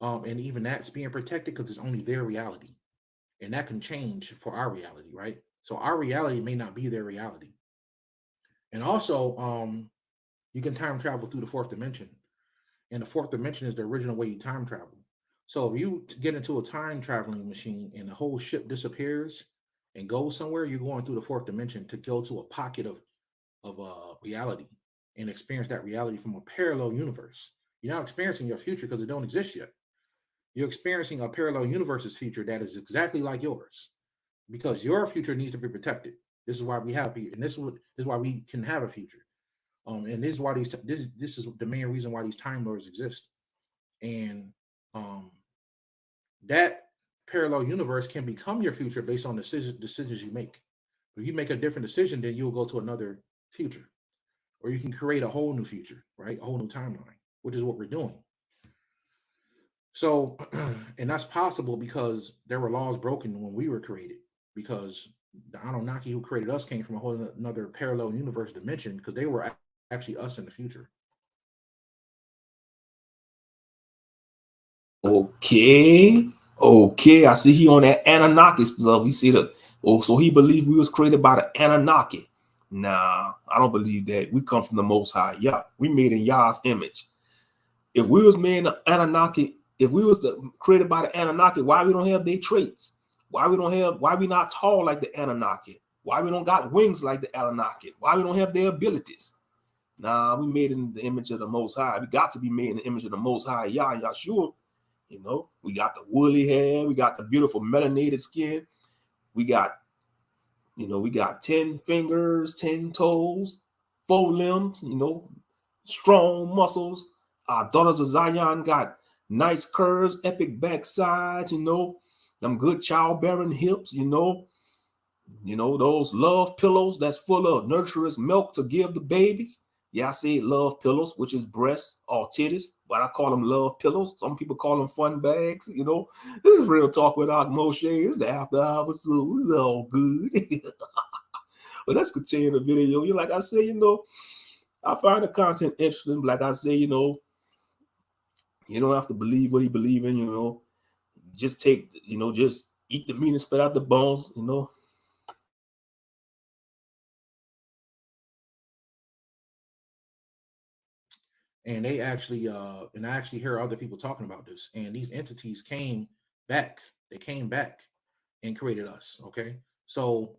Speaker 3: And even that's being protected because it's only their reality. And that can change for our reality, right? So our reality may not be their reality. And also, you can time travel through the 4th dimension. And the 4th dimension is the original way you time travel. So if you get into a time traveling machine and the whole ship disappears and goes somewhere, you're going through the 4th dimension to go to a pocket of reality and experience that reality from a parallel universe. You're not experiencing your future because it don't exist yet. You're experiencing a parallel universe's future that is exactly like yours because your future needs to be protected. This is why we have here, and this is why we can have a future. And this is why this is the main reason why these time lords exist. And that parallel universe can become your future based on decisions you make. If you make a different decision, then you'll go to another future, or you can create a whole new future, right? A whole new timeline, which is what we're doing. So, and that's possible because there were laws broken when we were created, because the Anunnaki who created us came from a whole another parallel universe dimension because they were actually us in the future.
Speaker 2: Okay. I see he on that Anunnaki stuff. He see so he believed we was created by the Anunnaki. Nah, I don't believe that. We come from the Most High. Yeah, we made in Yah's image. If we was made in the Anunnaki, if we was created by the Anunnaki, why we don't have their traits? Why we not tall like the Anunnaki? Why we don't got wings like the Anunnaki? Why we don't have their abilities? Nah, we made in the image of the Most High. We got to be made in the image of the Most High, Yah and Yahshua. You know, we got the woolly hair, we got the beautiful melanated skin, we got 10 fingers, 10 toes, 4 limbs, strong muscles. Our daughters of Zion got nice curves, epic backsides, them good childbearing hips, those love pillows that's full of nurturous milk to give the babies. Yeah, I say love pillows, which is breasts or titties, but I call them love pillows. Some people call them fun bags. This is real talk with Ak Moshe. It's the after hours, so it's all good. But let's continue the video. Like I say, I find the content interesting. Like I say, you don't have to believe what he believe in. Just take, just eat the meat and spit out the bones.
Speaker 3: And they actually and I actually hear other people talking about this, and these entities came back. They came back and created us. Okay, so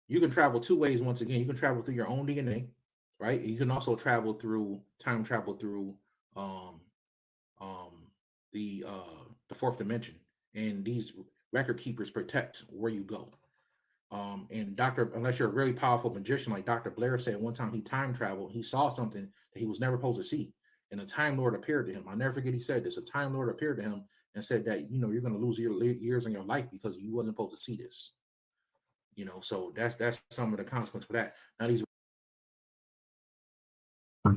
Speaker 3: you can travel 2 ways. Once again, you can travel through your own DNA, right? You can also travel through um the 4th dimension, and these record keepers protect where you go. And unless you're a really powerful magician, like Dr. Blair said one time, he time traveled, he saw something that he was never supposed to see, and a Time Lord appeared to him. I'll never forget he said this. A Time Lord appeared to him and said that, you know, you're going to lose your years in your life because you wasn't supposed to see this. You know, so that's some of the consequence for that. Now these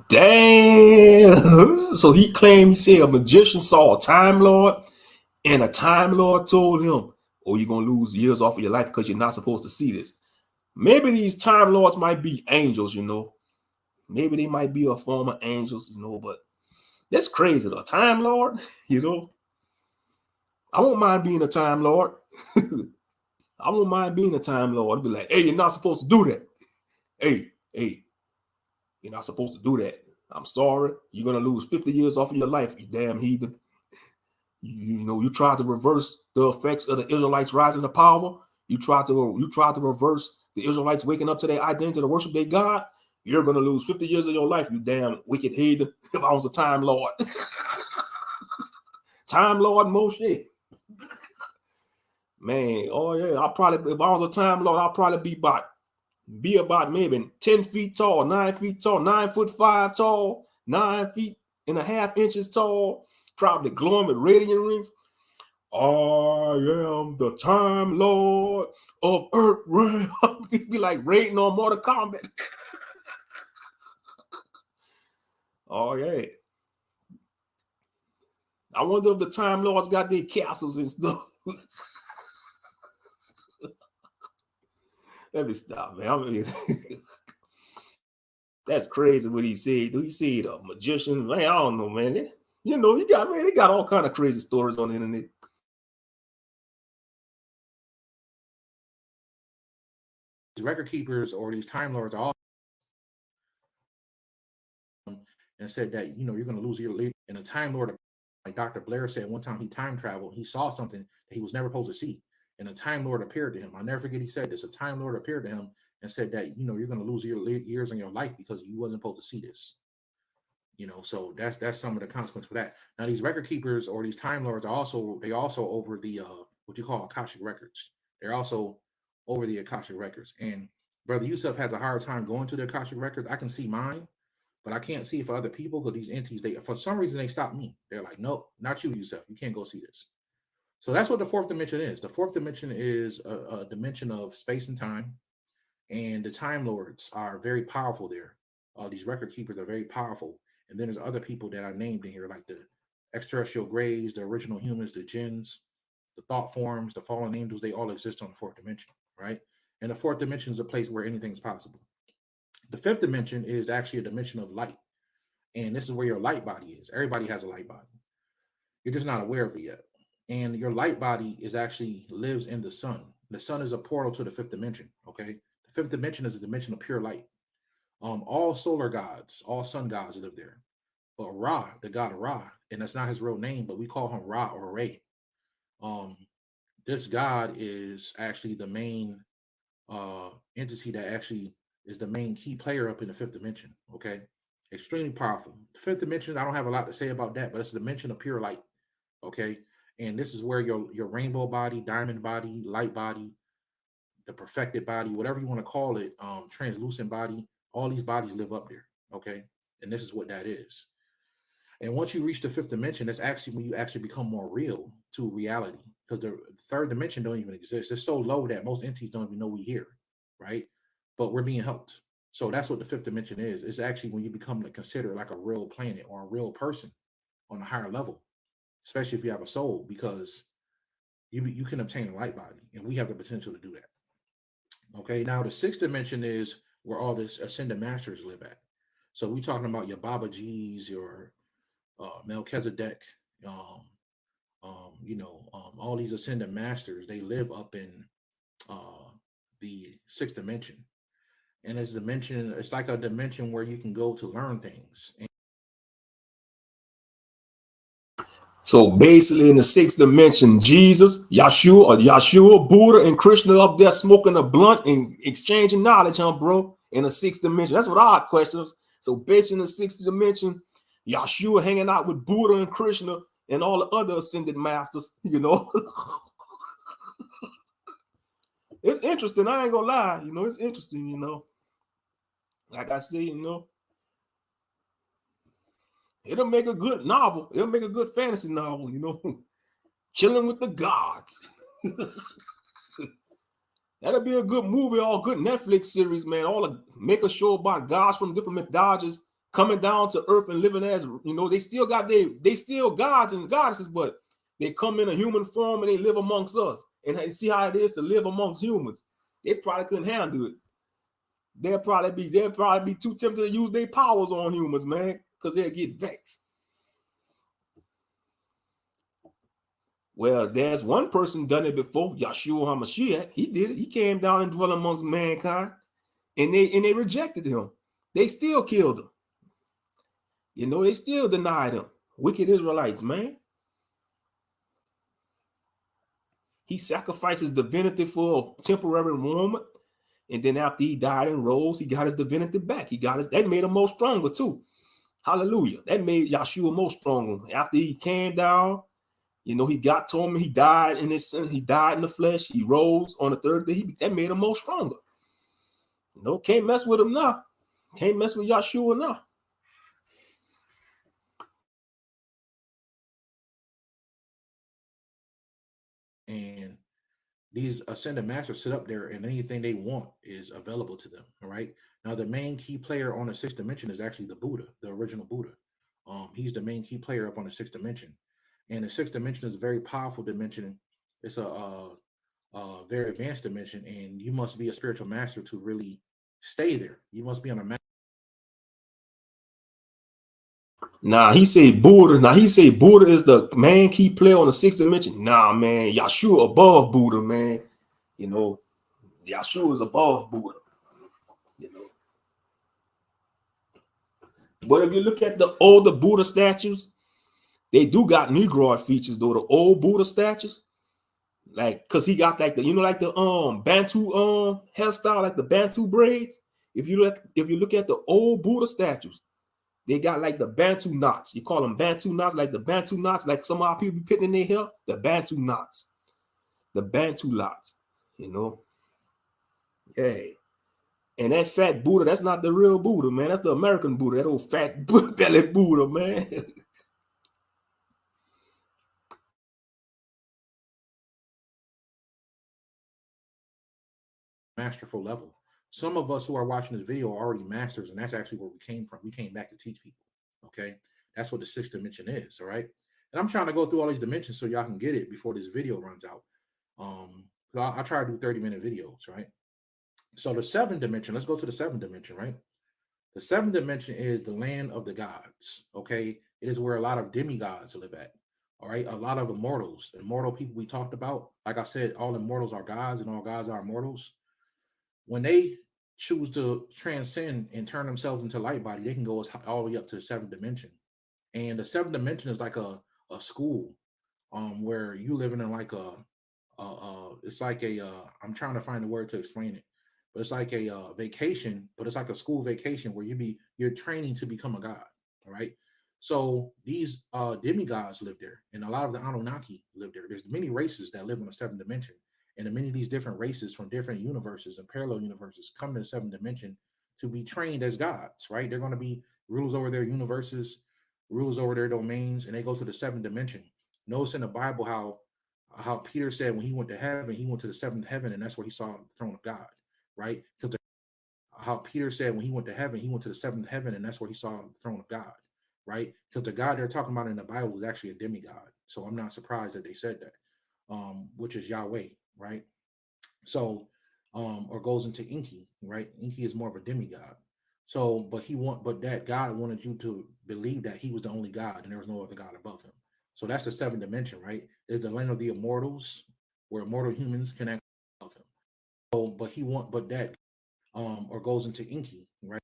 Speaker 2: Damn. So he claimed, he said a magician saw a Time Lord, and a Time Lord told him, oh, you're going to lose years off of your life because you're not supposed to see this. Maybe these Time Lords might be angels, you know. Maybe they might be a form of angels, you know, but that's crazy. A Time Lord, you know. I won't mind being a Time Lord. I won't mind being a Time Lord. I'd be like, hey, you're not supposed to do that. Hey, you're not supposed to do that. I'm sorry. You're going to lose 50 years off of your life, you damn heathen. You know, you tried to reverse the effects of the Israelites rising to power. You tried to reverse the Israelites waking up to their identity to worship their God. You're going to lose 50 years of your life, you damn wicked heathen. If I was a Time Lord. Time Lord Moshe. Man, oh yeah, if I was a Time Lord, I'll probably be about maybe 10 feet tall, 9 feet tall, 9'5" tall, 9.5 inches tall, probably glowing with radiant rings. I am the Time Lord of Earth Realm. Be like raiding on Mortal Kombat. Oh yeah. I wonder if the Time Lords got their castles and stuff. Let me stop, man. I mean, that's crazy what he said. He said a magician, man. I don't know, man. You know, they got all kind of crazy stories on the internet.
Speaker 3: record keepers or these Time Lords are all and said that, you know, you're going to lose your league. And a Time Lord, like Dr. Blair said one time, he time traveled. He saw something that he was never supposed to see. And a Time Lord appeared to him. I'll never forget he said this. A Time Lord appeared to him and said that, you know, you're going to lose your years in your life because you wasn't supposed to see this. You know, so that's some of the consequence for that. Now, these record keepers or these Time Lords are also over the what you call Akashic records. They're also over the Akashic records. And Brother Yusuf has a hard time going to the Akashic records. I can see mine, but I can't see it for other people because these entities, they for some reason they stop me. They're like, nope, not you, Yusuf. You can't go see this. So that's what the fourth dimension is. The fourth dimension is a dimension of space and time, and the Time Lords are very powerful there. These record keepers are very powerful. And then there's other people that are named in here, like the extraterrestrial grays, the original humans, the jinns, the thought forms, the fallen angels. They all exist on the fourth dimension, right? And the fourth dimension is a place where anything's possible. The fifth dimension is actually a dimension of light. And this is where your light body is. Everybody has a light body. You're just not aware of it yet. And your light body is actually lives in the sun. The sun is a portal to the fifth dimension, okay? The fifth dimension is a dimension of pure light. All solar gods, all sun gods live there. But Ra, the god of Ra, and that's not his real name, but we call him Ra or Re. This god is actually the main entity that actually is the main key player up in the fifth dimension. Okay, extremely powerful. The fifth dimension, I don't have a lot to say about that, but it's a dimension of pure light. Okay, and this is where your rainbow body, diamond body, light body, the perfected body, whatever you want to call it, translucent body, all these bodies live up there. Okay, and this is what that is. And once you reach the fifth dimension, that's actually when you actually become more real to reality, because the third dimension don't even exist. It's so low that most entities don't even know we're here, right? But we're being helped. So that's what the fifth dimension is. It's actually when you become considered like a real planet or a real person on a higher level, especially if you have a soul, because you can obtain a light body, and we have the potential to do that. Okay, now the sixth dimension is where all this ascended masters live at. So we're talking about your Baba G's, your Melchizedek, all these ascended masters, they live up in the sixth dimension. And it's like a dimension where you can go to learn things.
Speaker 2: So basically in the sixth dimension, Jesus, Yahshua, Buddha, and Krishna up there smoking a blunt and exchanging knowledge, huh, bro? In the sixth dimension. That's what our questions. So basically in the sixth dimension, Yahshua hanging out with Buddha and Krishna and all the other ascended masters, you know. It's interesting. I ain't gonna lie, you know, it's interesting, you know. Like I say, you know, it'll make a good novel. It'll make a good fantasy novel, you know. chilling with the gods. That'll be a good movie or a good Netflix series, man. Make a show about gods from different mythologies coming down to earth and living as, they still gods and goddesses, but they come in a human form and they live amongst us. And see how it is to live amongst humans. They probably couldn't handle it. They'll probably be too tempted to use their powers on humans, man, because they'll get vexed. Well, there's one person done it before, Yeshua HaMashiach. He did it. He came down and dwelt amongst mankind, and they rejected him. They still killed him. They still denied him. Wicked Israelites, man. He sacrificed his divinity for a temporary moment, and then after he died and rose, he got his divinity back. That made him more stronger too. Hallelujah. That made Yeshua more stronger. After he came down, he got to him, he died in his sin, he died in the flesh, he rose on the third day. That made him more stronger. Can't mess with him now. Can't mess with Yeshua now.
Speaker 3: And these ascended masters sit up there, and anything they want is available to them. All right. Now, the main key player on the sixth dimension is actually the Buddha, the original Buddha. He's the main key player up on the sixth dimension. And the sixth dimension is a very powerful dimension. It's a very advanced dimension, and you must be a spiritual master to really stay there. You must be on a master.
Speaker 2: He say Buddha. Buddha is the main key player on the sixth dimension. Nah, man, Yeshua above Buddha, man. Yeshua is above Buddha. But if you look at the older Buddha statues, they do got Negroid features, though. The old Buddha statues, cause he got the Bantu hairstyle, like the Bantu braids. If you look at the old Buddha statues, they got like the Bantu knots. You call them Bantu knots, like the Bantu knots, like some of our people be putting in their hair. The Bantu knots, the Bantu knots. Yeah. And that fat Buddha, that's not the real Buddha, man. That's the American Buddha. That old fat belly Buddha, man.
Speaker 3: Masterful level. Some of us who are watching this video are already masters, and that's actually where we came from. We came back to teach people. Okay, that's what the sixth dimension is. All right, and I'm trying to go through all these dimensions so y'all can get it before this video runs out. I try to do 30-minute videos, right? So the seventh dimension. Let's go to the seventh dimension, right? The seventh dimension is the land of the gods. Okay, it is where a lot of demigods live at. All right, a lot of immortals, immortal people we talked about. Like I said, all immortals are gods, and all gods are immortals. When they choose to transcend and turn themselves into light body, they can go all the way up to the seventh dimension. And the seventh dimension is like a school where you living in like it's like I'm trying to find a word to explain it, but it's like a vacation, but it's like a school vacation where you're training to become a god. All right. So these demigods live there, and a lot of the Anunnaki live there. There's many races that live in the seventh dimension. And many of these different races from different universes and parallel universes come to the seventh dimension to be trained as gods, right? They're going to be rulers over their universes, rulers over their domains, and they go to the seventh dimension. Notice in the Bible how Peter said when he went to heaven, he went to the seventh heaven, and that's where he saw the throne of God, right? How Peter said when he went to heaven, he went to the seventh heaven, and that's where he saw the throne of God, right? Because the God they're talking about in the Bible was actually a demigod. So I'm not surprised that they said that, which is Yahweh. Right. So, or goes into Enki, right? Enki is more of a demigod. So, but that God wanted you to believe that he was the only God and there was no other God above him. So that's the seventh dimension, right? Is the land of the immortals where immortal humans can actually above him. So, but that or goes into Enki, right?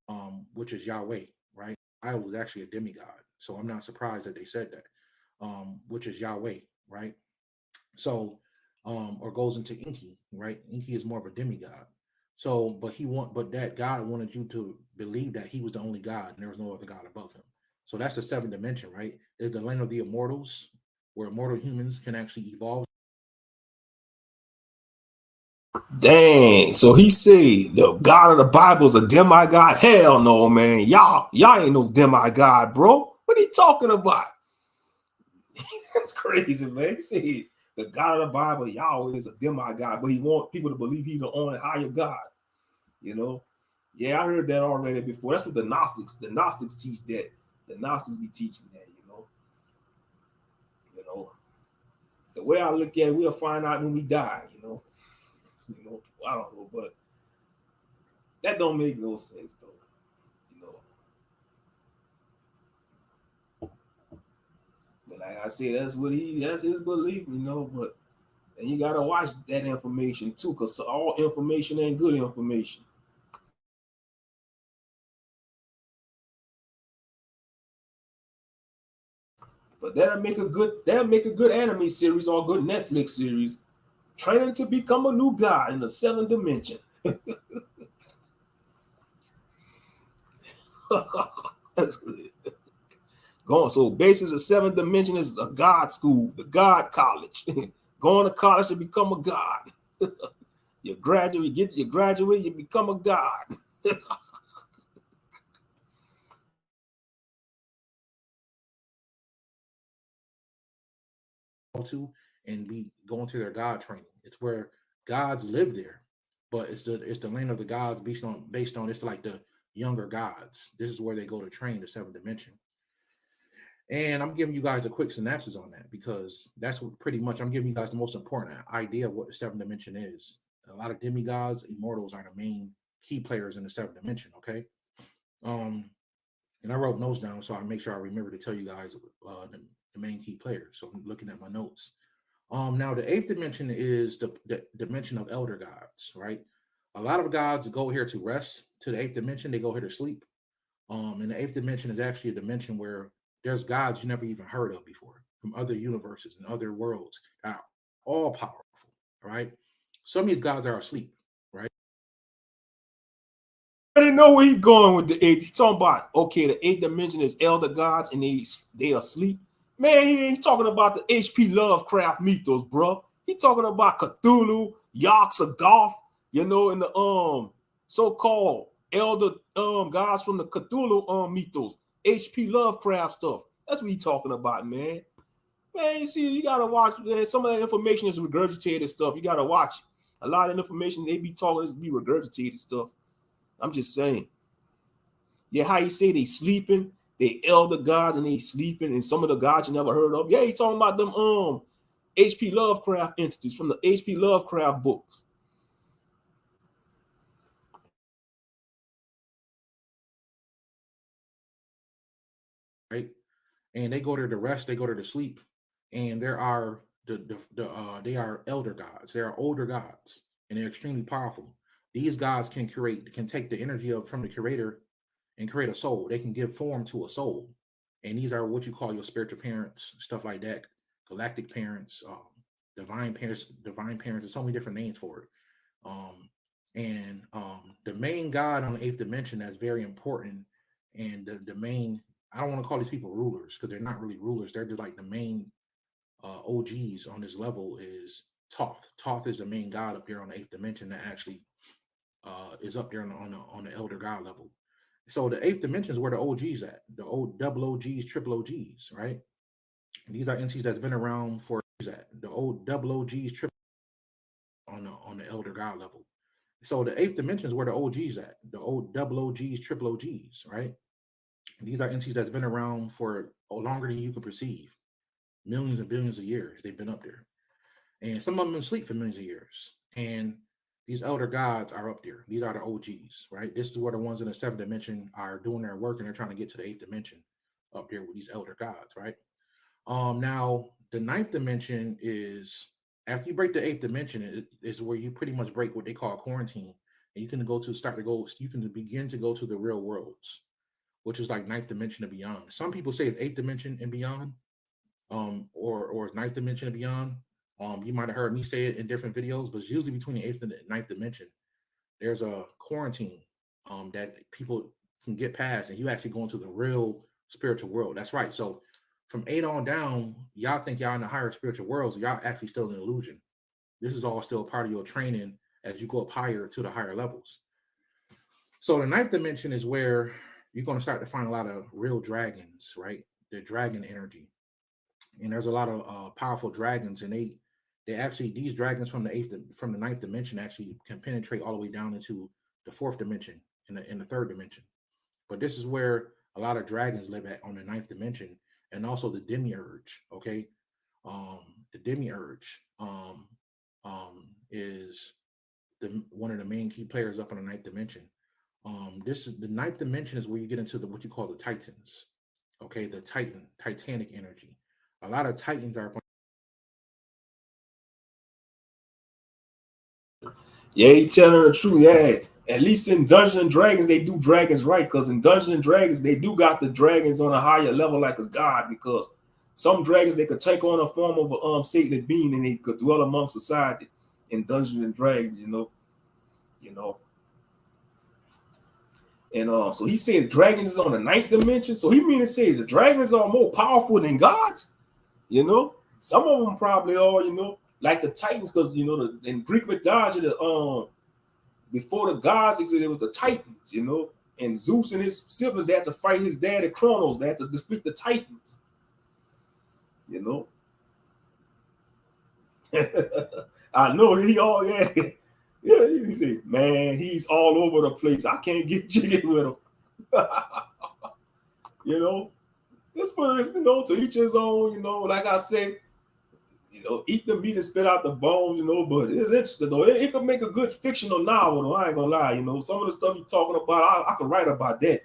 Speaker 3: Which is Yahweh, right? I was actually a demigod. So I'm not surprised that they said that, which is Yahweh, right? So, or goes into Enki, right? Enki is more of a demigod. So, but that God wanted you to believe that he was the only God and there was no other God above him. So that's the seventh dimension, right? Is the land of the immortals where immortal humans can actually evolve.
Speaker 2: Dang, so he said the God of the Bible is a demigod? Hell no, man. Y'all ain't no demigod, bro. What are you talking about? That's crazy, man. See, the God of the Bible, Yahweh, is a demigod, but he wants people to believe he's the only higher God. You know, yeah, I heard that already before. That's what the Gnostics teach that. The Gnostics be teaching that. You know, the way I look at it, we'll find out when we die. I don't know, but that don't make no sense though. But like I said, that's his belief, but and you gotta watch that information too, because all information ain't good information. But that'll make a good anime series or a good Netflix series. Training to become a new god in the 7th dimension. That's good. Going so basically the 7th dimension is a god school, the god college. Going to college to become a god. You graduate, you become a god.
Speaker 3: To and be going to their God training. It's where gods live there, but it's the land of the gods based on it's like the younger gods. This is where they go to train the 7th dimension. And I'm giving you guys a quick synopsis on that because that's what pretty much I'm giving you guys the most important idea of what the 7th dimension is. A lot of demigods, immortals are the main key players in the 7th dimension. Okay. And I wrote notes down so I make sure I remember to tell you guys the main key players. So I'm looking at my notes. Now the 8th dimension is the dimension of elder gods, right? A lot of gods go here to rest. To the 8th dimension, they go here to sleep. And the 8th dimension is actually a dimension where there's gods you never even heard of before from other universes and other worlds, all powerful, right? Some of these gods are asleep, right?
Speaker 2: I didn't know where he's going with the 8th. He's talking about, okay, the 8th dimension is elder gods and they are asleep. Man, he ain't talking about the H.P. Lovecraft mythos, bro. He talking about Cthulhu, Yog-Sothoth, and the so-called elder gods from the Cthulhu mythos, H.P. Lovecraft stuff. That's what he talking about, man. Man, you see, you gotta watch. Man, some of that information is regurgitated stuff. You gotta watch. A lot of information they be talking is be regurgitated stuff. I'm just saying. Yeah, how you say they sleeping, they elder gods and they sleeping, and some of the gods you never heard of. Yeah, he talking about them H.P. Lovecraft entities from the H.P. Lovecraft books.
Speaker 3: Right? And they go there to rest, they go there to sleep. And there are they are elder gods, they are older gods, and they're extremely powerful. These gods can take the energy from the creator and create a soul. They can give form to a soul. And these are what you call your spiritual parents, stuff like that, galactic parents, divine parents, there's so many different names for it. The main god on the 8th dimension that's very important, and the main, I don't want to call these people rulers because they're not really rulers. They're just like the main OGs on this level is Thoth. Thoth is the main god up there on the 8th dimension that actually is up there on the elder god level. So the 8th dimension is where the OGs at, the old double OGs, triple OGs, right? These are entities that's been around for the old double OGs, triple on the elder god level. So the 8th dimension is where the OGs at, the old double OGs, triple OGs, right? These are entities that's been around for longer than you can perceive. Millions and billions of years they've been up there. And some of them sleep for millions of years. And these elder gods are up there. These are the OGs, right? This is where the ones in the 7th dimension are doing their work and they're trying to get to the 8th dimension up there with these elder gods, right? Now the 9th dimension is after you break the 8th dimension, it is where you pretty much break what they call quarantine. And you can you can begin to go to the real worlds, which is like 9th dimension and beyond. Some people say it's 8th dimension and beyond, or 9th dimension and beyond. You might have heard me say it in different videos, but it's usually between the 8th and the 9th dimension. There's a quarantine that people can get past, and you actually go into the real spiritual world. That's right. So from 8 on down, y'all think y'all in the higher spiritual worlds. Y'all actually still in an illusion. This is all still part of your training as you go up higher to the higher levels. So the 9th dimension is where you're going to start to find a lot of real dragons, right? The dragon energy. And there's a lot of powerful dragons, and these dragons from the ninth dimension actually can penetrate all the way down into the fourth dimension in the third dimension. But this is where a lot of dragons live at, on the ninth dimension, and also the demiurge. Okay, the demiurge is one of the main key players up on the ninth dimension. This is the ninth dimension is where you get into what you call the titans. Okay, the titanic energy. A lot of titans are.
Speaker 2: Yeah, he telling the truth. Yeah, at least in Dungeons and Dragons, they do dragons right. Because in Dungeons and Dragons, they do got the dragons on a higher level like a god. Because some dragons, they could take on a form of a sacred being and they could dwell among society in Dungeons and Dragons. You know. And so he said dragons is on the ninth dimension. So he mean to say the dragons are more powerful than gods. Some of them probably are. Like the Titans, because in Greek mythology, before the gods existed, it was the Titans. And Zeus and his siblings, they had to fight his daddy Kronos. They had to defeat the Titans. I know yeah. He said, man, he's all over the place. I can't get jiggy with him. It's for to each his own. Like I said. Eat the meat and spit out the bones, but it's interesting though. It could make a good fictional novel, though. I ain't gonna lie, some of the stuff you're talking about, I could write about that,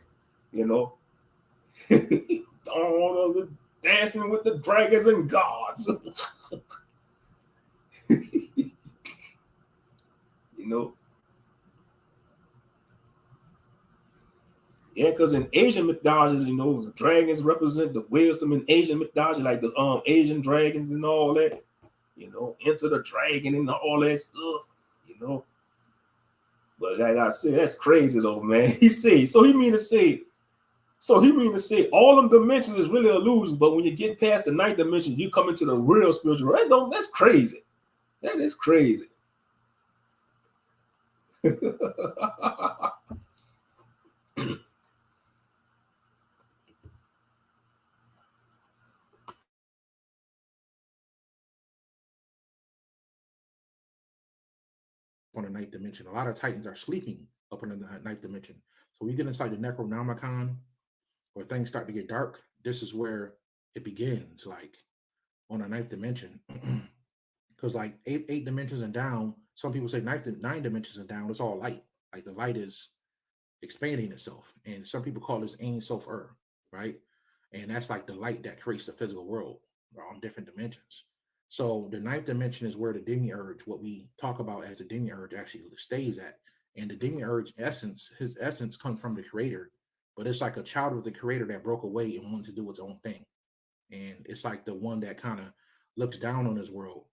Speaker 2: dancing with the dragons and gods. Yeah, because in Asian mythology, dragons represent the wisdom in Asian mythology, like the Asian dragons and all that. Enter the dragon and all that stuff. But like I said, that's crazy though, man. He mean to say all them dimensions is really illusions, but when you get past the ninth dimension, you come into the real spiritual. That's crazy. That is crazy.
Speaker 3: On the ninth dimension, a lot of titans are sleeping up in the ninth dimension. So we get inside the Necronomicon, where things start to get dark. This is where it begins, like on the ninth dimension. Because like eight dimensions and down, some people say nine dimensions and down, it's all light. Like the light is expanding itself. And some people call this Ein Sof right? And that's like the light that creates the physical world on different dimensions. So the ninth dimension is where the demiurge, what we talk about as the demiurge, actually stays at. And the demiurge his essence comes from the creator, but it's like a child of the creator that broke away and wanted to do its own thing. And it's like the one that kind of looks down on this world.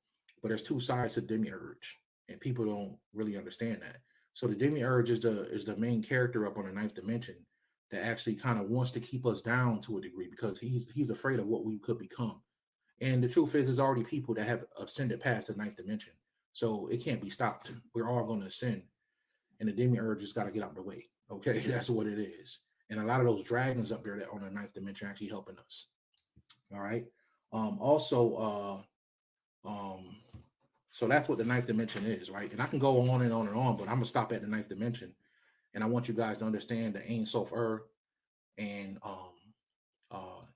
Speaker 3: But there's two sides to demiurge, and people don't really understand that. So the demiurge is the main character up on the ninth dimension that actually kind of wants to keep us down to a degree, because he's afraid of what we could become. And the truth is, there's already people that have ascended past the ninth dimension. So it can't be stopped. We're all going to ascend. And the demiurge just got to get out of the way. Okay, that's what it is. And a lot of those dragons up there that on the ninth dimension actually helping us. All right. So that's what the ninth dimension is, right? And I can go on and on and on, but I'm gonna stop at the ninth dimension. And I want you guys to understand the Ein Sof and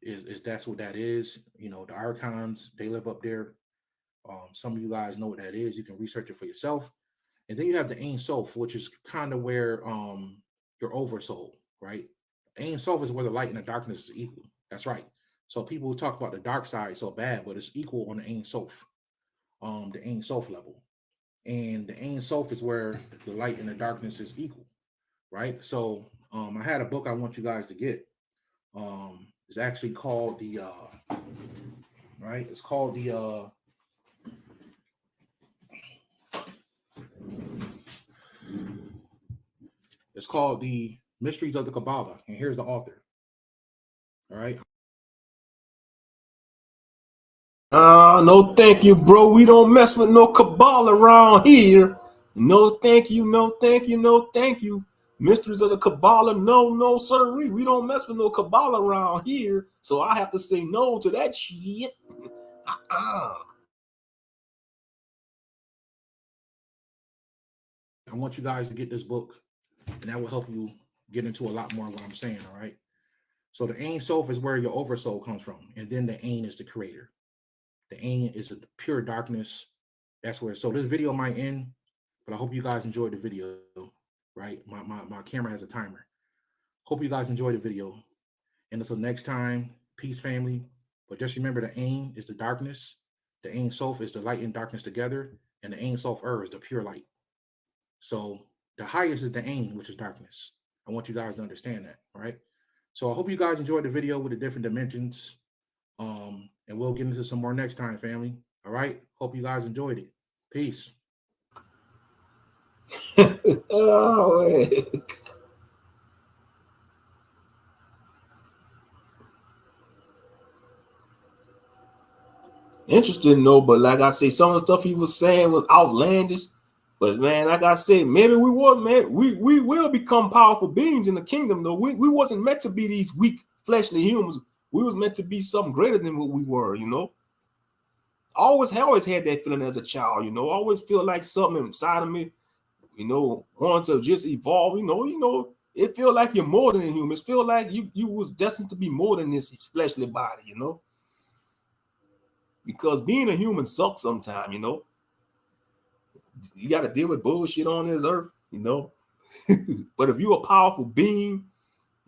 Speaker 3: is that's what that is. The archons, they live up there. Some of you guys know what that is. You can research it for yourself. And then you have the Ein Sof, which is kind of where your oversoul, right? Ein Sof is where the light and the darkness is equal. That's right. So people talk about the dark side so bad, but it's equal on the Ein Sof, the Ein Sof level. And the Ein Sof is where the light and the darkness is equal, right? So I had a book I want you guys to get. It's actually called the right. It's called the it's called the Mysteries of the Kabbalah, and here's the author. All right.
Speaker 2: No thank you, bro. We don't mess with no Kabbalah around here. No thank you, no thank you, no thank you. Mysteries of the Kabbalah, no, sir. We don't mess with no Kabbalah around here. So I have to say no to that shit.
Speaker 3: I want you guys to get this book, and that will help you get into a lot more of what I'm saying. All right. So the Ain Sof is where your oversoul comes from, and then the Ain is the creator. The Ain is a pure darkness. That's where. So this video might end, but I hope you guys enjoyed the video. Right. My camera has a timer. Hope you guys enjoyed the video. And until next time, peace, family. But just remember, the Ain is the darkness. The Ain Sof is the light and darkness together, and the Ain Sof is the pure light. So the highest is the Ain, which is darkness. I want you guys to understand that. All right. So I hope you guys enjoyed the video with the different dimensions. And we'll get into some more next time, family. All right. Hope you guys enjoyed it. Peace.
Speaker 2: Oh, man. Interesting, though, but like I say, some of the stuff he was saying was outlandish. But man, like I said, maybe we will become powerful beings in the kingdom, though. We wasn't meant to be these weak fleshly humans. We was meant to be something greater than what we were, you know. I always had that feeling as a child, you know. I always feel like something inside of me, you know, wanting to just evolve, you know. It feel like you're more than a human. It feel like you was destined to be more than this fleshly body, you know. Because being a human sucks sometimes, you know. You got to deal with bullshit on this earth, you know. But if you're a powerful being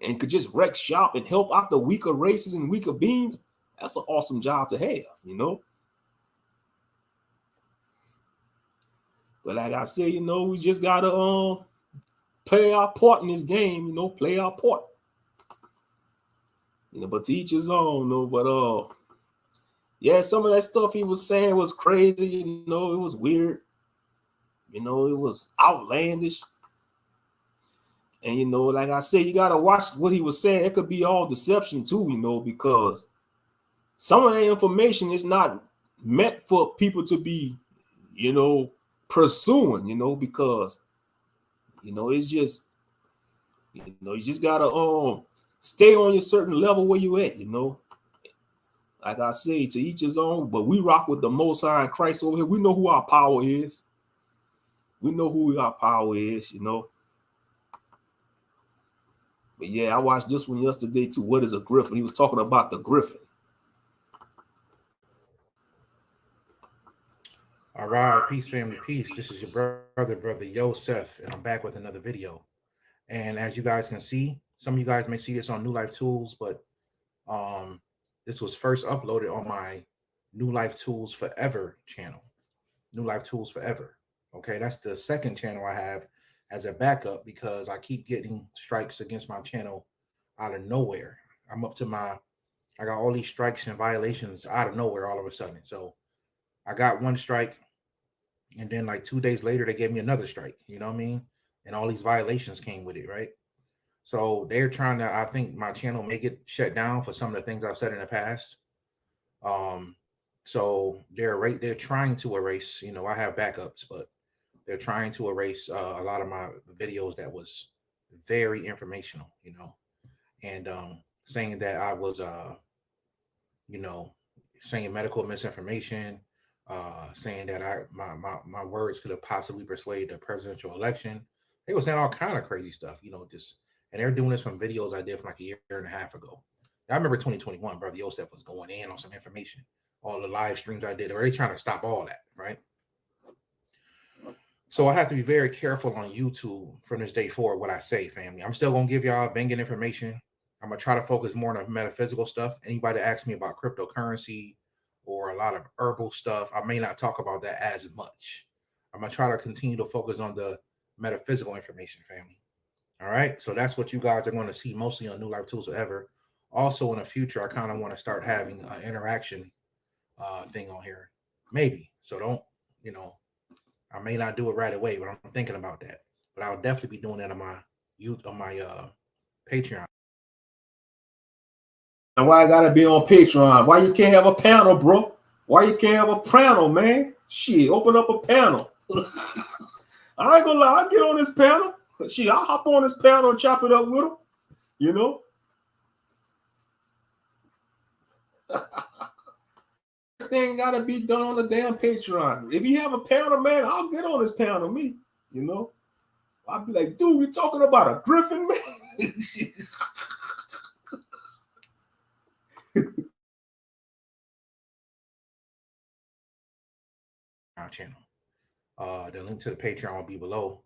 Speaker 2: and could just wreck shop and help out the weaker races and weaker beings, that's an awesome job to have, you know. But like I said, you know, we just gotta play our part in this game, you know, play our part. You know, but to each his own, you know, but yeah, some of that stuff he was saying was crazy, you know, it was weird. You know, it was outlandish. And, you know, like I said, you got to watch what he was saying. It could be all deception too, you know, because some of that information is not meant for people to be, you know, pursuing, you know, because, you know, it's just, you know, you just got to stay on your certain level where you at, you know. Like I say, to each his own, but we rock with the Most High and Christ over here. We know who our power is. We know who our power is, you know. But yeah, I watched this one yesterday too. What is a griffin? He was talking about the griffin.
Speaker 3: All right, peace, family, peace. This is your brother Yosef, and I'm back with another video. And as you guys can see, some of you guys may see this on New Life Tools, but this was first uploaded on my New Life Tools Forever channel. New Life Tools Forever. Okay, that's the second channel I have as a backup because I keep getting strikes against my channel out of nowhere. I'm up to I got all these strikes and violations out of nowhere all of a sudden. So I got one strike, and then like 2 days later, they gave me another strike. You know what I mean? And all these violations came with it, right? So they're trying to, I think my channel may get shut down for some of the things I've said in the past. So they're trying to erase, you know, I have backups, but they're trying to erase a lot of my videos that was very informational, you know, and saying that I was, you know, saying medical misinformation, saying that my words could have possibly persuaded the presidential election. They were saying all kind of crazy stuff, you know, just, and they're doing this from videos I did from like a year and a half ago. I remember 2021, Brother Yosef was going in on some information, all the live streams I did. Or they trying to stop all that, right? So I have to be very careful on YouTube from this day forward what I say, family. I'm still gonna give y'all banging information. I'm gonna try to focus more on metaphysical stuff. Anybody that asks me about cryptocurrency or a lot of herbal stuff, I may not talk about that as much. I'm gonna try to continue to focus on the metaphysical information, family. All right. So that's what you guys are going to see mostly on New Life Tools Forever. Also in the future, I kind of want to start having an interaction thing on here. Maybe. So don't, you know, I may not do it right away, but I'm thinking about that. But I'll definitely be doing that on my Patreon.
Speaker 2: And why I gotta be on Patreon? Why you can't have a panel, bro? Why you can't have a panel, man? Shit, open up a panel. I ain't gonna lie, I'll get on this panel. Shit, I'll hop on this panel and chop it up with them. You know? Everything gotta be done on the damn Patreon. If you have a panel, man, I'll get on this panel, me. You know? I'd be like, dude, we talking about a griffin, man?
Speaker 3: Channel. The link to the Patreon will be below.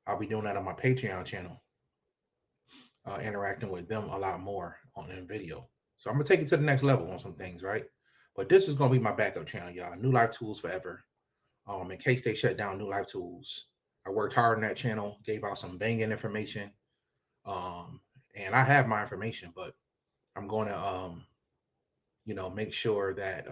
Speaker 3: I'll be doing that on my Patreon channel, interacting with them a lot more on the video. So I'm gonna take it to the next level on some things, right? But this is gonna be my backup channel, y'all. New Life Tools Forever. In case they shut down New Life Tools, I worked hard on that channel, gave out some banging information, and I have my information, but I'm going to, make sure that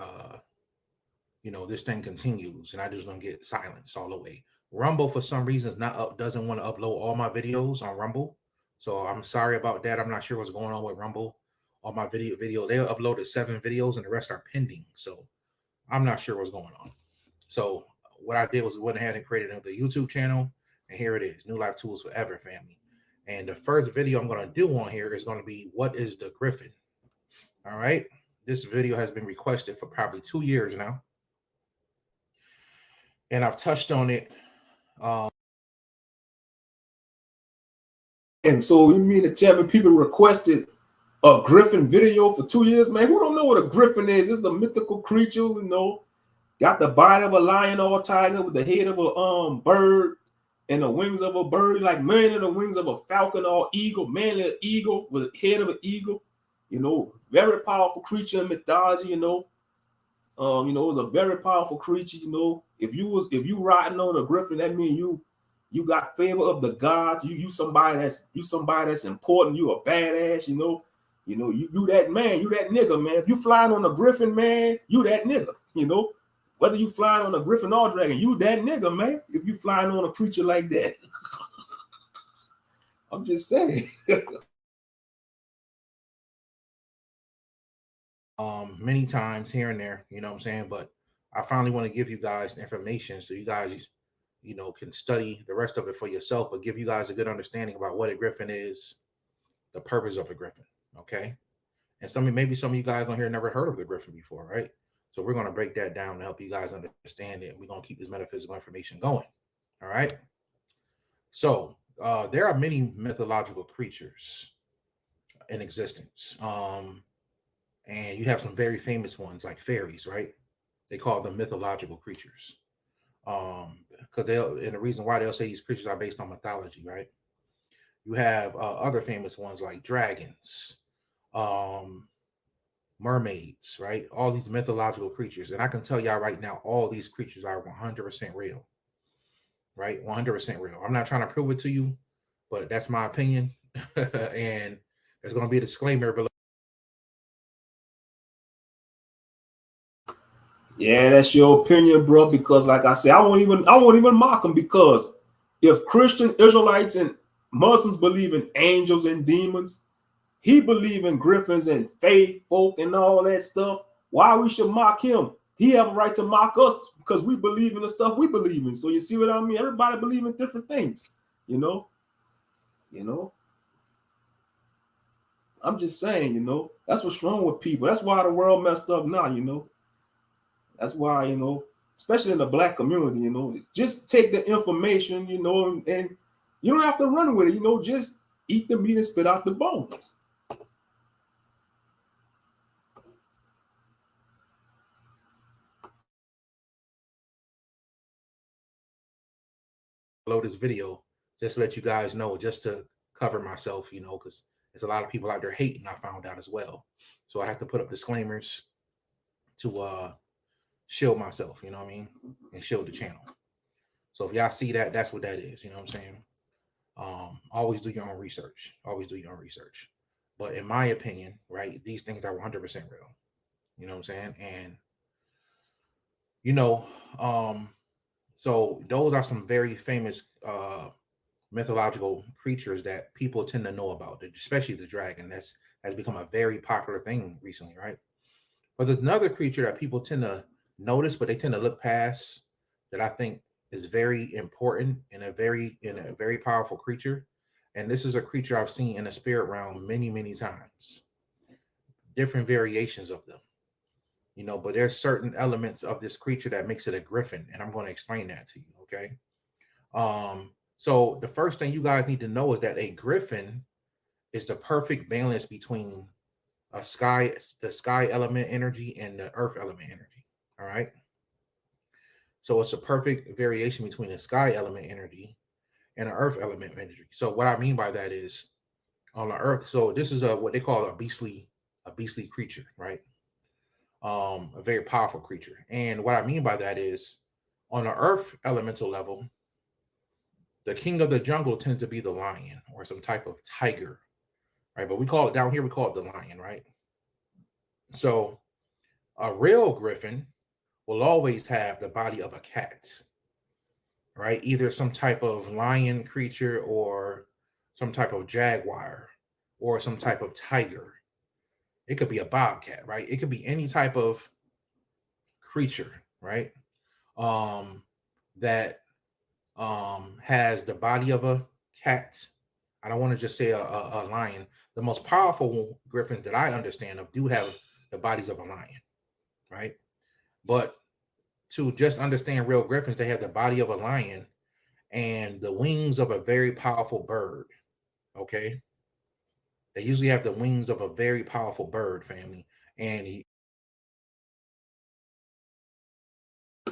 Speaker 3: this thing continues, and I just don't get silenced all the way. Rumble, for some reason, doesn't want to upload all my videos on Rumble, so I'm sorry about that. I'm not sure what's going on with Rumble. All my video, they uploaded 7 videos, and the rest are pending. So I'm not sure what's going on. So what I did was went ahead and created another YouTube channel, and here it is, New Life Tools Forever, family. And the first video I'm going to do on here is going to be, what is the Griffin? All right. This video has been requested for probably 2 years now, and I've touched on it.
Speaker 2: And so you mean to tell me people requested a griffin video for 2 years, man? Who don't know what a griffin is? It's a mythical creature, got the body of a lion or a tiger with the head of a bird and the wings of a bird, like man and the wings of a falcon or eagle, mainly an eagle with the head of an eagle. Very powerful creature in mythology. It was a very powerful creature. If you riding on a griffin, that means you got favor of the gods. You somebody that's important. You a badass. You that man. You that nigga, man. If you flying on a griffin, man, you that nigga. Whether you flying on a griffin or dragon, you that nigga, man. If you flying on a creature like that, I'm just saying.
Speaker 3: Many times here and there, you know what I'm saying? But I finally want to give you guys information so you guys, can study the rest of it for yourself, but give you guys a good understanding about what a griffin is, the purpose of a griffin, okay? And maybe some of you guys on here never heard of the griffin before, right? So we're going to break that down to help you guys understand it. We're going to keep this metaphysical information going, all right? So there are many mythological creatures in existence. And you have some very famous ones like fairies, right? They call them mythological creatures. Because and the reason why they'll say these creatures are based on mythology, right? You have other famous ones like dragons, mermaids, right? All these mythological creatures. And I can tell y'all right now, all these creatures are 100% real, right? 100% real. I'm not trying to prove it to you, but that's my opinion. And there's going to be a disclaimer below.
Speaker 2: Yeah, that's your opinion, bro. Because like I said, I won't even mock them, because if Christian Israelites and Muslims believe in angels and demons, he believe in griffins and fae folk and all that stuff. Why we should mock him? He have a right to mock us because we believe in the stuff we believe in. So you see what I mean? Everybody believe in different things, I'm just saying, that's what's wrong with people. That's why the world messed up now, That's why, especially in the black community, just take the information, and you don't have to run with it, just eat the meat and spit out the bones.
Speaker 3: Below this video, just to let you guys know, just to cover myself, because there's a lot of people out there hating, I found out as well. So I have to put up disclaimers to shield myself, you know what I mean, and shield the channel. So if y'all see that, that's what that is, you know what I'm saying? Always do your own research. Always do your own research. But in my opinion, right, these things are 100% real. You know what I'm saying? And so those are some very famous mythological creatures that people tend to know about, especially the dragon. Has become a very popular thing recently, right? But there's another creature that people tend to notice, but they tend to look past, that I think is very important and a very powerful creature. And this is a creature I've seen in the spirit realm many, many times. Different variations of them. But there's certain elements of this creature that makes it a griffin, and I'm going to explain that to you, okay? So the first thing you guys need to know is that a griffin is the perfect balance between the sky element energy and the earth element energy. All right. So it's a perfect variation between the sky element energy and the earth element energy. So what I mean by that is on the earth. So this is what they call a beastly creature, right? A very powerful creature. And what I mean by that is on the earth elemental level, the king of the jungle tends to be the lion or some type of tiger, right? But we call it down here, we call it the lion, right? So a real griffin will always have the body of a cat, right? Either some type of lion creature or some type of jaguar or some type of tiger. It could be a bobcat, right? It could be any type of creature, right? Um, that has the body of a cat. I don't want to just say a lion. The most powerful griffins that I understand of do have the bodies of a lion, right? But to just understand real griffins, they have the body of a lion and the wings of a very powerful bird. Okay, they usually have the wings of a very powerful bird family, and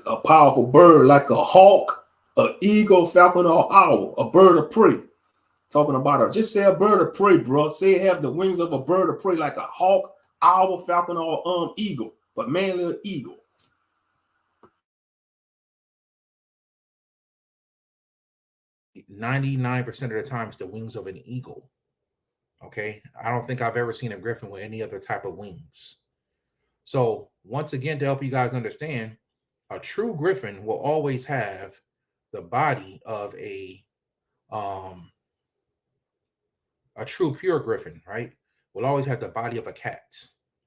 Speaker 2: A powerful bird like a hawk, an eagle, falcon, or owl, a bird of prey. Talking about just say a bird of prey, bro. Say it have the wings of a bird of prey like a hawk, owl, falcon, or eagle, but mainly an eagle.
Speaker 3: 99% of the time it's the wings of an eagle. Okay, I don't think I've ever seen a griffin with any other type of wings. So once again, to help you guys understand, a true griffin will always have the body of um a true pure griffin, right? Will always have the body of a cat.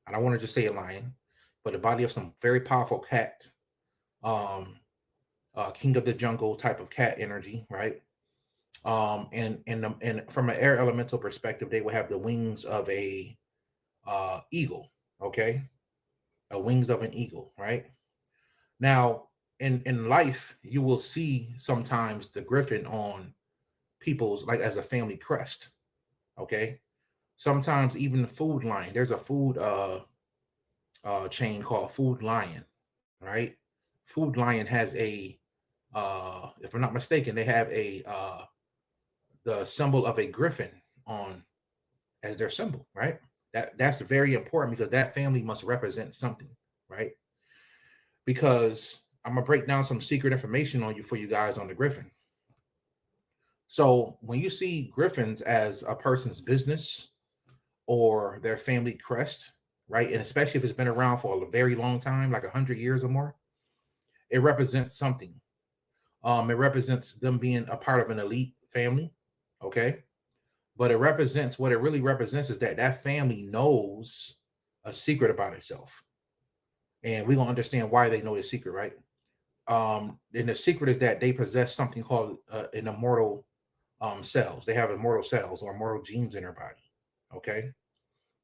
Speaker 3: I don't want to just say a lion, but the body of some very powerful cat, um, king of the jungle type of cat energy, right? And from an air elemental perspective, they will have the wings of a eagle, okay? Wings of an eagle, right? Now, in life, you will see sometimes the griffin on people's like as a family crest, okay? Sometimes even the food line. There's a food chain called Food Lion, right? Food Lion has a if I'm not mistaken, they have a the symbol of a griffin on as their symbol, right? That's very important because that family must represent something, right? Because I'm gonna break down some secret information on you for you guys on the griffin. So when you see griffins as a person's business or their family crest, right, and especially if it's been around for a very long time, like 100 years or more, it represents something. It represents them being a part of an elite family, okay? But it represents what it really represents is that that family knows a secret about itself, and we're gonna understand why they know the secret, right? And the secret is that they possess something called an immortal cells. They have immortal cells or immortal genes in their body. Okay.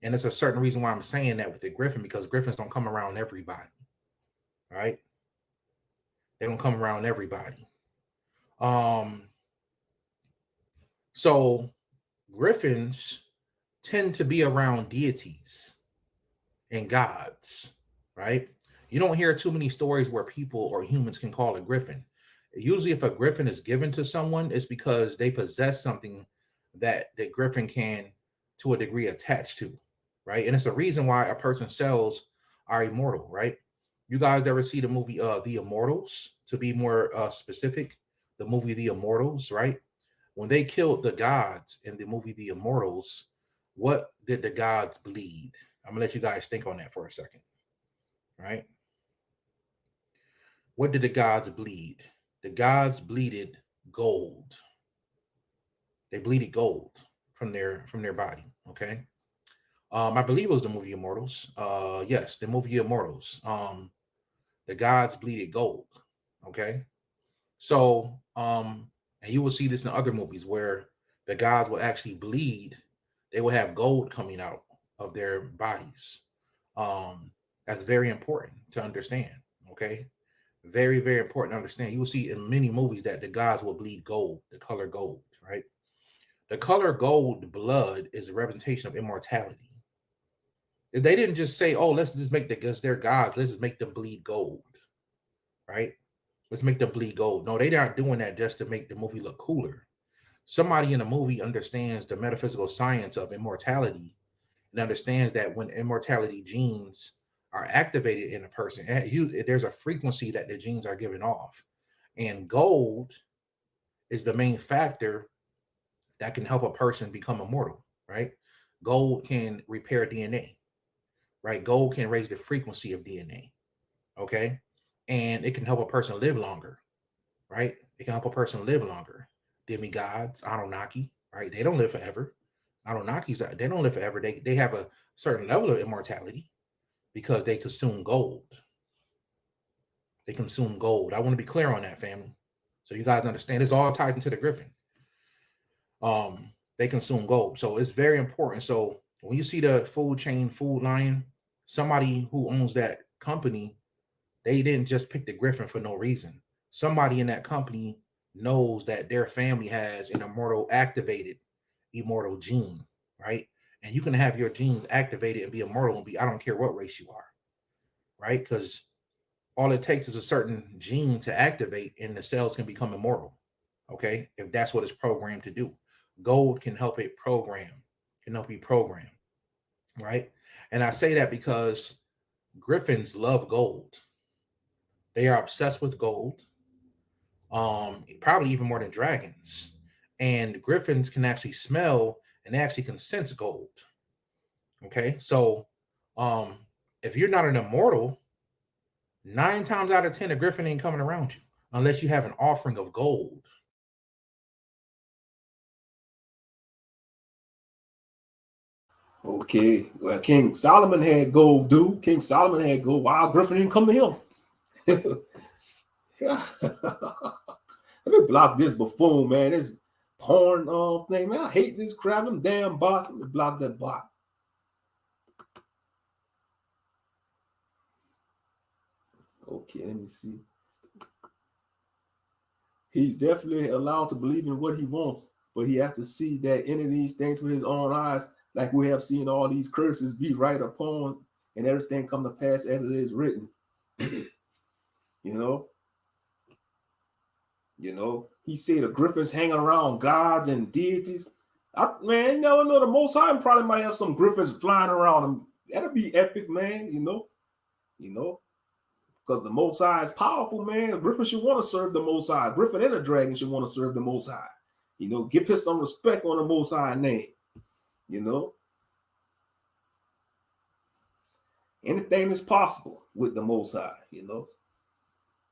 Speaker 3: And it's a certain reason why I'm saying that with the griffin, because griffins don't come around everybody. Right. They don't come around everybody. Um, so griffins tend to be around deities and gods, right? You don't hear too many stories where people or humans can call a griffin. Usually, if a griffin is given to someone, it's because they possess something that the griffin can, to a degree, attach to, right? And it's the reason why a person's cells are immortal, right? You guys ever see the movie The Immortals? To be more specific, the movie The Immortals, right? When they killed the gods in the movie The Immortals, what did the gods bleed? I'm gonna let you guys think on that for a second, right? What did the gods bleed? The gods bleeded gold. They bleeded gold from their body. Okay. I believe it was the movie Immortals. Yes, the movie Immortals. The gods bleeded gold. Okay. So, and you will see this in other movies where the gods would actually bleed. They will have gold coming out of their bodies. Um, that's very important to understand. Okay. Very, very important to understand. You will see in many movies that the gods will bleed gold, the color gold, right? The color gold blood is a representation of immortality. They didn't just say, "Oh, let's just make their gods. Let's just make them bleed gold," right? Let's make them bleed gold. No, they aren't doing that just to make the movie look cooler. Somebody in a movie understands the metaphysical science of immortality and understands that when immortality genes are activated in a person, there's a frequency that the genes are giving off. And gold is the main factor that can help a person become immortal, right? Gold can repair DNA, right? Gold can raise the frequency of DNA, okay? And it can help a person live longer, right? It can help a person live longer. Demigods, Anunnaki, right? They don't live forever. Anunnakis, they don't live forever. They have a certain level of immortality because they consume gold. They consume gold. I want to be clear on that, family. So you guys understand it's all tied into the griffin. They consume gold. So it's very important. So when you see the food chain, Food Lion, somebody who owns that company, they didn't just pick the griffin for no reason. Somebody in that company knows that their family has an activated immortal gene, right? And you can have your genes activated and be immortal and I don't care what race you are, right? Because all it takes is a certain gene to activate and the cells can become immortal, okay? If that's what it's programmed to do. Gold can help it program, can help you program, right? And I say that because griffins love gold. They are obsessed with gold, probably even more than dragons. And griffins can actually smell and they actually can sense gold. Okay, so um, if you're not an immortal, 9 times out of 10, a griffin ain't coming around you unless you have an offering of gold.
Speaker 2: Okay, well, King Solomon had gold, dude. King Solomon had gold. Why Griffin didn't come to him? Yeah. Let me block this buffoon, man. This porn thing, man. I hate this crap. Them damn bots. Let me block that bot. Okay, let me see. He's definitely allowed to believe in what he wants, but he has to see that any of these things with his own eyes, like we have seen all these curses be right upon and everything come to pass as it is written. You know? You know, he said the griffins hang around gods and deities. Man, you never know. The Most High probably might have some griffins flying around him. That'd be epic, man. You know, because the Most High is powerful, man. A griffin should want to serve the Most High. A griffin and a dragon should want to serve the Most High. You know, give him some respect on the Most High name. You know, anything is possible with the Most High. You know.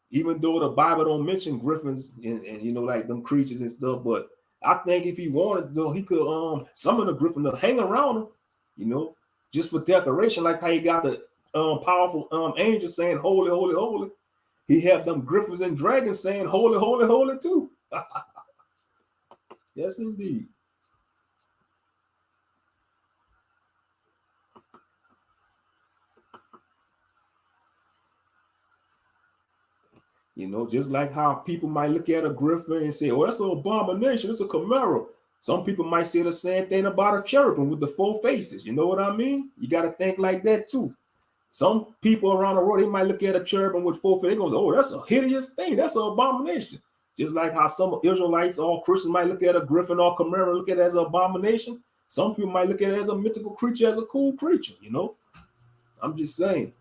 Speaker 2: Even though the Bible don't mention griffins and you know, like them creatures and stuff, but I think if he wanted to, he could summon a griffin to hang around him, you know, just for decoration, like how he got the powerful angel saying holy, holy, holy. He have them griffins and dragons saying holy, holy, holy too. Yes, indeed. You know, just like how people might look at a griffin and say, oh, that's an abomination, it's a chimera. Some people might say the same thing about a cherubim with the 4 faces. You know what I mean? You got to think like that too. Some people around the world, they might look at a cherubim with 4 faces. They go, oh, that's a hideous thing. That's an abomination. Just like how some Israelites or Christians might look at a griffin or chimera and look at it as an abomination. Some people might look at it as a mythical creature, as a cool creature, you know? I'm just saying.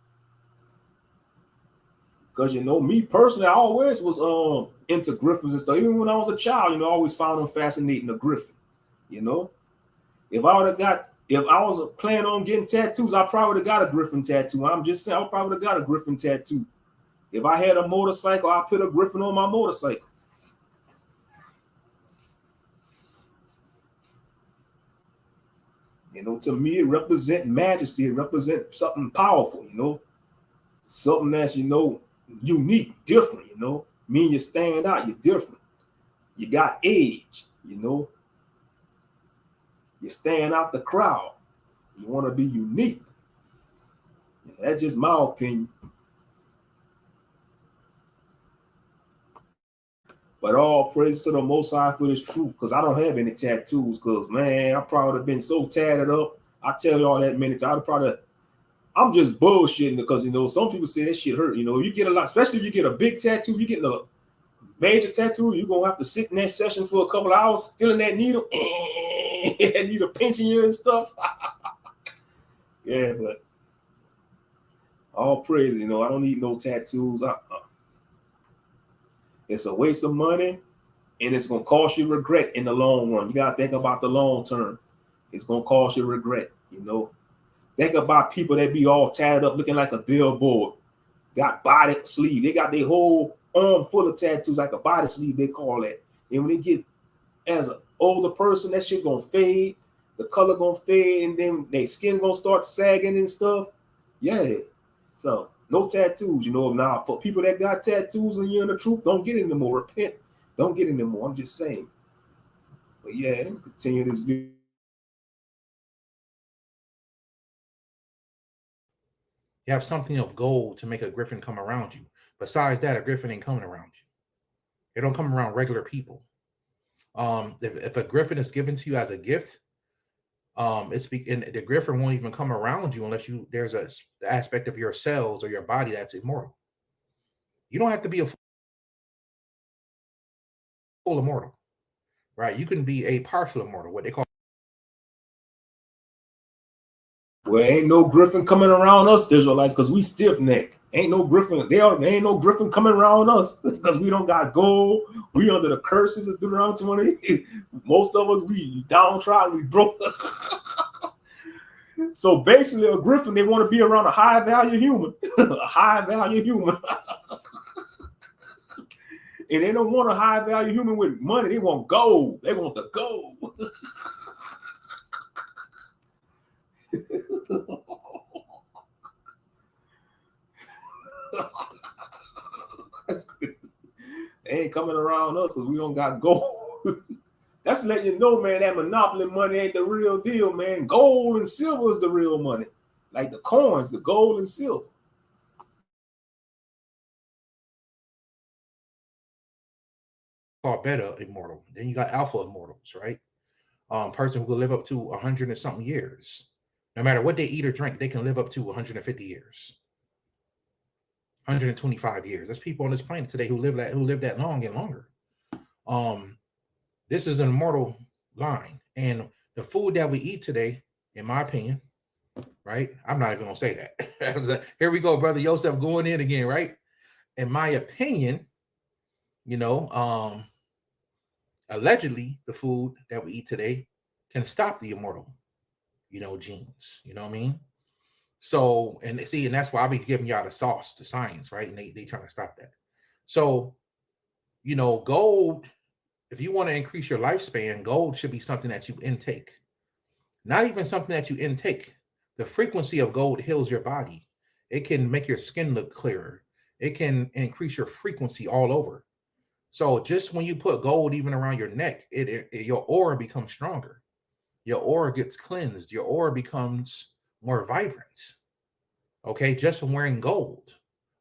Speaker 2: Because, you know, me personally, I always was into griffins and stuff. Even when I was a child, you know, I always found them fascinating, a griffin, you know. If I was planning on getting tattoos, I probably would have got a griffin tattoo. I'm just saying, I probably would have got a griffin tattoo. If I had a motorcycle, I'd put a griffin on my motorcycle. You know, to me, it represents majesty. It represents something powerful, you know. Something that's, you know, unique, different, you know. Mean you stand out, you're different. You got age, you know. You stand out the crowd. You want to be unique. That's just my opinion. But all praise to the Most High for this truth, because I don't have any tattoos. Because man, I probably have been so tatted up. I tell y'all that many times. I'm just bullshitting because some people say that shit hurt. You get a lot, especially if you get a big tattoo. You get a major tattoo, you're gonna have to sit in that session for a couple of hours, feeling that needle, that needle pinching you and stuff. Yeah, but all praise. I don't need no tattoos. It's a waste of money, and it's gonna cost you regret in the long run. You gotta think about the long term. It's gonna cost you regret. Think about people that be all tatted up, looking like a billboard. Got body sleeve. They got their whole arm full of tattoos, like a body sleeve, they call that. And when they get as an older person, that shit gonna fade. The color gonna fade, and then their skin gonna start sagging and stuff. Yeah. So no tattoos. Now for people that got tattoos and you're in the truth, don't get any more. Repent. Don't get any more. I'm just saying. But yeah, let me continue this video.
Speaker 3: You have something of gold to make a griffin come around you. Besides that, a griffin ain't coming around you. They don't come around regular people. If a griffin is given to you as a gift, and the griffin won't even come around you unless there's a aspect of your cells or your body that's immortal. You don't have to be a full immortal, right? You can be a partial immortal, what they call.
Speaker 2: Well, ain't no griffin coming around us, Israelites, because we stiff-necked. Ain't no griffin. There ain't no griffin coming around us because we don't got gold. We under the curses of Deuteronomy 28. Most of us, we downtrodden, we broke. So basically, a griffin, they want to be around a high-value human. A high-value human. And they don't want a high-value human with money. They want gold. They want the gold. They ain't coming around us because we don't got gold. That's letting you know, man, that monopoly money ain't the real deal, man. Gold and silver is the real money. Like the coins, the gold and silver.
Speaker 3: Called beta immortal. Then you got alpha immortals, right? Person who will live up to 100 and something years. No matter what they eat or drink, they can live up to 150 years. 125 years. There's people on this planet today who live that long and longer. This is an immortal line. And the food that we eat today, in my opinion, right? I'm not even gonna say that. Here we go, brother Joseph going in again, right? In my opinion, allegedly the food that we eat today can stop the immortal, genes. You know what I mean? So, and that's why I be giving y'all the sauce to science, right? And they trying to stop that. So, gold, if you want to increase your lifespan, gold should be something that you intake. Not even something that you intake. The frequency of gold heals your body. It can make your skin look clearer. It can increase your frequency all over. So just when you put gold even around your neck, your aura becomes stronger. Your aura gets cleansed. Your aura becomes more vibrant. Okay, just from wearing gold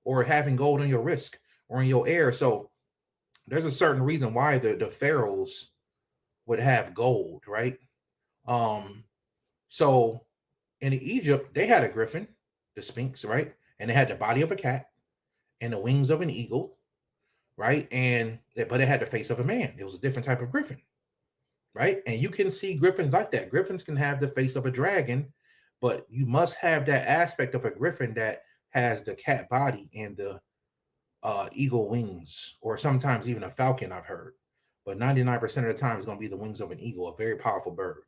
Speaker 3: or having gold on your wrist or in your ear. So there's a certain reason why the pharaohs would have gold, right? So in Egypt, they had a griffin, the Sphinx, right? And it had the body of a cat and the wings of an eagle, right? But it had the face of a man. It was a different type of griffin, right? And you can see griffins like that. Griffins can have the face of a dragon, but you must have that aspect of a griffin that has the cat body and the eagle wings, or sometimes even a falcon, I've heard. But 99% of the time, it's going to be the wings of an eagle, a very powerful bird,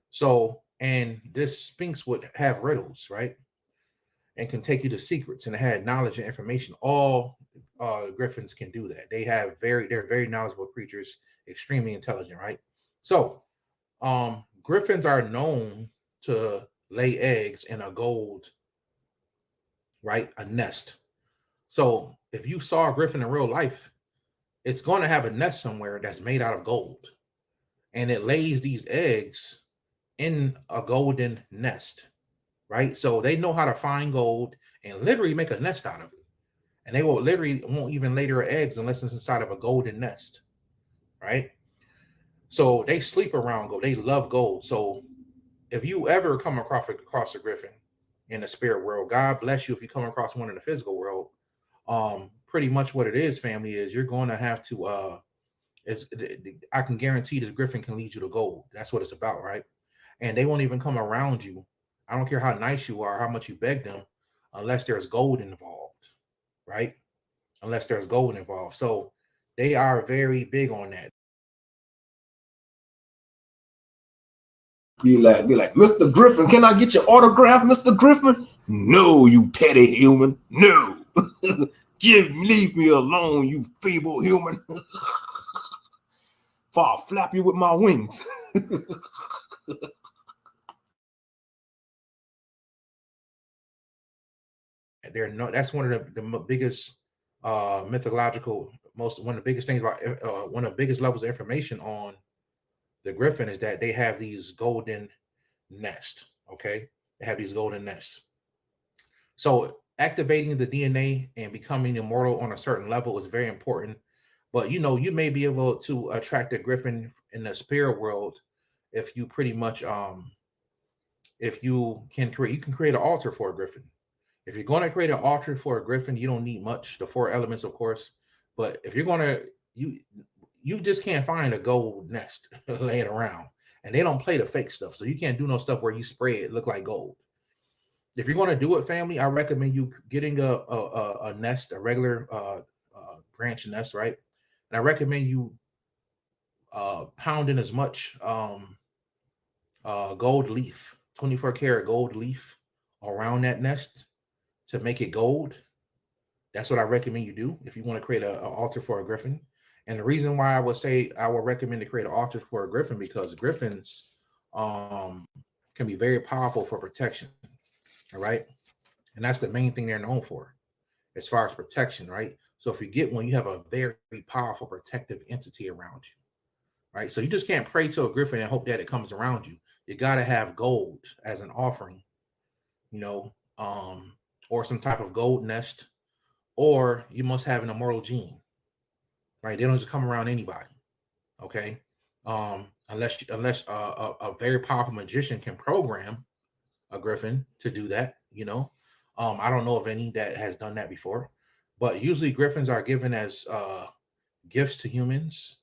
Speaker 3: So, and this Sphinx would have riddles, right? And can take you to secrets, and it had knowledge and information. All griffins can do that. They're very knowledgeable creatures, extremely intelligent, right? So, griffins are known to lay eggs in a gold, right? A nest. So if you saw a griffin in real life, it's going to have a nest somewhere that's made out of gold. And it lays these eggs in a golden nest, right? So they know how to find gold and literally make a nest out of it. and they will literally won't even lay their eggs unless it's inside of a golden nest, right? So they sleep around gold. They love gold. So if you ever come across a griffin in the spirit world, God bless you. If you come across one in the physical world, pretty much what it is, family, is you're going to have to I can guarantee the griffin can lead you to gold. That's what it's about, right? And they won't even come around you. I don't care how nice you are, how much you beg them, unless there's gold involved, right? Unless there's gold involved. So they are very big on that.
Speaker 2: Be like, Mr. Griffin, can I get your autograph, Mr. Griffin? No, you petty human. No. Leave me alone, you feeble human. For I'll flap you with my wings.
Speaker 3: That's one of the biggest mythological, one of the biggest things about one of the biggest levels of information on the griffin is that they have these golden nests. Okay, they have these golden nests. So activating the DNA and becoming immortal on a certain level is very important. But you may be able to attract a griffin in the spirit world if you pretty much if you can create an altar for a griffin. If you're going to create an altar for a griffin, you don't need much, the 4 elements, of course. But if you're going to, you just can't find a gold nest laying around. And they don't play the fake stuff. So you can't do no stuff where you spray it look like gold. If you're going to do it, family, I recommend you getting a nest, a regular branch nest, right? And I recommend you pounding as much gold leaf, 24 karat gold leaf around that nest to make it gold. That's what I recommend you do if you want to create an altar for a griffin. And the reason why I would say I would recommend to create an altar for a griffin, because griffins can be very powerful for protection. All right. And that's the main thing they're known for as far as protection. Right. So if you get one, you have a very powerful protective entity around you. Right. So you just can't pray to a griffin and hope that it comes around you. You got to have gold as an offering, or some type of gold nest, or you must have an immortal gene, right? They don't just come around anybody, okay? Unless a very powerful magician can program a griffin to do that, I don't know of any that has done that before, but usually griffins are given as gifts to humans.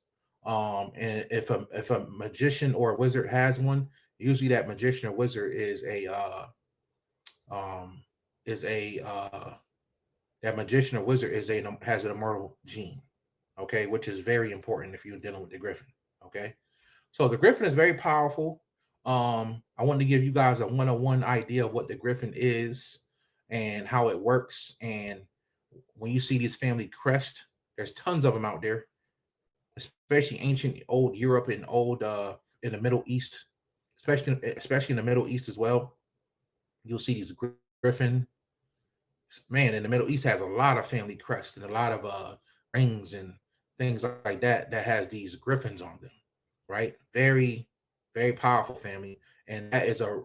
Speaker 3: And if a magician or a wizard has one, usually that magician or wizard that magician or wizard has an immortal gene, okay, which is very important if you're dealing with the griffin, okay. So the griffin is very powerful. I wanted to give you guys a one-on-one idea of what the griffin is and how it works. And when you see these family crest, there's tons of them out there, especially ancient old Europe and old in the Middle East, especially in the Middle East as well. You'll see these griffin. Man, in the Middle East has a lot of family crests and a lot of rings and things like that has these griffins on them, right? Very, very powerful family, and that's a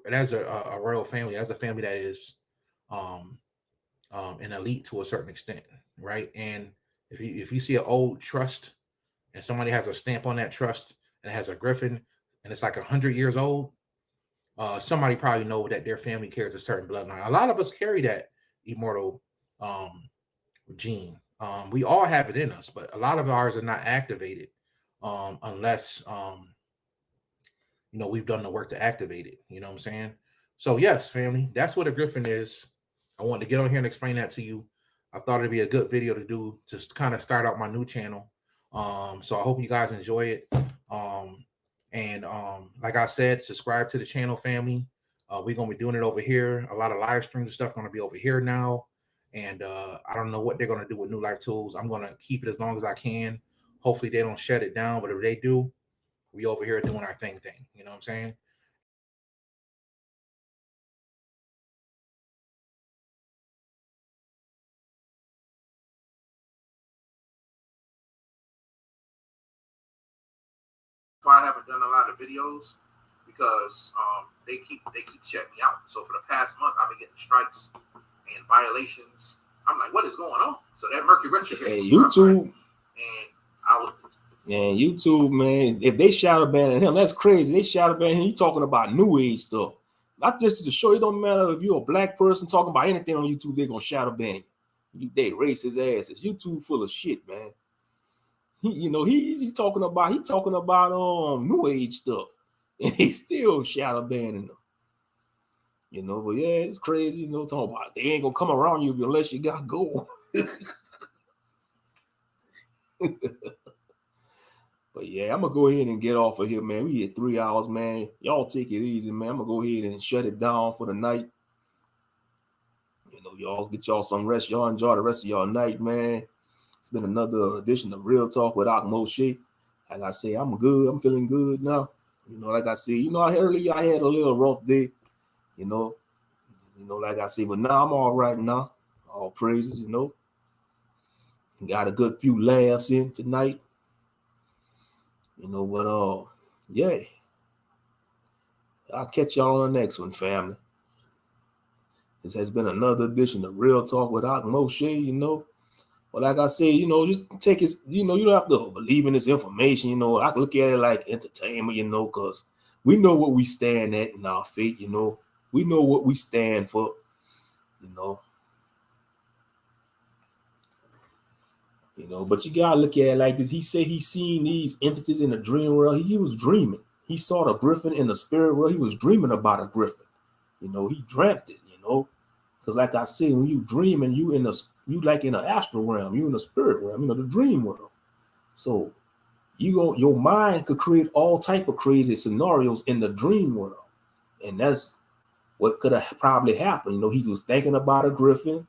Speaker 3: royal family. That's a family that is an elite to a certain extent, right? And if you see an old trust and somebody has a stamp on that trust and it has a griffin and it's like 100 years old, somebody probably know that their family carries a certain bloodline. A lot of us carry that immortal gene. We all have it in us, but a lot of ours are not activated unless we've done the work to activate it. You know what I'm saying? So yes, family, that's what a griffin is. I wanted to get on here and explain that to you. I thought it'd be a good video to do to kind of start out my new channel. So I hope you guys enjoy it. And like I said, subscribe to the channel, family. We're gonna be doing it over here. A lot of live streams and stuff gonna be over here now. And I don't know what they're gonna do with New Life Tools. I'm gonna keep it as long as I can. Hopefully they don't shut it down, but if they do, we over here doing our thing. You know what I'm saying?
Speaker 1: Why I haven't done a lot of videos, because they keep shutting me out. So for the past month, I've been getting strikes and violations. I'm like, what is going on? So that Mercury retrograde.
Speaker 2: Hey, YouTube.
Speaker 1: And I was.
Speaker 2: And YouTube, man, if they shadow banning him, that's crazy. They shadow banning him. He talking about new age stuff. Not just to show, it don't matter if you're a black person talking about anything on YouTube, they're gonna shadow ban you. They race his asses. YouTube full of shit, man. He talking about new age stuff, and he still shadow banning them. But yeah, it's crazy. Talking about they ain't gonna come around you unless you got gold. But yeah, I'm gonna go ahead and get off of here, man. We hit 3 hours, man. Y'all take it easy, man. I'm gonna go ahead and shut it down for the night. Y'all get y'all some rest. Y'all enjoy the rest of y'all night, man. It's been another edition of Real Talk with Moshe. Like I say, I'm good. I'm feeling good now. Like I said, earlier I had a little rough day. Like I said, but now I'm all right now. All praises, Got a good few laughs in tonight. But yeah. I'll catch y'all on the next one, family. This has been another edition of Real Talk with Moshe, But like I said, just take it, you don't have to believe in this information, I can look at it like entertainment, because we know what we stand at in our faith, we know what we stand for, But you gotta look at it like this. He said he seen these entities in the dream world. He was dreaming. He saw the griffin in the spirit world. He was dreaming about a griffin. He dreamt it, because like I said, when you dreaming, you like in an astral realm, you in the spirit realm, the dream world. So your mind could create all type of crazy scenarios in the dream world, and that's what could have probably happened. He was thinking about a griffin,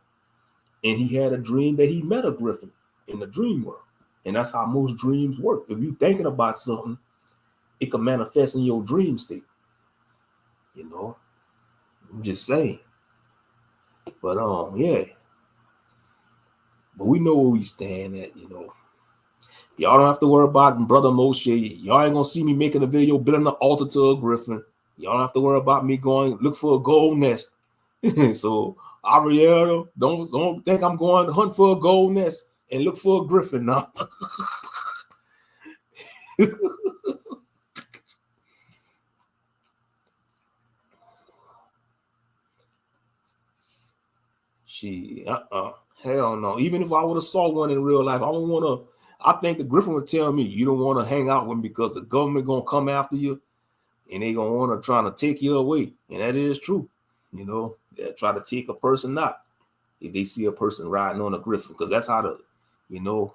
Speaker 2: and he had a dream that he met a griffin in the dream world, and that's how most dreams work. If you're thinking about something, it can manifest in your dream state. I'm just saying. But yeah. But we know where we stand at, Y'all don't have to worry about Brother Moshe. Y'all ain't gonna see me making a video building the altar to a griffin. Y'all don't have to worry about me going look for a gold nest. So Ariel, don't think I'm going to hunt for a gold nest and look for a griffin now. Hell no. Even if I would have saw one in real life, I think the griffin would tell me you don't want to hang out with me because the government gonna come after you and they gonna want to try to take you away. And that is true. They'll try to take a person out if they see a person riding on a griffin, because that's how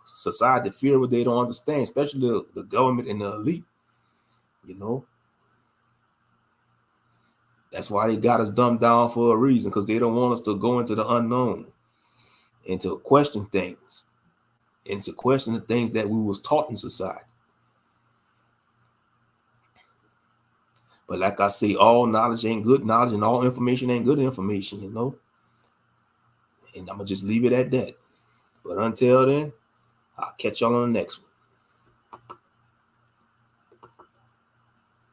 Speaker 2: society fear what they don't understand, especially the government and the elite. That's why they got us dumbed down for a reason, because they don't want us to go into the unknown and to question things and to question the things that we was taught in society. But like I say, all knowledge ain't good knowledge and all information ain't good information, And I'm going to just leave it at that. But until then, I'll catch y'all on the next one.